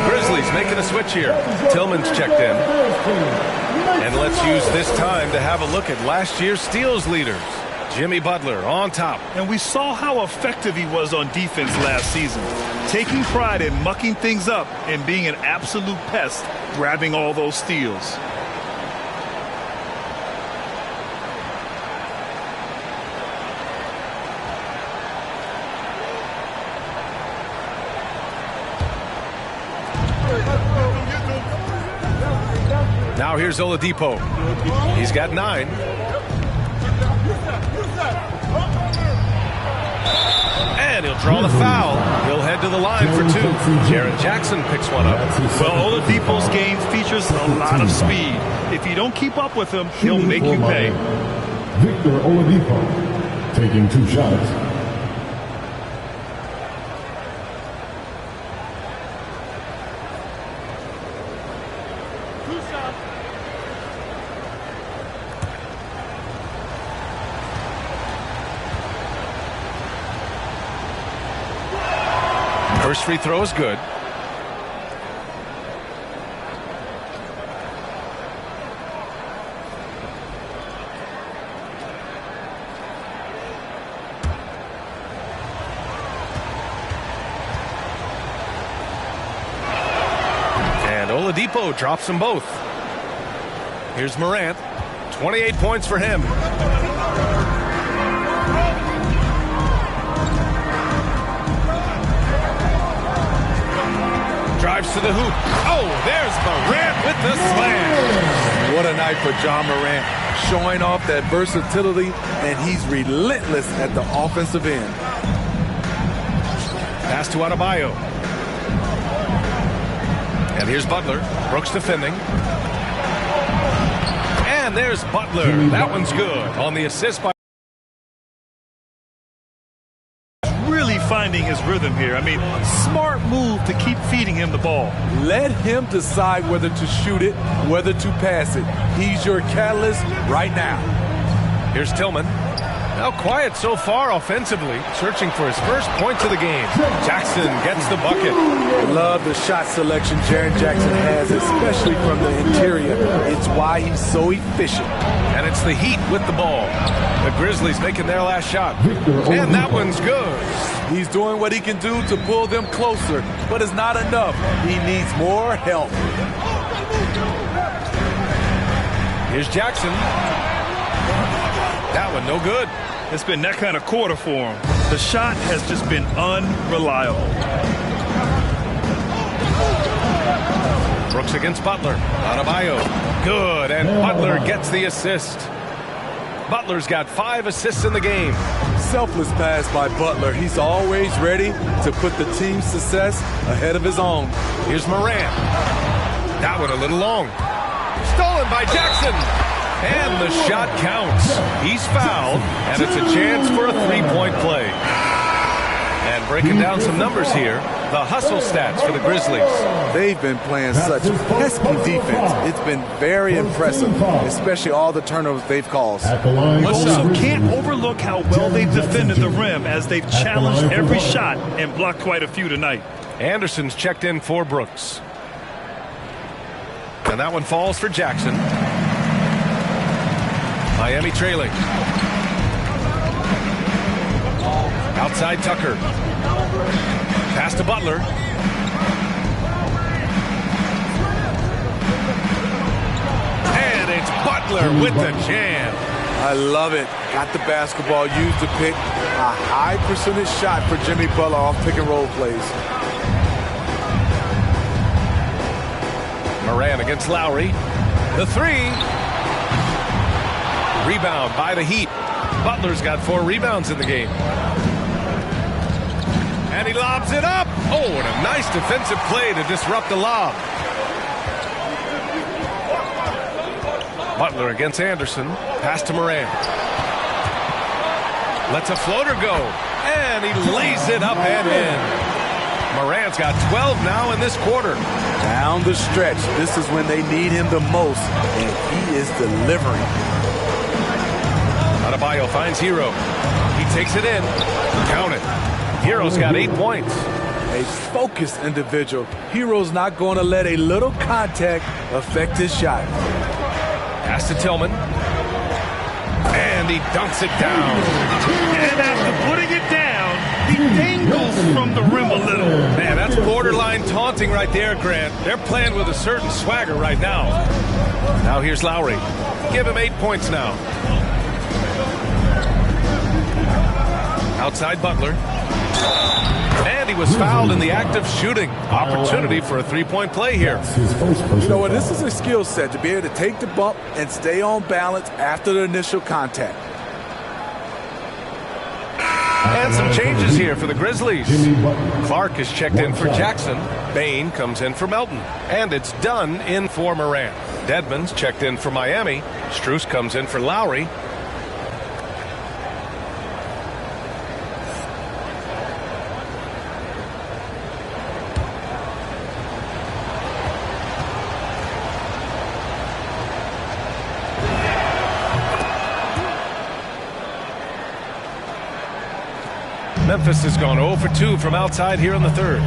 Speaker 6: Grizzlies.
Speaker 20: Making a switch here. Tillman's checked in. And let's use this time to have a look at last year's steals leaders. Jimmy Butler on top.
Speaker 18: And we saw how effective he was on defense last season. Taking pride in mucking things up and being an absolute pest, grabbing all those steals.
Speaker 20: Now here's Oladipo. He's got 9. And he'll draw the foul. He'll head to the line for 2. Jaren Jackson picks one up.
Speaker 18: Well, Oladipo's game features a lot of speed. If you don't keep up with him, he'll make you pay.
Speaker 6: Victor Oladipo taking 2 shots.
Speaker 20: First free throw is good. And Oladipo drops them both. Here's Morant. 28 points for him. Drives to the hoop. Oh, there's Morant with the slam.
Speaker 19: What a night for Ja Morant. Showing off that versatility, and he's relentless at the offensive end.
Speaker 20: Pass to Adebayo. And here's Butler. Brooks defending. And there's Butler. That one's good on the assist by...
Speaker 18: Finding his rhythm here. I mean, smart move to keep feeding him the ball.
Speaker 19: Let him decide whether to shoot it, whether to pass it. He's your catalyst right now.
Speaker 20: Here's Tillman. Now quiet so far offensively, searching for his first points of the game. Jackson gets the bucket.
Speaker 19: I love the shot selection Jaren Jackson has, especially from the interior. It's why he's so efficient.
Speaker 20: And it's the Heat with the ball. The Grizzlies making their last shot. And that one's good.
Speaker 19: He's doing what he can do to pull them closer, but it's not enough. He needs more help.
Speaker 20: Here's Jackson. That one no good.
Speaker 18: It's been that kind of quarter for him. The shot has just been unreliable.
Speaker 20: Brooks against Butler. Adebayo. Good, and Butler gets the assist. Butler's got 5 assists in the game.
Speaker 19: Selfless pass by Butler. He's always ready to put the team's success ahead of his own.
Speaker 20: Here's Morant. That one a little long. Stolen by Jackson. And the shot counts. He's fouled, and it's a chance for a three-point play. And breaking down some numbers here, the hustle stats for the Grizzlies.
Speaker 19: They've been playing such pesky defense. It's been very impressive, especially all the turnovers they've caused.
Speaker 18: You also can't overlook how well they've defended the rim as they've challenged every shot and blocked quite a few tonight.
Speaker 20: Anderson's checked in for Brooks. And that one falls for Jackson. Miami trailing. Outside Tucker. Pass to Butler. And it's Butler with the jam.
Speaker 19: I love it. Got the basketball, used to pick a high percentage shot for Jimmy Butler off pick and roll plays.
Speaker 20: Morant against Lowry. The three. Rebound by the Heat. Butler's got 4 rebounds in the game. And he lobs it up. Oh, and a nice defensive play to disrupt the lob. Butler against Anderson. Pass to Morant. Lets a floater go. And he lays it up and in. Morant's got 12 now in this quarter.
Speaker 19: Down the stretch. This is when they need him the most, and he is delivering.
Speaker 20: Adebayo finds Hero. He takes it in. Count it. Hero's got 8 points.
Speaker 19: A focused individual. Hero's not going to let a little contact affect his shot.
Speaker 20: Pass to Tillman. And he dunks it down.
Speaker 18: And after putting it down, he dangles from the rim a little.
Speaker 20: Man, that's borderline taunting right there, Grant. They're playing with a certain swagger right now. Now here's Lowry. Give him 8 points now. Outside Butler. And he was fouled in the act of shooting. Opportunity for a three-point play here.
Speaker 19: You know what? This is a skill set to be able to take the bump and stay on balance after the initial contact.
Speaker 20: And some changes here for the Grizzlies. Clark is checked in for Jackson. Bain comes in for Melton. And it's Dunn in for Morant. Dedmon's checked in for Miami. Strus comes in for Lowry. Memphis has gone 0 for 2 from outside here in the third.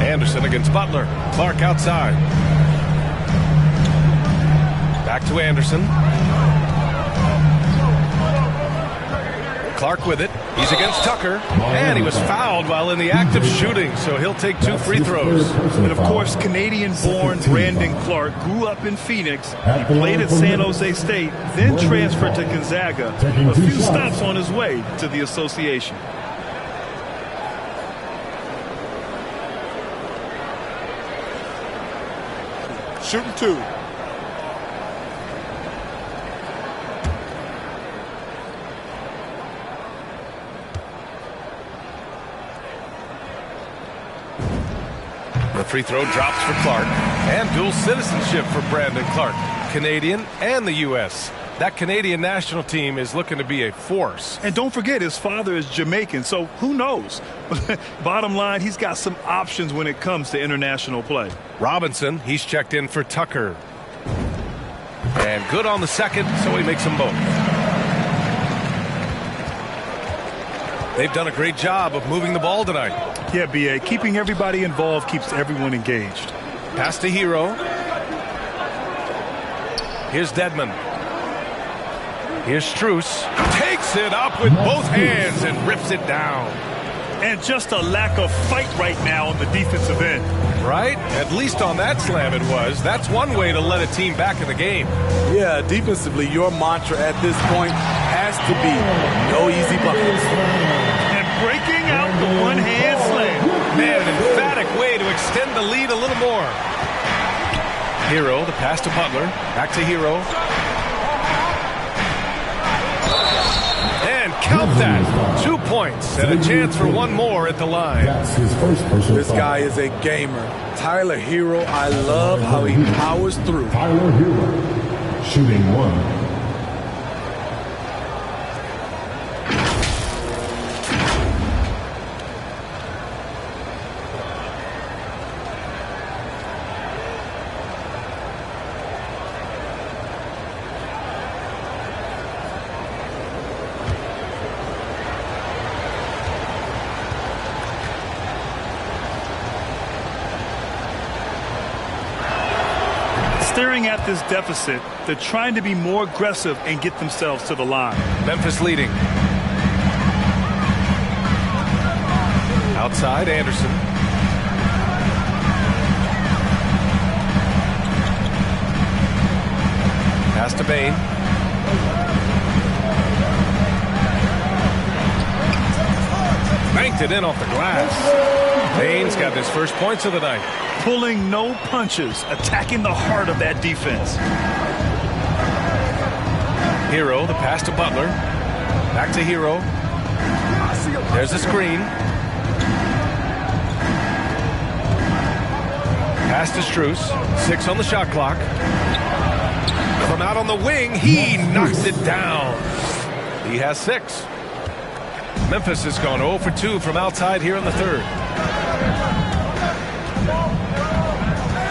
Speaker 20: Anderson against Butler. Clark outside. Back to Anderson. Clark with it. He's against Tucker. And he was fouled while in the act of shooting, so he'll take 2 free throws.
Speaker 18: And of course, Canadian-born Brandon Clark grew up in Phoenix. He played at San Jose State, then transferred to Gonzaga. A few stops on his way to the association.
Speaker 2: Shooting 2.
Speaker 20: The free throw drops for Clark. And dual citizenship for Brandon Clark. Canadian and the U.S. That Canadian national team is looking to be a force.
Speaker 18: And don't forget, his father is Jamaican, so who knows? Bottom line, he's got some options when it comes to international play.
Speaker 20: Robinson, he's checked in for Tucker. And good on the second, so he makes them both. They've done a great job of moving the ball tonight.
Speaker 18: Yeah, B.A. Keeping everybody involved keeps everyone engaged.
Speaker 20: Pass to Hero. Here's Dedmon. Here's Strus. Takes it up with both hands and rips it down.
Speaker 18: And just a lack of fight right now on the defensive end.
Speaker 20: Right? At least on that slam it was. That's one way to let a team back in the game.
Speaker 19: Yeah, defensively, your mantra at this point has to be no easy buckets.
Speaker 18: And breaking out the one-hand slam.
Speaker 20: Man, an emphatic way to extend the lead a little more. Hero, the pass to Butler. Back to Hero. And count that. 2 points and a chance for one more at the line.
Speaker 19: This guy is a gamer. Tyler Hero, I love how he powers through.
Speaker 6: Tyler Hero, shooting 1.
Speaker 18: Staring at this deficit, they're trying to be more aggressive and get themselves to the line.
Speaker 20: Memphis leading. Outside, Anderson. Pass to Bane. Banked it in off the glass. Bane's got his first points of the night.
Speaker 18: Pulling no punches, attacking the heart of that defense.
Speaker 20: Hero, the pass to Butler. Back to Hero. There's a screen. Pass to Strus. 6 on the shot clock. From out on the wing, he knocks it down. He has 6. Memphis has gone 0 for 2 from outside here in the third.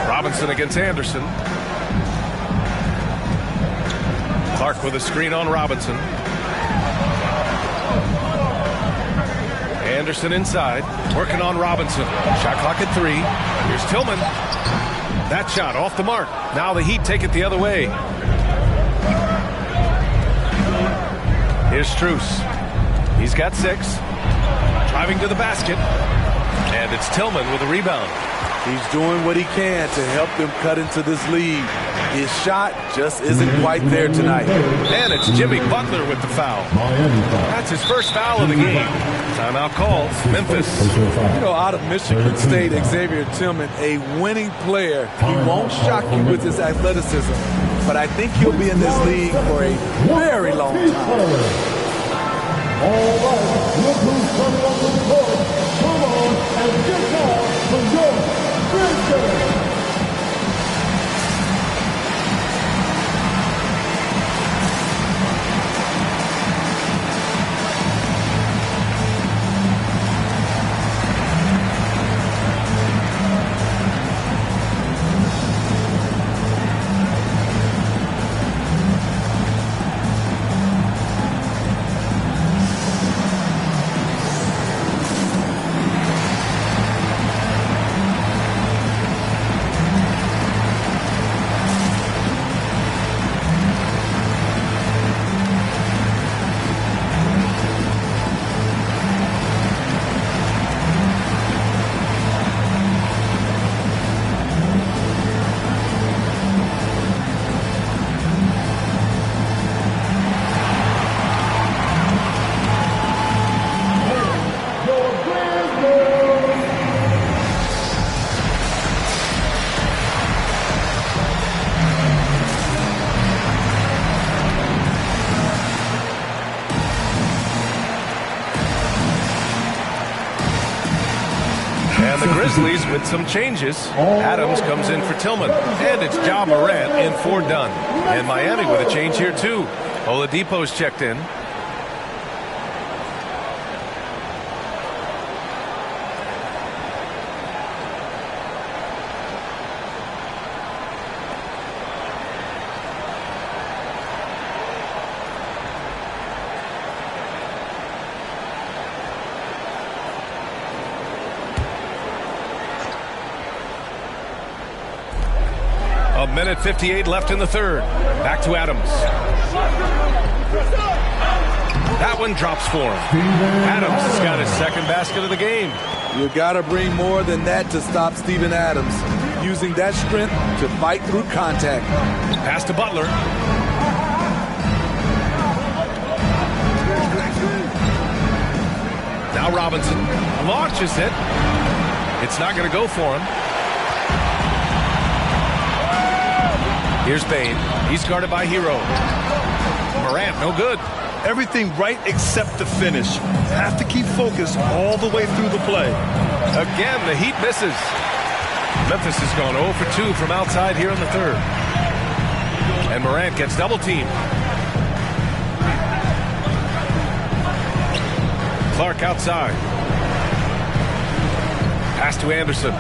Speaker 20: Robinson against Anderson. Clark with a screen on Robinson. Anderson inside, working on Robinson. Shot clock at 3. Here's Tillman. That shot off the mark. Now the Heat take it the other way. Here's Strus. He's got 6. Driving to the basket. And it's Tillman with a rebound.
Speaker 19: He's doing what he can to help them cut into this lead. His shot just isn't quite there tonight.
Speaker 20: And it's Jimmy Butler with the foul. That's his first foul of the game. Timeout called. Memphis.
Speaker 19: You know, out of Michigan State, Xavier Tillman, a winning player. He won't shock you with his athleticism, but I think he'll be in this league for a very long time.
Speaker 6: All right, look who's coming up with the court. Come on and get down for your business.
Speaker 20: Grizzlies with some changes. Adams comes in for Tillman. And it's Ja Morant in for Dunn. And Miami with a change here too. Oladipo's checked in. A minute 58 left in the third. Back to Adams. That one drops for him. Adams has got his second basket of the game.
Speaker 19: You got to bring more than that to stop Steven Adams. Using that strength to fight through contact.
Speaker 20: Pass to Butler. Now Robinson launches it. It's not going to go for him. Here's Bane. He's guarded by Hero. Morant, no good.
Speaker 18: Everything right except the finish. Have to keep focused all the way through the play.
Speaker 20: Again, the Heat misses. Memphis has gone 0 for 2 from outside here in the third. And Morant gets double teamed. Clark outside. Pass to Anderson.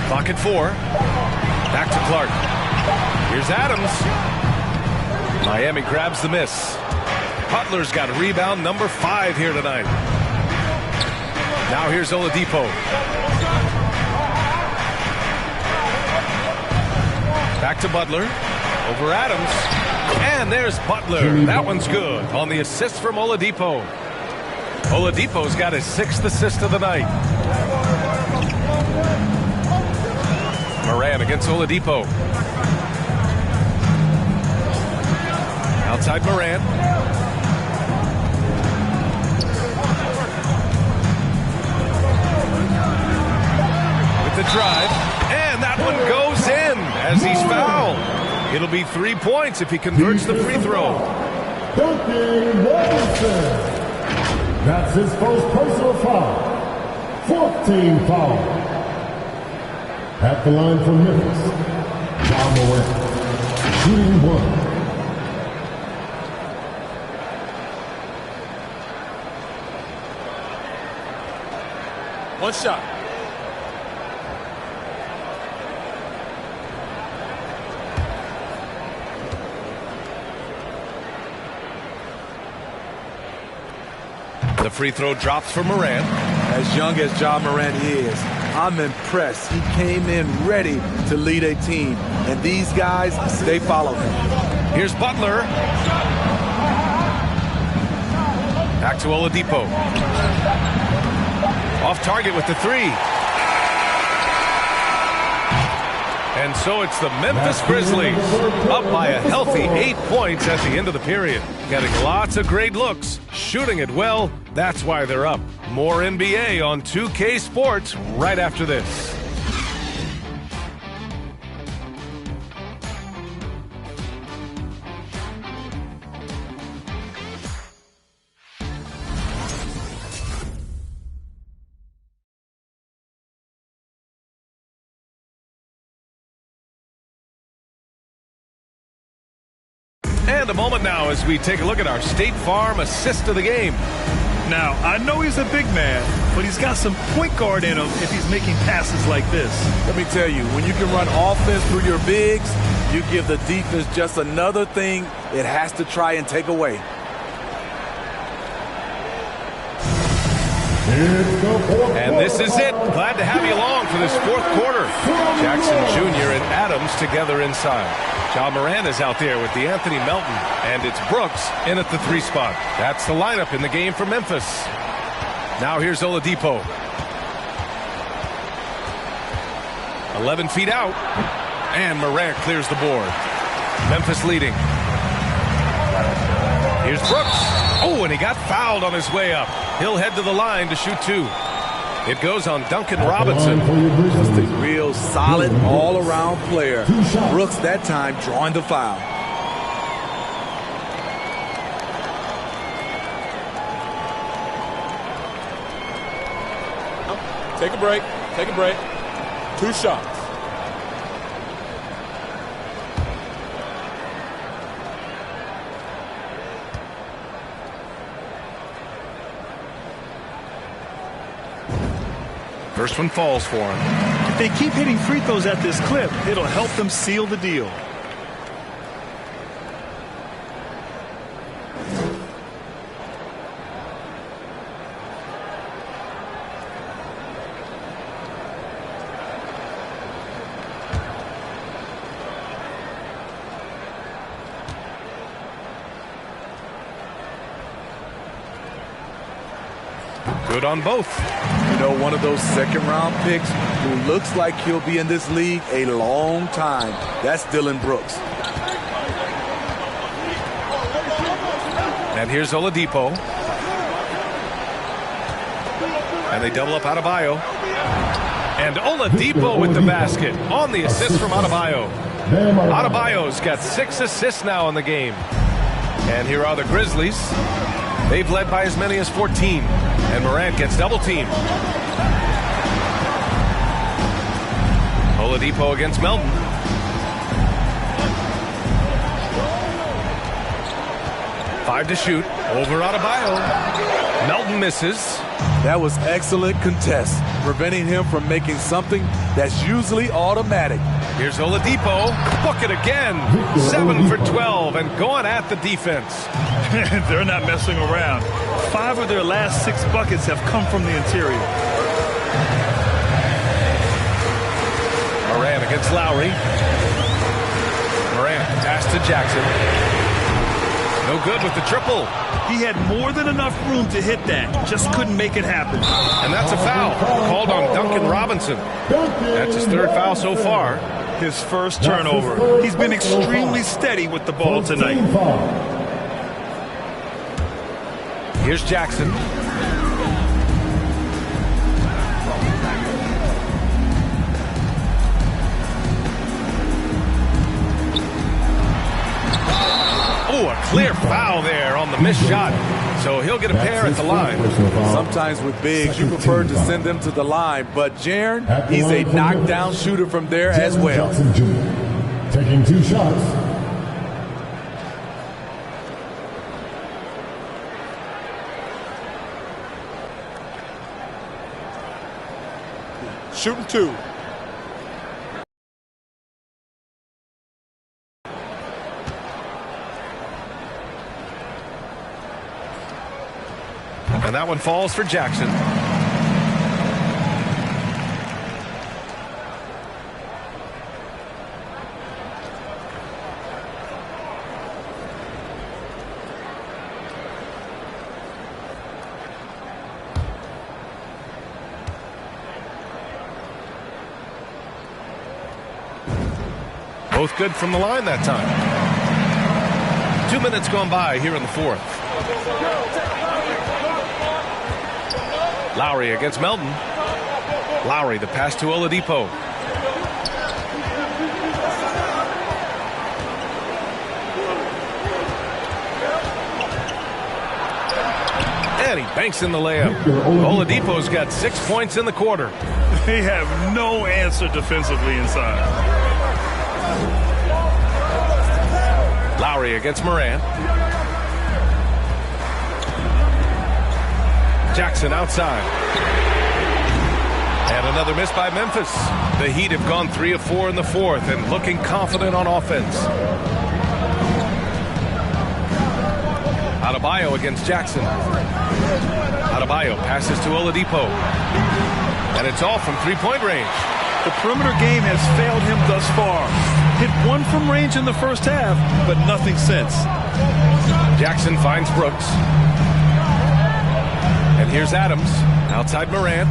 Speaker 20: Clock at 4. Back to Clark. Here's Adams. Miami grabs the miss. Butler's got rebound number 5 here tonight. Now here's Oladipo. Back to Butler. Over Adams. And there's Butler. That one's good on the assist from Oladipo. Oladipo's got his 6th assist of the night. Morant against Oladipo. Outside Morant. With the drive. And that one goes in as he's fouled. It'll be 3 points if he converts the free throw.
Speaker 6: Duncan Robinson. That's his first personal foul. 4th team foul. At the line for Memphis, Ja Morant, shooting 1.
Speaker 19: One shot.
Speaker 20: The free throw drops for Morant.
Speaker 19: As young as Ja Morant is, I'm impressed. He came in ready to lead a team. And these guys, they follow him.
Speaker 20: Here's Butler. Back to Oladipo. Off target with the 3. And so it's the Memphis Grizzlies up by a healthy 8 points at the end of the period. Getting lots of great looks, shooting it well. That's why they're up. More NBA on 2K Sports right after this. And a moment now as we take a look at our State Farm assist of the game.
Speaker 18: Now, I know he's a big man, but he's got some point guard in him if he's making passes like this.
Speaker 19: Let me tell you, when you can run offense through your bigs, you give the defense just another thing it has to try and take away.
Speaker 20: And this is it. Glad to have you along for this 4th quarter. Jackson Jr. and Adams together inside. Ja Morant is out there with DeAnthony Melton. And it's Brooks in at the 3 spot. That's the lineup in the game for Memphis. Now here's Oladipo. 11 feet out. And Morant clears the board. Memphis leading. Here's Brooks. Oh, and he got fouled on his way up. He'll head to the line to shoot 2. It goes on Duncan Robinson.
Speaker 19: Just a real solid all-around player. Brooks that time drawing the foul.
Speaker 10: Take a break. Take a break. 2 shots.
Speaker 20: First one falls for him.
Speaker 18: If they keep hitting free throws at this clip, it'll help them seal the deal.
Speaker 20: Good on both.
Speaker 19: You know, one of those second-round picks who looks like he'll be in this league a long time. That's Dylan Brooks.
Speaker 20: And here's Oladipo. And they double up Adebayo. And Oladipo with the basket on the assist from Adebayo. Adebayo's got 6 assists now in the game. And here are the Grizzlies. They've led by as many as 14. And Morant gets double teamed. Oladipo against Melton. Five to shoot. Over Adebayo. Melton misses.
Speaker 19: That was excellent contest, preventing him from making something that's usually automatic.
Speaker 20: Here's Oladipo. Book it again. 7 for 12 and going at the defense.
Speaker 18: They're not messing around. 5 of their last 6 buckets have come from the interior.
Speaker 20: Morant against Lowry. Morant pass to Jackson. No good with the triple.
Speaker 18: He had more than enough room to hit that. Just couldn't make it happen.
Speaker 20: And that's a foul called on Duncan Robinson. That's his 3rd foul so far.
Speaker 18: His first turnover. He's been extremely steady with the ball tonight.
Speaker 20: Here's Jackson. Oh, a clear foul there on the missed shot. So he'll get a pair at the line.
Speaker 19: Sometimes with bigs, you prefer to send them to the line. But Jaren, he's a knockdown shooter from there as well.
Speaker 6: Taking 2 shots.
Speaker 19: Shooting 2.
Speaker 20: And that one falls for Jackson. Both good from the line that time. 2 minutes gone by here in the 4th. Lowry against Melton. Lowry, the pass to Oladipo. And he banks in the layup. Oladipo's got 6 points in the quarter.
Speaker 18: They have no answer defensively inside.
Speaker 20: Lowry against Morant. Jackson outside. And another miss by Memphis. The Heat have gone 3 of 4 in the 4th and looking confident on offense. Adebayo against Jackson. Adebayo passes to Oladipo. And it's all from 3-point range.
Speaker 18: The perimeter game has failed him thus far. Hit 1 from range in the first half, but nothing since.
Speaker 20: Jackson finds Brooks. And here's Adams, outside Morant.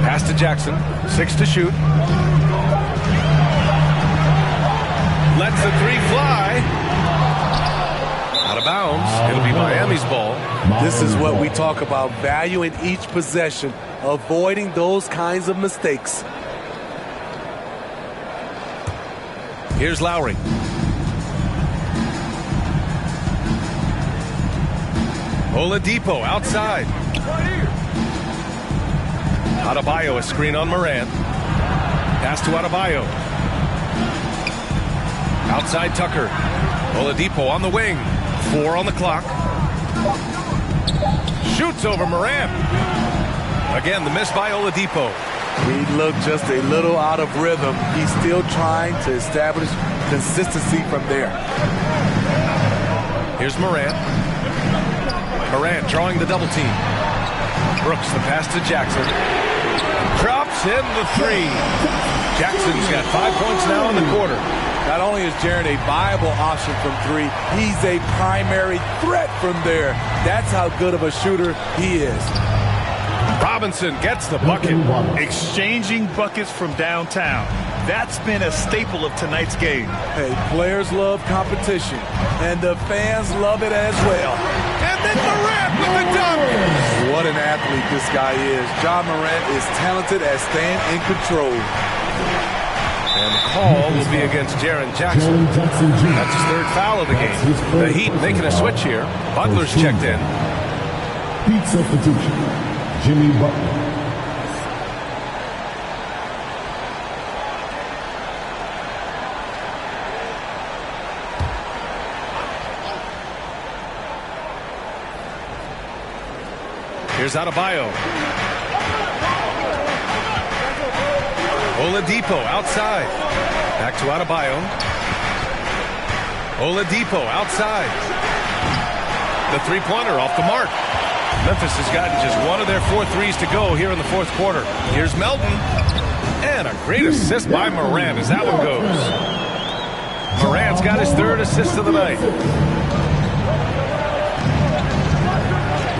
Speaker 20: Pass to Jackson, 6 to shoot. Lets the 3 fly. Out of bounds, it'll be Miami's ball.
Speaker 19: This is what we talk about, value in each possession, avoiding those kinds of mistakes.
Speaker 20: Here's Lowry. Oladipo outside. Adebayo, a screen on Morant. Pass to Adebayo. Outside Tucker. Oladipo on the wing. 4 on the clock. Shoots over Morant. Again, the miss by Oladipo.
Speaker 19: He looked just a little out of rhythm. He's still trying to establish consistency from there.
Speaker 20: Here's Morant. Morant drawing the double team. Brooks, the pass to Jackson. Drop Drops in the three. Jackson's got 5 points now in the quarter.
Speaker 19: Not only is Jaren a viable option from three, he's a primary threat from there. That's how good of a shooter he is.
Speaker 20: Robinson gets the bucket.
Speaker 18: Exchanging buckets from downtown. That's been a staple of tonight's game.
Speaker 19: Hey, players love competition, and the fans love it as well.
Speaker 20: And then Morant with the dunk.
Speaker 19: What an athlete this guy is. Ja Morant is talented at staying in control.
Speaker 20: And the call will be against Jaren Jackson. That's his third foul of the game. The Heat making a switch here. Butler's checked in.
Speaker 6: Heat substitution, Jimmy Butler.
Speaker 20: Here's Adebayo. Oladipo outside. Back to Adebayo. Oladipo outside. The three-pointer off the mark. Memphis has gotten just one of their 4 threes to go here in the fourth quarter. Here's Melton. And a great assist by Morant as that one goes. Morant's got his third assist of the night.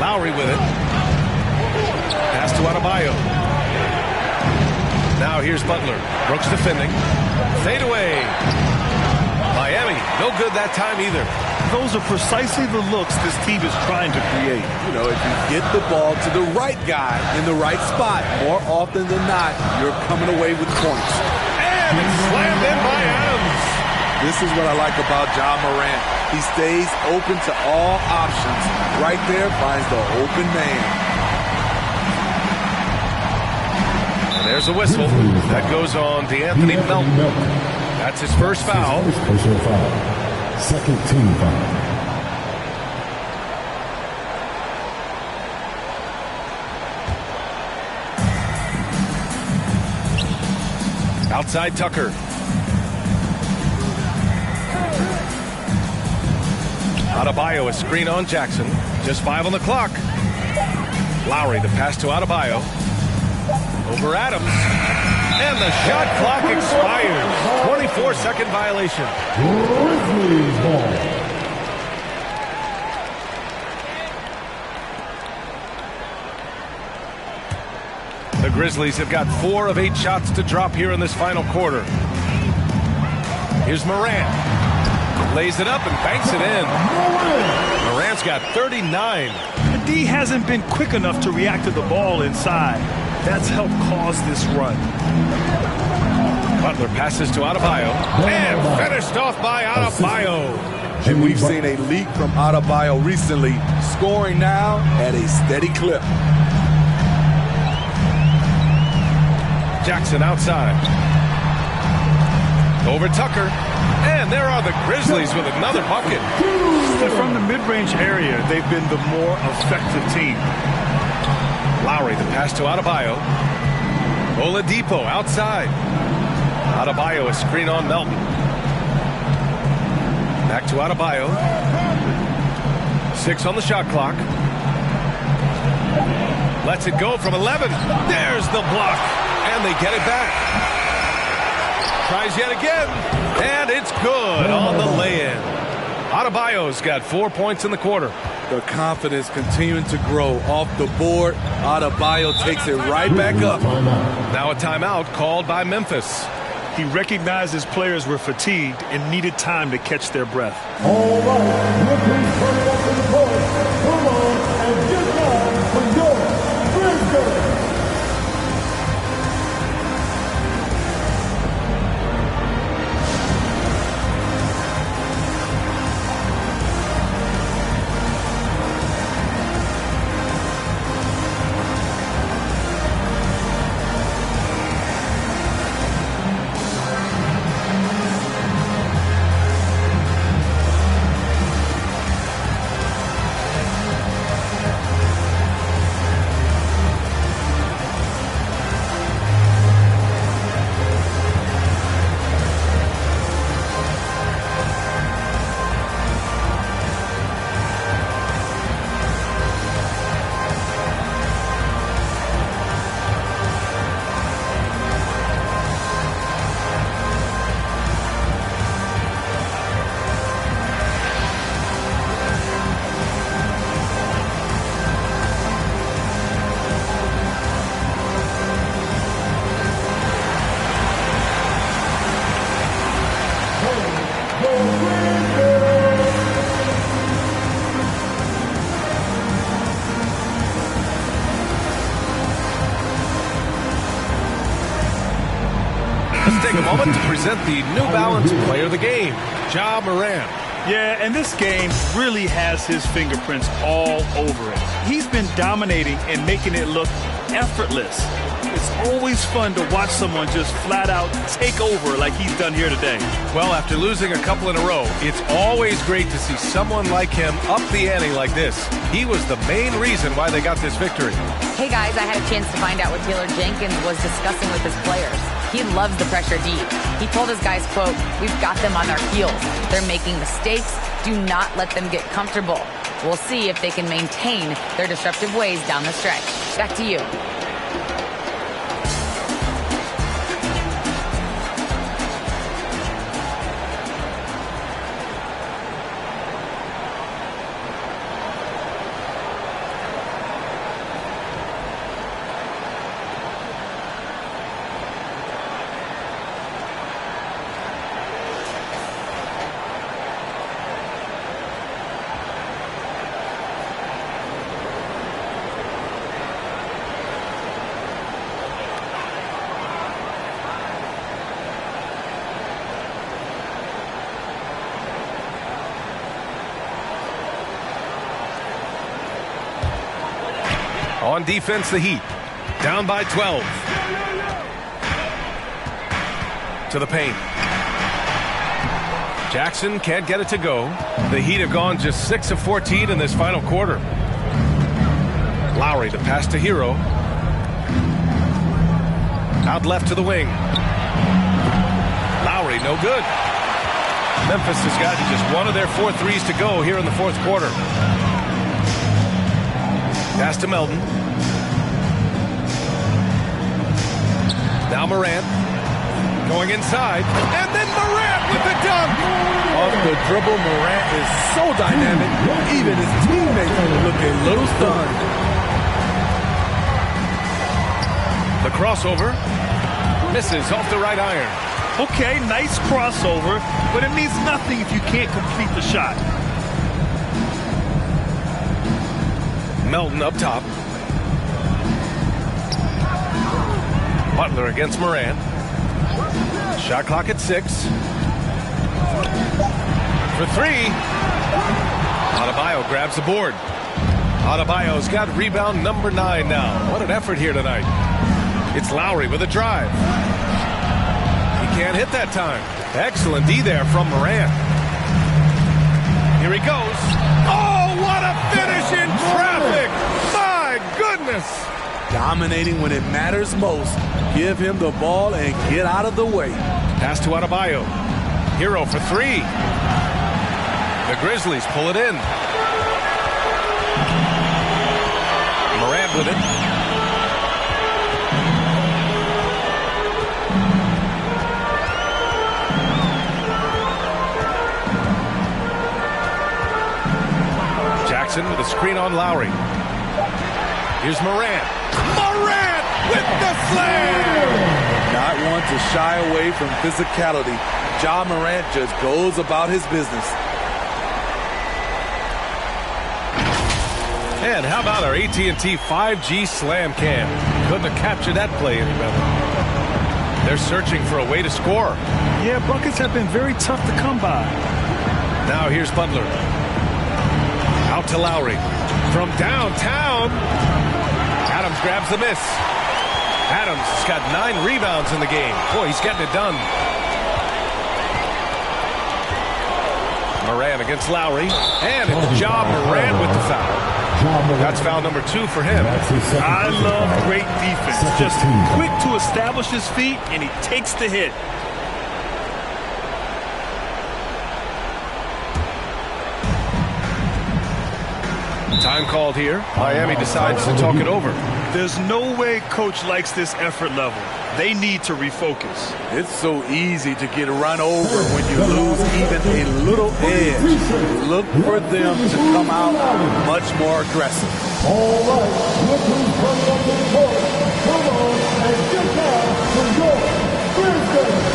Speaker 20: Lowry with it. Pass to Adebayo. Now here's Butler. Brooks defending. Fade away. Miami, no good that time either.
Speaker 18: Those are precisely the looks this team is trying to create.
Speaker 19: You know, if you get the ball to the right guy in the right spot, more often than not, you're coming away with points.
Speaker 20: And it's slammed in by Adams.
Speaker 19: This is what I like about Ja Morant. He stays open to all options. Right there finds the open man.
Speaker 20: And there's a whistle. That goes on DeAnthony Melton. That's his first foul.
Speaker 6: Personal foul. Second team foul.
Speaker 20: Outside Tucker. Adebayo, a screen on Jackson. Just 5 on the clock. Lowry, the pass to Adebayo. Over Adams. And the shot clock expires. 24-second violation.
Speaker 6: Grizzlies ball.
Speaker 20: The Grizzlies have got 4 of 8 shots to drop here in this final quarter. Here's Morant. Lays it up and banks it in. Morant's got 39.
Speaker 18: The D hasn't been quick enough to react to the ball inside. That's helped cause this run.
Speaker 20: Butler passes to Adebayo. And finished off by Adebayo.
Speaker 19: And we've seen a leak from Adebayo recently, scoring now at a steady clip.
Speaker 20: Jackson outside. Over Tucker. And there are the Grizzlies with another bucket.
Speaker 18: From the mid-range area, they've been the more effective team.
Speaker 20: Lowry, the pass to Adebayo. Oladipo outside. Adebayo, a screen on Melton. Back to Adebayo. 6 on the shot clock. Lets it go from 11. There's the block. And they get it back. Tries yet again. And it's good on the lay-in. Adebayo's got 4 points in the quarter.
Speaker 19: The confidence continuing to grow off the board. Adebayo takes it right back up.
Speaker 20: Now a timeout called by Memphis.
Speaker 18: He recognized his players were fatigued and needed time to catch their breath.
Speaker 6: All right, looking further up to the court. Come on and get down for your Grizzlies.
Speaker 20: Let's take a moment to present the New Balance Player of the Game, Ja Morant.
Speaker 18: Yeah, and this game really has his fingerprints all over it. He's been dominating and making it look effortless. It's always fun to watch someone just flat out take over like he's done here today.
Speaker 20: Well, after losing a couple in a row, it's always great to see someone like him up the ante like this. He was the main reason why they got this victory.
Speaker 14: Hey guys, I had a chance to find out what Taylor Jenkins was discussing with his players. He loves the pressure deep. He told his guys, quote, "We've got them on their heels. They're making mistakes. Do not let them get comfortable. We'll see if they can maintain their disruptive ways down the stretch." Back to you.
Speaker 20: On defense, the Heat. Down by 12. To the paint. Jackson can't get it to go. The Heat have gone just 6 of 14 in this final quarter. Lowry, the pass to Hero. Out left to the wing. Lowry, no good. Memphis has gotten just one of their 4 threes to go here in the fourth quarter. Pass to Melton. Now Morant. Going inside. And then Morant with the dunk.
Speaker 19: Off the dribble, Morant is so dynamic. Even his teammates look a little stunned.
Speaker 20: The crossover. Misses off the right iron.
Speaker 18: Okay, nice crossover, but it means nothing if you can't complete the shot.
Speaker 20: Melton up top. Butler against Morant. Shot clock at 6. For 3. Adebayo grabs the board. Adebayo's got rebound number 9 now. What an effort here tonight. It's Lowry with a drive. He can't hit that time. Excellent D there from Morant. Here he goes. Oh, what a finish in traffic! My goodness!
Speaker 19: Dominating when it matters most. Give him the ball and get out of the way.
Speaker 20: Pass to Adebayo. Hero for 3. The Grizzlies pull it in. Morant with it. Jackson with a screen on Lowry. Here's Morant. Morant with the slam!
Speaker 19: Not one to shy away from physicality. Ja Morant just goes about his business.
Speaker 20: And how about our AT&T 5G Slam Cam? Couldn't have captured that play any better. They're searching for a way to score.
Speaker 18: Yeah, buckets have been very tough to come by.
Speaker 20: Now here's Butler. Out to Lowry. From downtown. Adams grabs the miss. Adams has got 9 rebounds in the game. Boy, he's getting it done. Morant against Lowry. And it's Ja Morant with the foul. That's foul number 2 for him.
Speaker 18: I love great defense. Just quick to establish his feet, and he takes the hit.
Speaker 20: Time called here. Miami decides to talk it over.
Speaker 18: There's no way coach likes this effort level. They need to refocus.
Speaker 19: It's so easy to get run over when you lose even a little edge. Look for them to come out much more aggressive.
Speaker 6: All right, looking from the court. Come on and get down to your Thursday.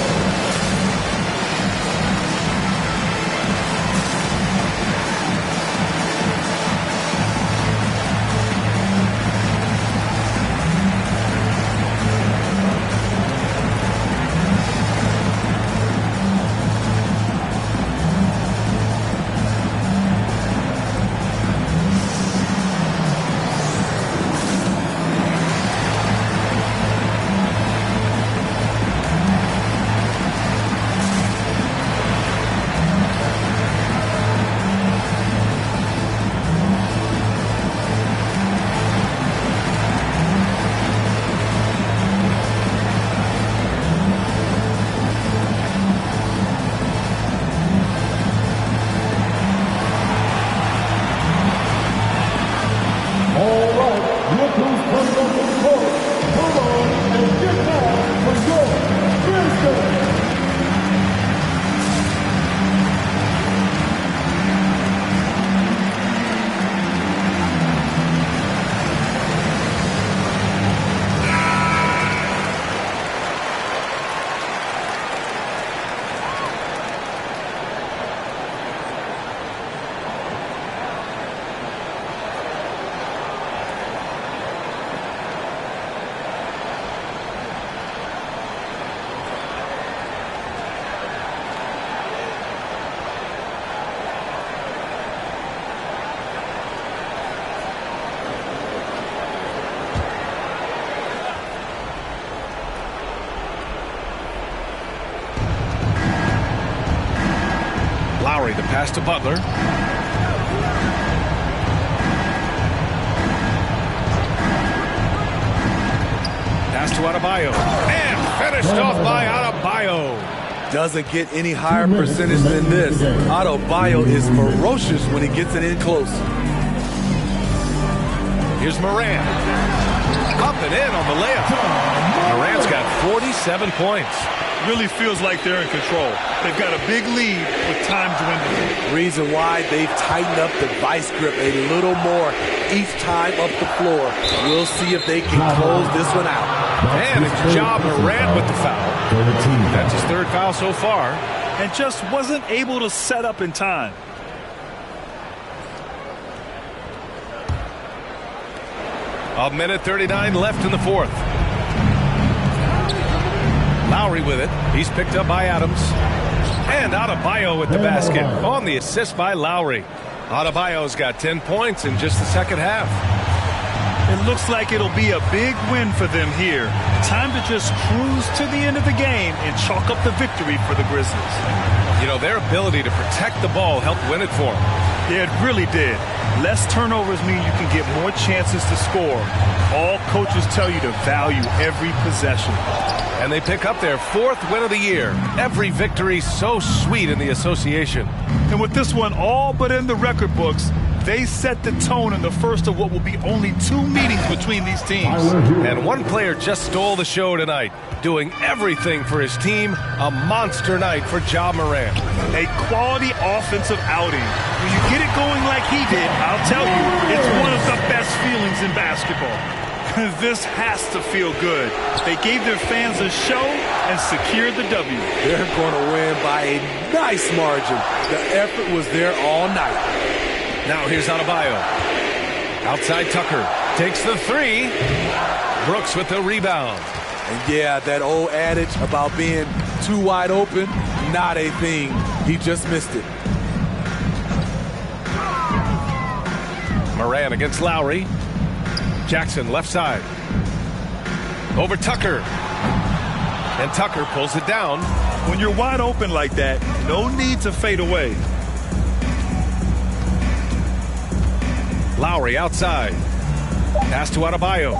Speaker 20: Lowry, the pass to Butler. Pass to Adebayo. And finished off by Adebayo.
Speaker 19: Doesn't get any higher percentage than this. Adebayo is ferocious when he gets it in close.
Speaker 20: Here's Moran. Up and in on the layup. Moran's got 47 points.
Speaker 18: Really feels like they're in control. They've got a big lead with time dwindling.
Speaker 19: Reason why they've tightened up the vice grip a little more each time up the floor. We'll see if they can close this one out.
Speaker 20: And it's Ja Morant with the foul. That's his third foul so far.
Speaker 18: And just wasn't able to set up in time.
Speaker 20: A minute 39 left in the fourth. Lowry with it. He's picked up by Adams. And Adebayo with the basket on the assist by Lowry. Adebayo's got 10 points in just the second half.
Speaker 18: It looks like it'll be a big win for them here. Time to just cruise to the end of the game and chalk up the victory for the Grizzlies.
Speaker 20: You know, their ability to protect the ball helped win it for them.
Speaker 18: Yeah, it really did. Less turnovers mean you can get more chances to score. All coaches tell you to value every possession.
Speaker 20: And they pick up their fourth win of the year. Every victory so sweet in the association.
Speaker 18: And with this one all but in the record books, they set the tone in the first of what will be only 2 meetings between these teams.
Speaker 20: And one player just stole the show tonight, doing everything for his team. A monster night for Ja Morant.
Speaker 18: A quality offensive outing. When you get it going like he did, I'll tell you, it's one of the best feelings in basketball. This has to feel good. They gave their fans a show and secured the W.
Speaker 19: They're going to win by a nice margin. The effort was there all night.
Speaker 20: Now here's Adebayo. Outside Tucker. Takes the three. Brooks with the rebound.
Speaker 19: And yeah, that old adage about being too wide open, not a thing. He just missed it.
Speaker 20: Moran against Lowry. Jackson left side. Over Tucker. And Tucker pulls it down.
Speaker 18: When you're wide open like that, no need to fade away.
Speaker 20: Lowry outside. Pass to Adebayo.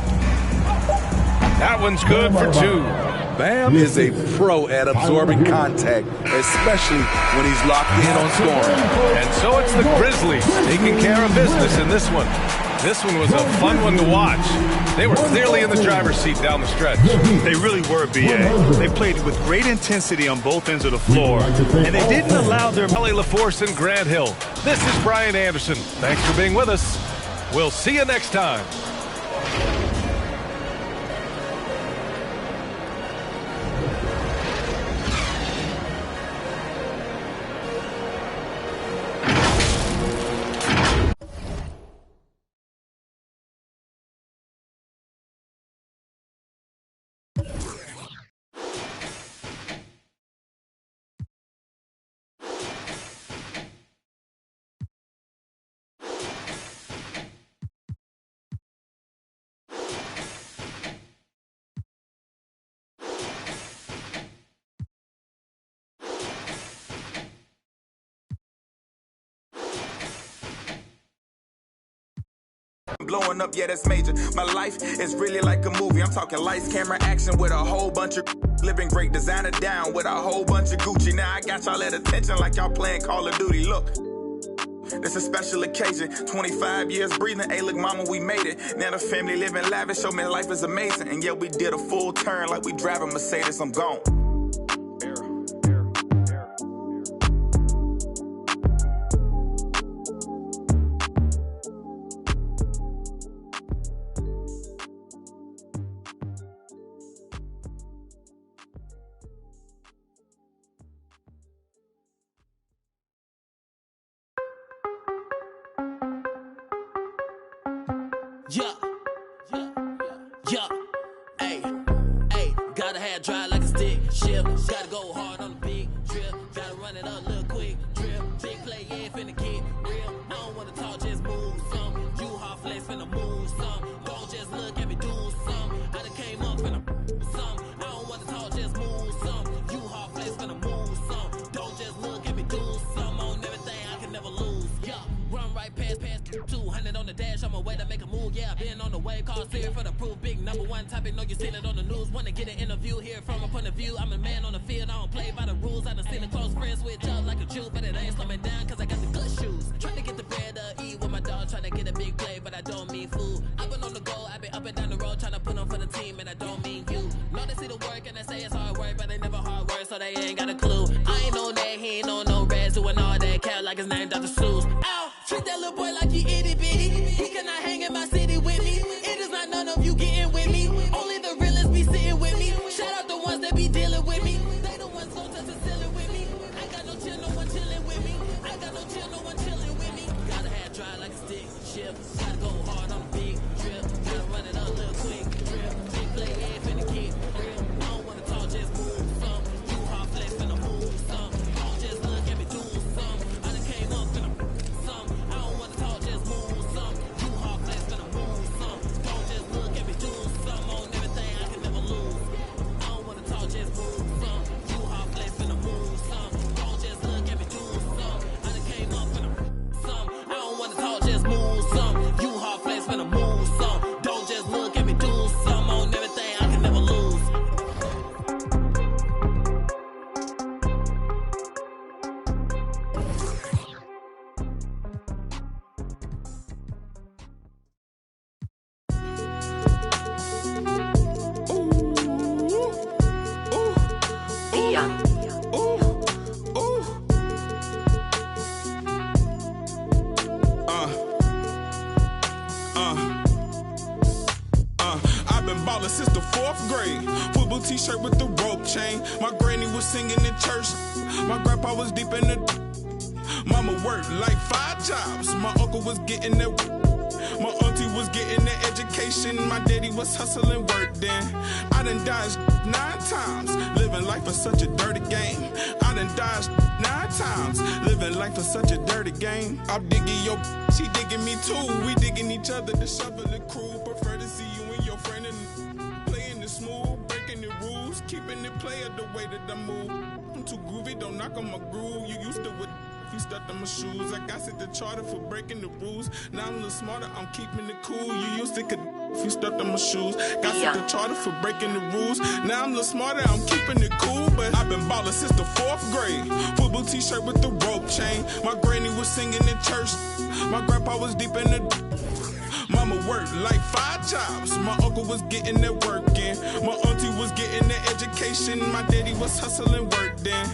Speaker 20: That one's good for 2.
Speaker 19: Bam is a pro at absorbing contact, especially when he's locked in on scoring.
Speaker 20: And so it's the Grizzlies taking care of business in this one. This one was a fun one to watch. They were clearly in the driver's seat down the stretch.
Speaker 18: They really were, B.A. They played with great intensity on both ends of the floor, and they didn't allow their...
Speaker 20: Kelly LaForce and Grant Hill. This is Brian Anderson. Thanks for being with us. We'll see you next time.
Speaker 4: Blowing up, yeah, that's major. My life is really like a movie. I'm talking lights, camera, action with a whole bunch of living great, designer down with a whole bunch of Gucci. Now I got y'all at attention like y'all playing Call of Duty. Look, it's a special occasion. 25 years breathing. Hey, look, mama, we made it. Now the family living lavish. Show me life is amazing. And yeah, we did a full turn like we driving Mercedes. I'm gone.
Speaker 22: Yeah, ayy, gotta have dry like a stick shift. Gotta go hard on the big trip. Gotta run it up, little quick trip. Big play, yeah, finna get real. I don't wanna talk, just move some. You hard flex, finna move some. Don't just look at me, do some. I done came up, finna some. I don't wanna talk, just move some. You hard flex, finna move some. Don't just look at me, do some. On every play, call Siri for the proof. Big number one topic, know you seen it on the news. Wanna get an interview here from a point of view. I'm a man on the field, I don't play by the rules. I done seen a close friend switch up like a Jew, but it ain't slow me down cause I got the good shoes. Trying to get the bread to eat with my dog, trying to get a big play, but I don't mean food. I've been on the go, I've been up and down the road, trying to put on for the team, and I don't mean you. Know they see the work and they say it's hard work, but they never hard work, so they ain't got a clue. I ain't on that, he ain't on no reds, doing all that cat like his name Dr. Seuss. Ow, treat that little boy like he itty bitty. He cannot hang in my city with me. It is not none of you getting with me. Only the realest be sitting with me. Shout out the ones that be dealing with me. They the ones gon' touch the ceiling with me. I got no chill, no one chilling with me. I got no chill, no one chilling with me. Gotta have dry like a stick shift. Gotta go hard on a big trip. Gotta run it up a little quick trip. Big play head finna get real. I don't wanna talk, just move some. You hard flex finna move some. Don't just look at me doing some. I done came up finna some. I don't wanna talk, just move some. You hard flex finna move some. Don't just look at me doing some. On everything I can never lose. I don't wanna talk, just move some. You hard flex finna move some. Don't just look at me doing some. I done came up finna some. I don't wanna talk, just move some. You hard flex finna move some. Don't just look at me doing some. On everything I can never lose.
Speaker 4: I've been ballin' since the 4th grade. Football t-shirt with the rope chain. My granny was singing in church. My grandpa was deep in the. Mama worked like 5 jobs. My uncle was getting that. My auntie was getting that education. My daddy was hustling work then. I done dodged 9 times. Living life is such a dirty game. I done dodged 9 times. Living life is such a dirty game. I'm digging your, she digging me too. We digging each other, the shovel and crew. Prefer to see you and your friend and playing it smooth, breaking the rules, keeping it player the way that I move. I'm too groovy, don't knock on my groove. You used to with. You stuck on my shoes. I got set the charter for breaking the rules. Now I'm a little smarter, I'm keeping it cool. You used to could if you stuck on my shoes. Got set the charter for breaking the rules. Now I'm a little smarter, I'm keeping it cool. But I've been ballin' since the 4th grade. Football t-shirt with the rope chain. My granny was singing in church. My grandpa was deep in the. Mama worked like 5 jobs. My uncle was getting that work in. My auntie was getting that education. My daddy was hustling work then.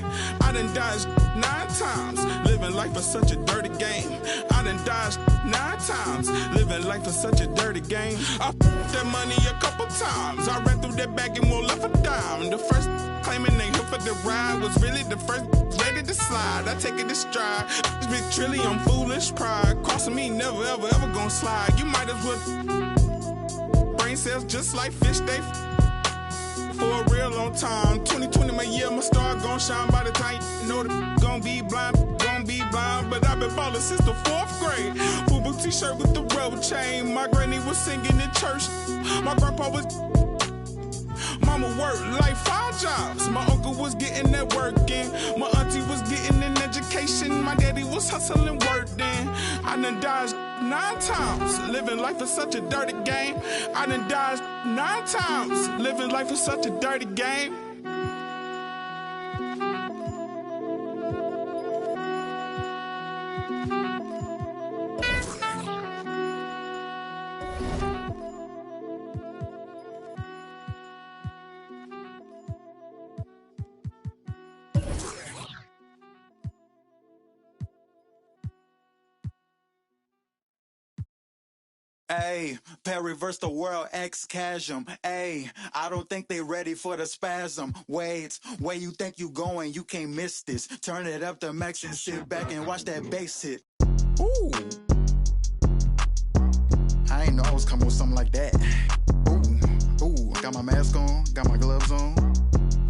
Speaker 4: I done dodged 9 times. Living life is such a dirty game. I done dodged 9 times. Living life is such a dirty game. I that money a couple times. I ran through that bag and won't left a dime. The first claiming they here for the ride was really the first ready to slide. I take it to stride. This big trilly, I'm foolish pride. Crossing me, never ever ever gonna slide. You might as well. Brain cells just like fish, they for a real long time. 2020 my year, my star gon' shine by the time you know the gon' be blind. But I've been ballin' since the 4th grade. Football t-shirt with the rope chain. My granny was singing in church. My grandpa was. Mama worked like 5 jobs. My uncle was getting that work in. My auntie was getting an education. My daddy was hustling work then. I done dodged 9 times. Living life is such a dirty game. I done dodged 9 times. Living life is such a dirty game.
Speaker 17: Ayy, reverse the world, X-Chasm. Ayy, I don't think they ready for the spasm. Wait, where you think you going? You can't miss this. Turn it up to max and sit back and watch that bass hit. Ooh. I ain't know I was coming with something like that. Ooh, ooh, got my mask on, got my gloves on.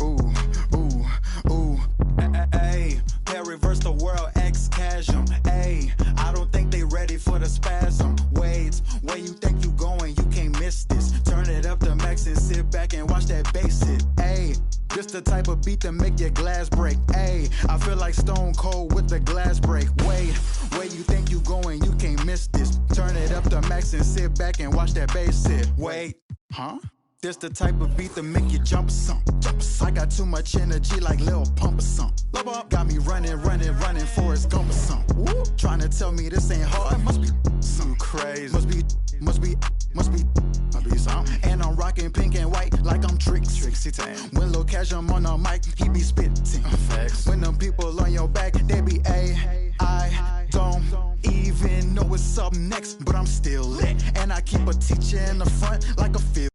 Speaker 17: Ooh, ooh, ooh. Ayy, reverse the world, X-Chasm. Ayy, I don't think they ready for the spasm. Wait, where you think you going? You can't miss this. Turn it up to max and sit back and watch that bass hit. Ayy, This the type of beat that make your glass break. Ayy, I feel like Stone Cold with the glass break. Wait, where you think you going? You can't miss this. Turn it up to max and sit back and watch that bass sit. Wait, huh? This the type of beat that make you jump or something. I got too much energy like Lil Pump or something. Got me running, Forrest Gump or something. Trying to tell me this ain't hard. Must be something crazy. Must be something. And I'm rocking pink and white like I'm Trixie Tan. When Lil Cash I'm on the mic, he be spitting. When them people on your back, they be I don't even know what's up next, but I'm still lit. And I keep a teacher in the front like a field.